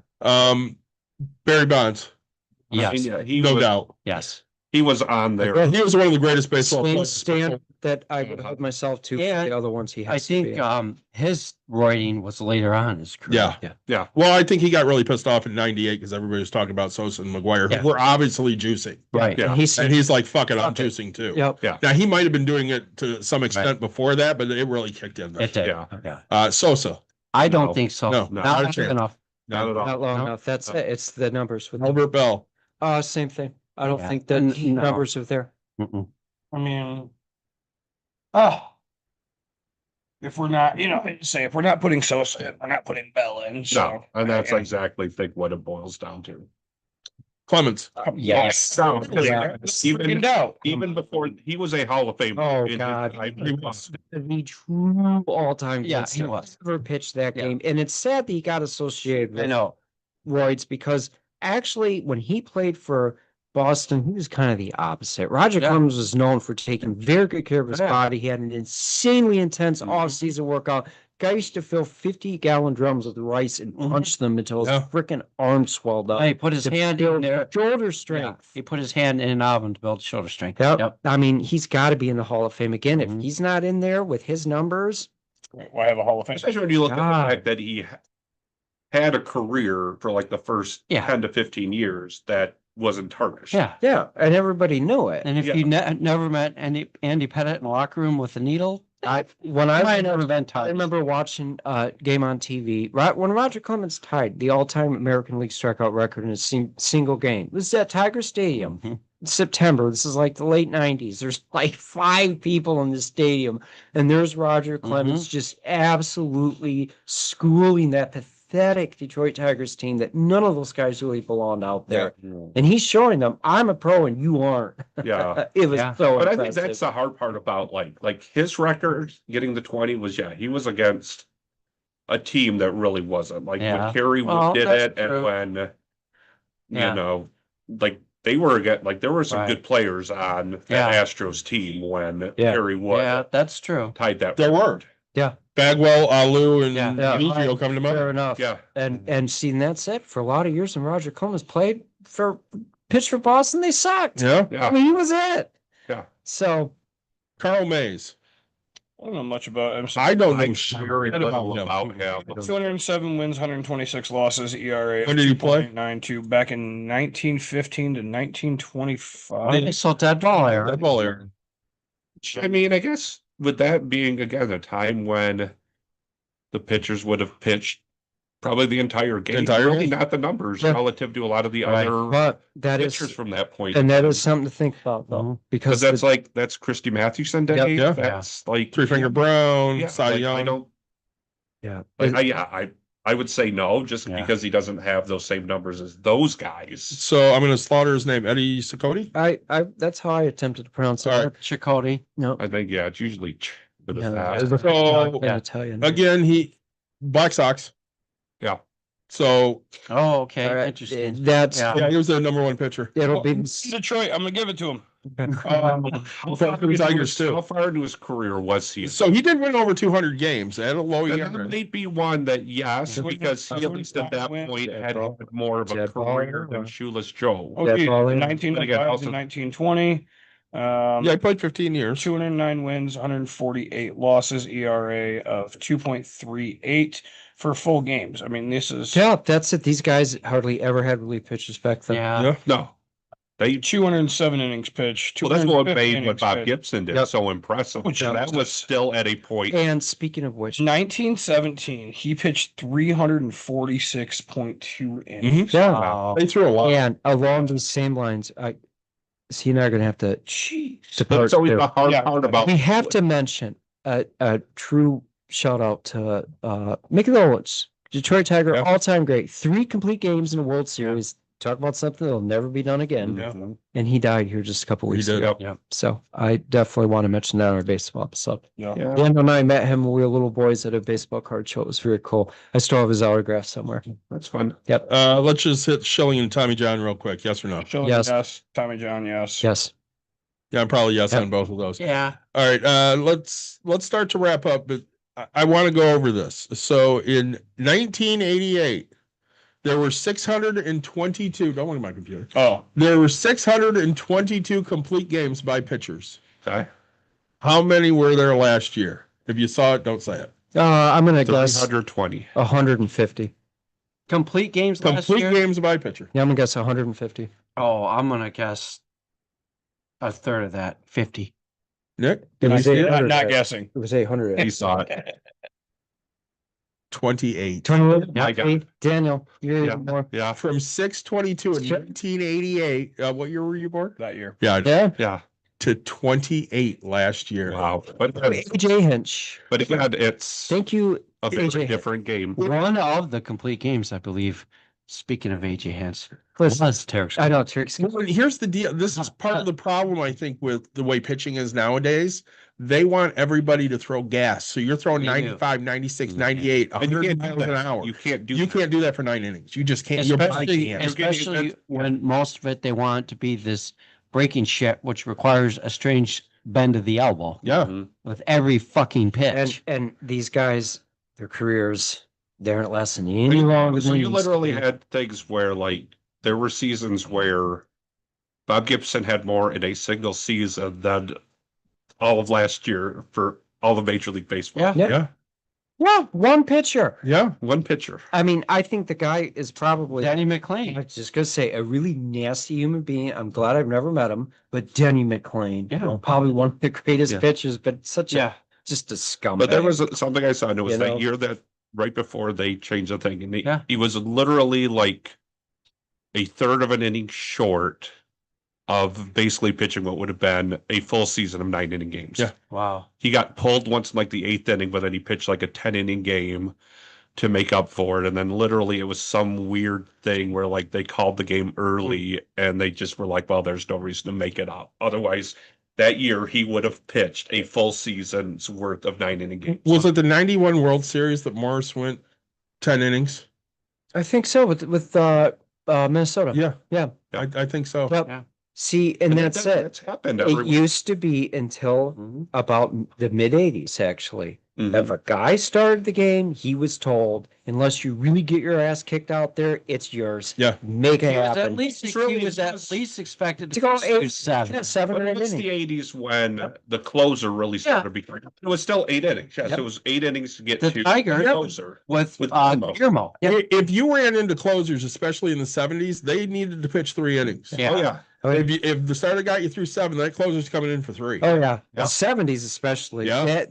Barry Bonds, I mean, Yes. yeah, he no was, doubt. Yes. He was on there. He was one of the greatest baseball Same players. standard that I would hold myself to Yeah. for the other ones he has I to be think at. his writing was later on in his career. Yeah. Well, I think he got really pissed off in '98 because everybody was talking about Sosa and McGuire, Yeah. who were obviously juicing. Right. Yeah. And he's And he's like, fuck it, I'm Fuck it. juicing too. yep. Now, he might have been doing it to some extent before that, but it really kicked in there. It did. Yeah. Yeah. Sosa, I don't No. think so. No, no, not Not a long chance. enough. Not at all. Not long No. enough. That's it. It's the numbers with Albert Bell. same thing. I don't Yeah. think that No. numbers are there. Mm-mm. I mean, oh, if we're not, say if we're not putting Sosa in, we're not putting Bell in. So, No, and that's I- exactly think what it boils down to. Clemens. Yes. So, Yeah. In doubt. even before he was a Hall of Famer. Oh in his God, time. He was. the true all-time Yeah, greatest. he was. Never pitched that Yeah. game, and it's sad that he got associated I with know. roids because actually, when he played for Boston, he was kind of the opposite. Roger Yeah. Clemens was known for taking very good care of his Yeah. body. He had an insanely intense Mhm. off-season workout. Guy used to fill 50-gallon drums with rice and Mhm. punch them until his Yeah. freaking arms swelled up. He put his to hand build in there. shoulder Yeah, strength. he put his hand in an oven to build shoulder strength. Yep. I mean, he's got to be in the Hall of Fame again. Mhm. If he's not in there with his numbers, Why have a Hall of Fame? Especially when you look at God. the fact that he had a career for like the first Yeah. 10 to 15 years that wasn't tarnished. Yeah. yeah, and everybody knew it. And if Yeah. you never met Andy Pettit in the locker room with a needle, When I I might never been I touched. remember watching a game on TV right when Roger Clemens tied the all-time American League strikeout record in a single game. This is at Tiger Stadium, Mhm. September. This is like the late 90s. There's like 5 people in the stadium, and there's Roger Clemens just absolutely schooling that pathetic Detroit Tigers team that none of those guys really belonged out there. And he's showing them, I'm a pro and you aren't. Yeah. It was Yeah. so But I think impressive. that's the hard part about like his record getting the 20 was, he was against a team that really wasn't. Like Yeah. when Kerry Well, did that's it, and true. when Yeah. like they were like there were some Right. good players on the Yeah. Astros team when Yeah. Kerry Wood Yeah, that's true. tied that. There were. Yeah. Bagwell, Alu, and Yeah. Yeah. Emilio come to mind. Fair enough. Yeah. And see, and that's it. For a lot of years when Roger Clemens pitched for Boston, they sucked. Yeah. Yeah. I mean, he was it. Yeah. So Carl Mays. I don't know much about him. I don't know I'm shit very little about him. about him. 207 wins, 126 losses, ERA. When did he play? 2.92 back in 1915 to 1925. They sold that ball era. That ball area. I mean, I guess with that being again a time when the pitchers would have pitched probably the entire game, entire really game? not the numbers Yeah. relative to a lot of the Right. other but that is pitchers from that point. and that is something to think about though. Mhm. because Because that's Christy Mathewson Day. Yep. Yeah. That's like Three Finger Brown, Yeah, Cy like, Young. I don't. yeah. I would say no, just Yeah. because he doesn't have those same numbers as those guys. So I'm going to slaughter his name, Eddie Cicotte. I that's how I attempted to pronounce it. All right. Chakotay. No. I think it's usually but Yeah, that. it's So Yeah. Italian. again, he Black Sox. Yeah. So Oh, okay. All right. Interesting. That's Yeah. yeah, he was their number one pitcher. it'll be Detroit, I'm gonna give it to him. How far for the Tigers, too. How far into his career was he? So he did win over 200 games. They had a low And year. that might be one that, yes, Yeah. because he at least at that Wins. point had Deadball. more of a Deadball. career than Shoeless Joe. Okay, all in. 1905 also- to 1920. Yeah, he played 15 years. 209 wins, 148 losses, ERA of 2.38 for full games. I mean, this is yeah, that's it. These guys hardly ever had relief pitchers back then. Yeah. Yeah. No. They 207 innings pitched. well, that's what 250 made what innings Bob pitched. Gibson did Yep. so impressive. Which That was still at a point. And speaking of which, 1917, he pitched 346.2 innings. yeah. Wow. They threw a lot. And along these same lines, is he not going to have to? That's always the hard Yeah. part about. We have to mention a true shout out to Mickey Lowitz, Detroit Tiger, Yeah. all-time great. 3 complete games in the World Series. Talk about something that'll never be done again. Yeah. And he died here just a couple He weeks did. ago. Yep. So I definitely want to mention that on our baseball episode. Yeah. Yeah. Dan and I met him when we were little boys at a baseball card show. It was very cool. I still have his autograph somewhere. That's fun. Yep. Let's just hit Schilling and Tommy John real quick. Yes or no? Schilling, Yes. yes. Tommy John, yes. Yes. Yeah, I'm probably yes Yep. on both of those. Yeah. All right. Let's start to wrap up, but I want to go over this. So in 1988, there were 622. Don't look at my computer. Oh, There were 622 complete games by pitchers. Okay. How many were there last year? If you saw it, don't say it. I'm going to guess 320. 150. Complete games last Complete year? games by pitcher. Yeah, I'm going to guess 150. Oh, I'm gonna guess a third of that, 50. Nick, It was see it? 800. not guessing. It was 800. He saw it. 28. 28. My God. Daniel, you're Yeah. even more. Yeah. From 622 in Sure. 1988. What year were you born? That year. Yeah. Yeah. Yeah. to 28 last year. Wow. But AJ Hinch. again, it's Thank you, a very AJ. different game. One of the complete games, I believe. Speaking of AJ Hans, Listen, was Terry. I know Turks. Well, and here's the deal. This is part of the problem, I think, with the way pitching is nowadays. They want everybody to throw gas. So you're throwing They do. 95, 96, Mhm. 98, And you 100 can't do miles an that. hour. You can't do You that. can't do that for 9 innings. You just can't. Your body Especially, can't. especially when most of it they want it to be this breaking shit, which requires a strange bend of the elbow Yeah. Mhm. with every fucking pitch. And these guys, their careers, they aren't lasting any longer So than you these literally two. had things where like there were seasons where Bob Gibson had more in a single season than all of last year for all of Major League Baseball. Yeah. Yeah. Yeah. Yeah, one pitcher. Yeah. One pitcher. I mean, I think the guy is probably, Danny I McLean. was just gonna say, a really nasty human being. I'm glad I've never met him, but Denny McLean, Yeah. probably one of the greatest Yeah. pitchers, but such Yeah. just a scumbag. But there was something I saw, and it was You that know? year that right before they changed the thing, and Yeah. he was literally like a third of an inning short of basically pitching what would have been a full season of 9 inning games. Yeah. Wow. He got pulled once in like the 8th inning, but then he pitched like a 10 inning game to make up for it. And then literally it was some weird thing where like they called the game early and they just were like, well, there's no reason to make it up. Otherwise, that year he would have pitched a full season's worth of 9 inning games. Was it the 91 World Series that Morris went 10 innings? I think so with Minnesota. Yeah. Yeah. I think so. Yep. Yeah. See, and that's it. That's happened. It used to be until Mhm. about the mid '80s, actually. Mhm. If a guy started the game, he was told, unless you really get your ass kicked out there, it's yours. Yeah. Make it He was at happen. least It's really he was at just- least expected To go to eight- do seven. Yeah, 7 But or it 8 was innings. the 80s when the closer really started becoming. It was still 8 innings. Yes, Yep. it was 8 innings to get The to Tigers- the closer. with With Guillermo. If you ran into closers, especially in the 70s, they needed to pitch 3 innings. Yeah. Oh yeah. If the starter got you through 7, that closer's coming in for 3. Oh yeah, the Yeah. '70s especially. Yeah.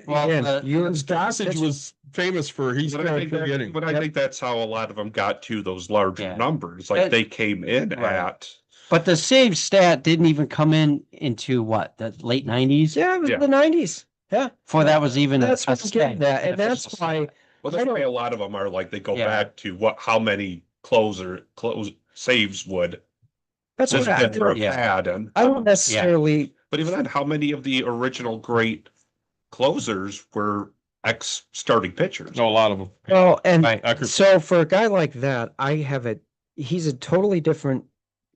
Well, Again, you and Gossage was famous for he But I started think 3 innings. but I think that's how a lot of them got to those larger Yeah. numbers. Like And- they came in Right. at But the save stat didn't even come in into what, the late 90s? Yeah, it was Yeah. the '90s. Yeah, Before that was even that's a what I'm getting stat. at, and that's why. well, that's I don't- why a lot of them are like they go Yeah. back to how many close saves would That's this what I pitcher have yeah. had, and I don't necessarily. but even then, how many of the original great closers were ex-starting pitchers? No, a lot of them. Well, and Right. so for a guy like that, he's a totally different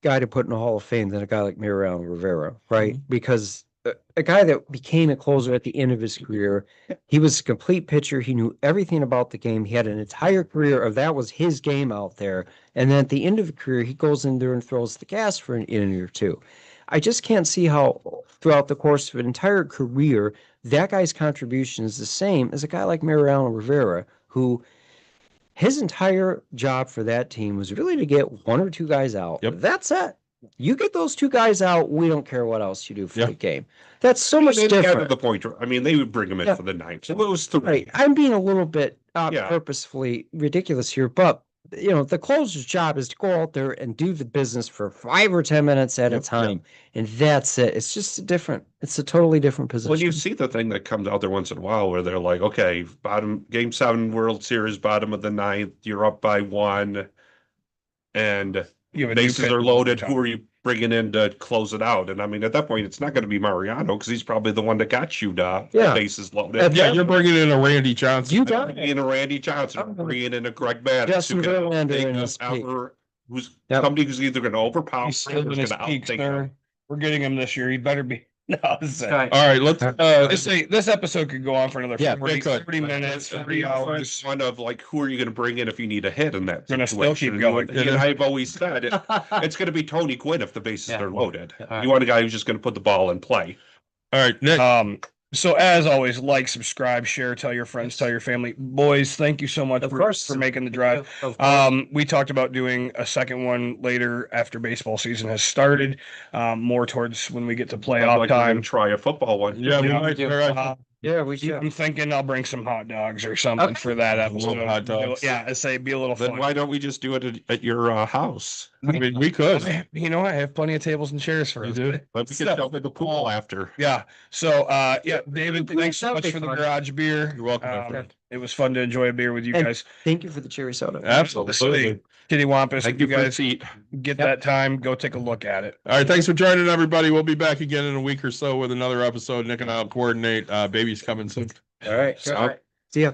guy to put in the Hall of Fame than a guy like Mariano Rivera, right? Because a guy that became a closer at the end of his career, he was a complete pitcher. He knew everything about the game. He had an entire career of that was his game out there. And then at the end of the career, he goes in there and throws the gas for an inning or two. I just can't see how throughout the course of an entire career, that guy's contribution is the same as a guy like Mariano Rivera, who his entire job for that team was really to get 1 or 2 guys out. Yep. That's it. You get those 2 guys out, we don't care what else you do for Yeah. the game. That's so much They got to different. the point where, I mean, they would bring him in Yeah. for the 9th. So it was 3. Right. I'm being a little bit Yeah. purposefully ridiculous here, but the closer's job is to go out there and do the business for 5 or 10 minutes at a Yep. time. And that's it. It's just it's a totally different position. Well, you see the thing that comes out there once in a while where they're like, okay, game 7 World Series, bottom of the 9th, you're up by 1, and You have a new bases pitcher are loaded. every Who are you bringing in to close it out? And I mean, at that point, it's not going to be Mariano because he's probably the one that got you to Yeah. bases loaded. Yeah, you're bringing in a Randy Johnson. You got Bringing in a Randy Johnson, Oh. bringing in a Greg Maddux, Justin who can Verlander take in us his peak. who's Yep. somebody who's either going to overpower He's or still in who's his going to peak, outtake sir. him. We're getting him this year. He better be. No, this, Right. All right, let's this episode could go on for another Yeah, 40, it could. 30 minutes, 3 It's hours. one of like, who are you going to bring in if you need a hit in that Gonna still situation? keep going. And I've always said it's going to be Tony Gwynn if the bases Yeah. are loaded. All You want a guy who's just going to put the ball in play. All right, Nick. So as always, like, subscribe, share, tell your friends, tell your family. Boys, thank you so much Of for, course. for making the drive. Of course. We talked about doing a second one later after baseball season has started, more towards when we get to I'd playoff like to time. try a football one. Yeah, we Yeah, might. we do. All right. Yeah, we should. I'm thinking I'll bring some hot dogs or something Okay. for that Love episode. hot dogs. Yeah, I say be a little Then fun. why don't we just do it at your house? I mean, we could. You know, I have plenty of tables and chairs for You us. do? But we could jump in the pool after. Yeah. So, yeah, David, thanks so That would much be for the fun. garage beer. You're welcome, my friend. It was fun to enjoy a beer with you And- guys. Thank you for the cherry soda. Absolutely. Kitty Wampus, Thank if you you for the guys seat. get Yep. that time, go take a look at it. All right, thanks for joining, everybody. We'll be back again in a week or so with another episode. Nick and I'll coordinate. Baby's coming soon. All right. So- See ya.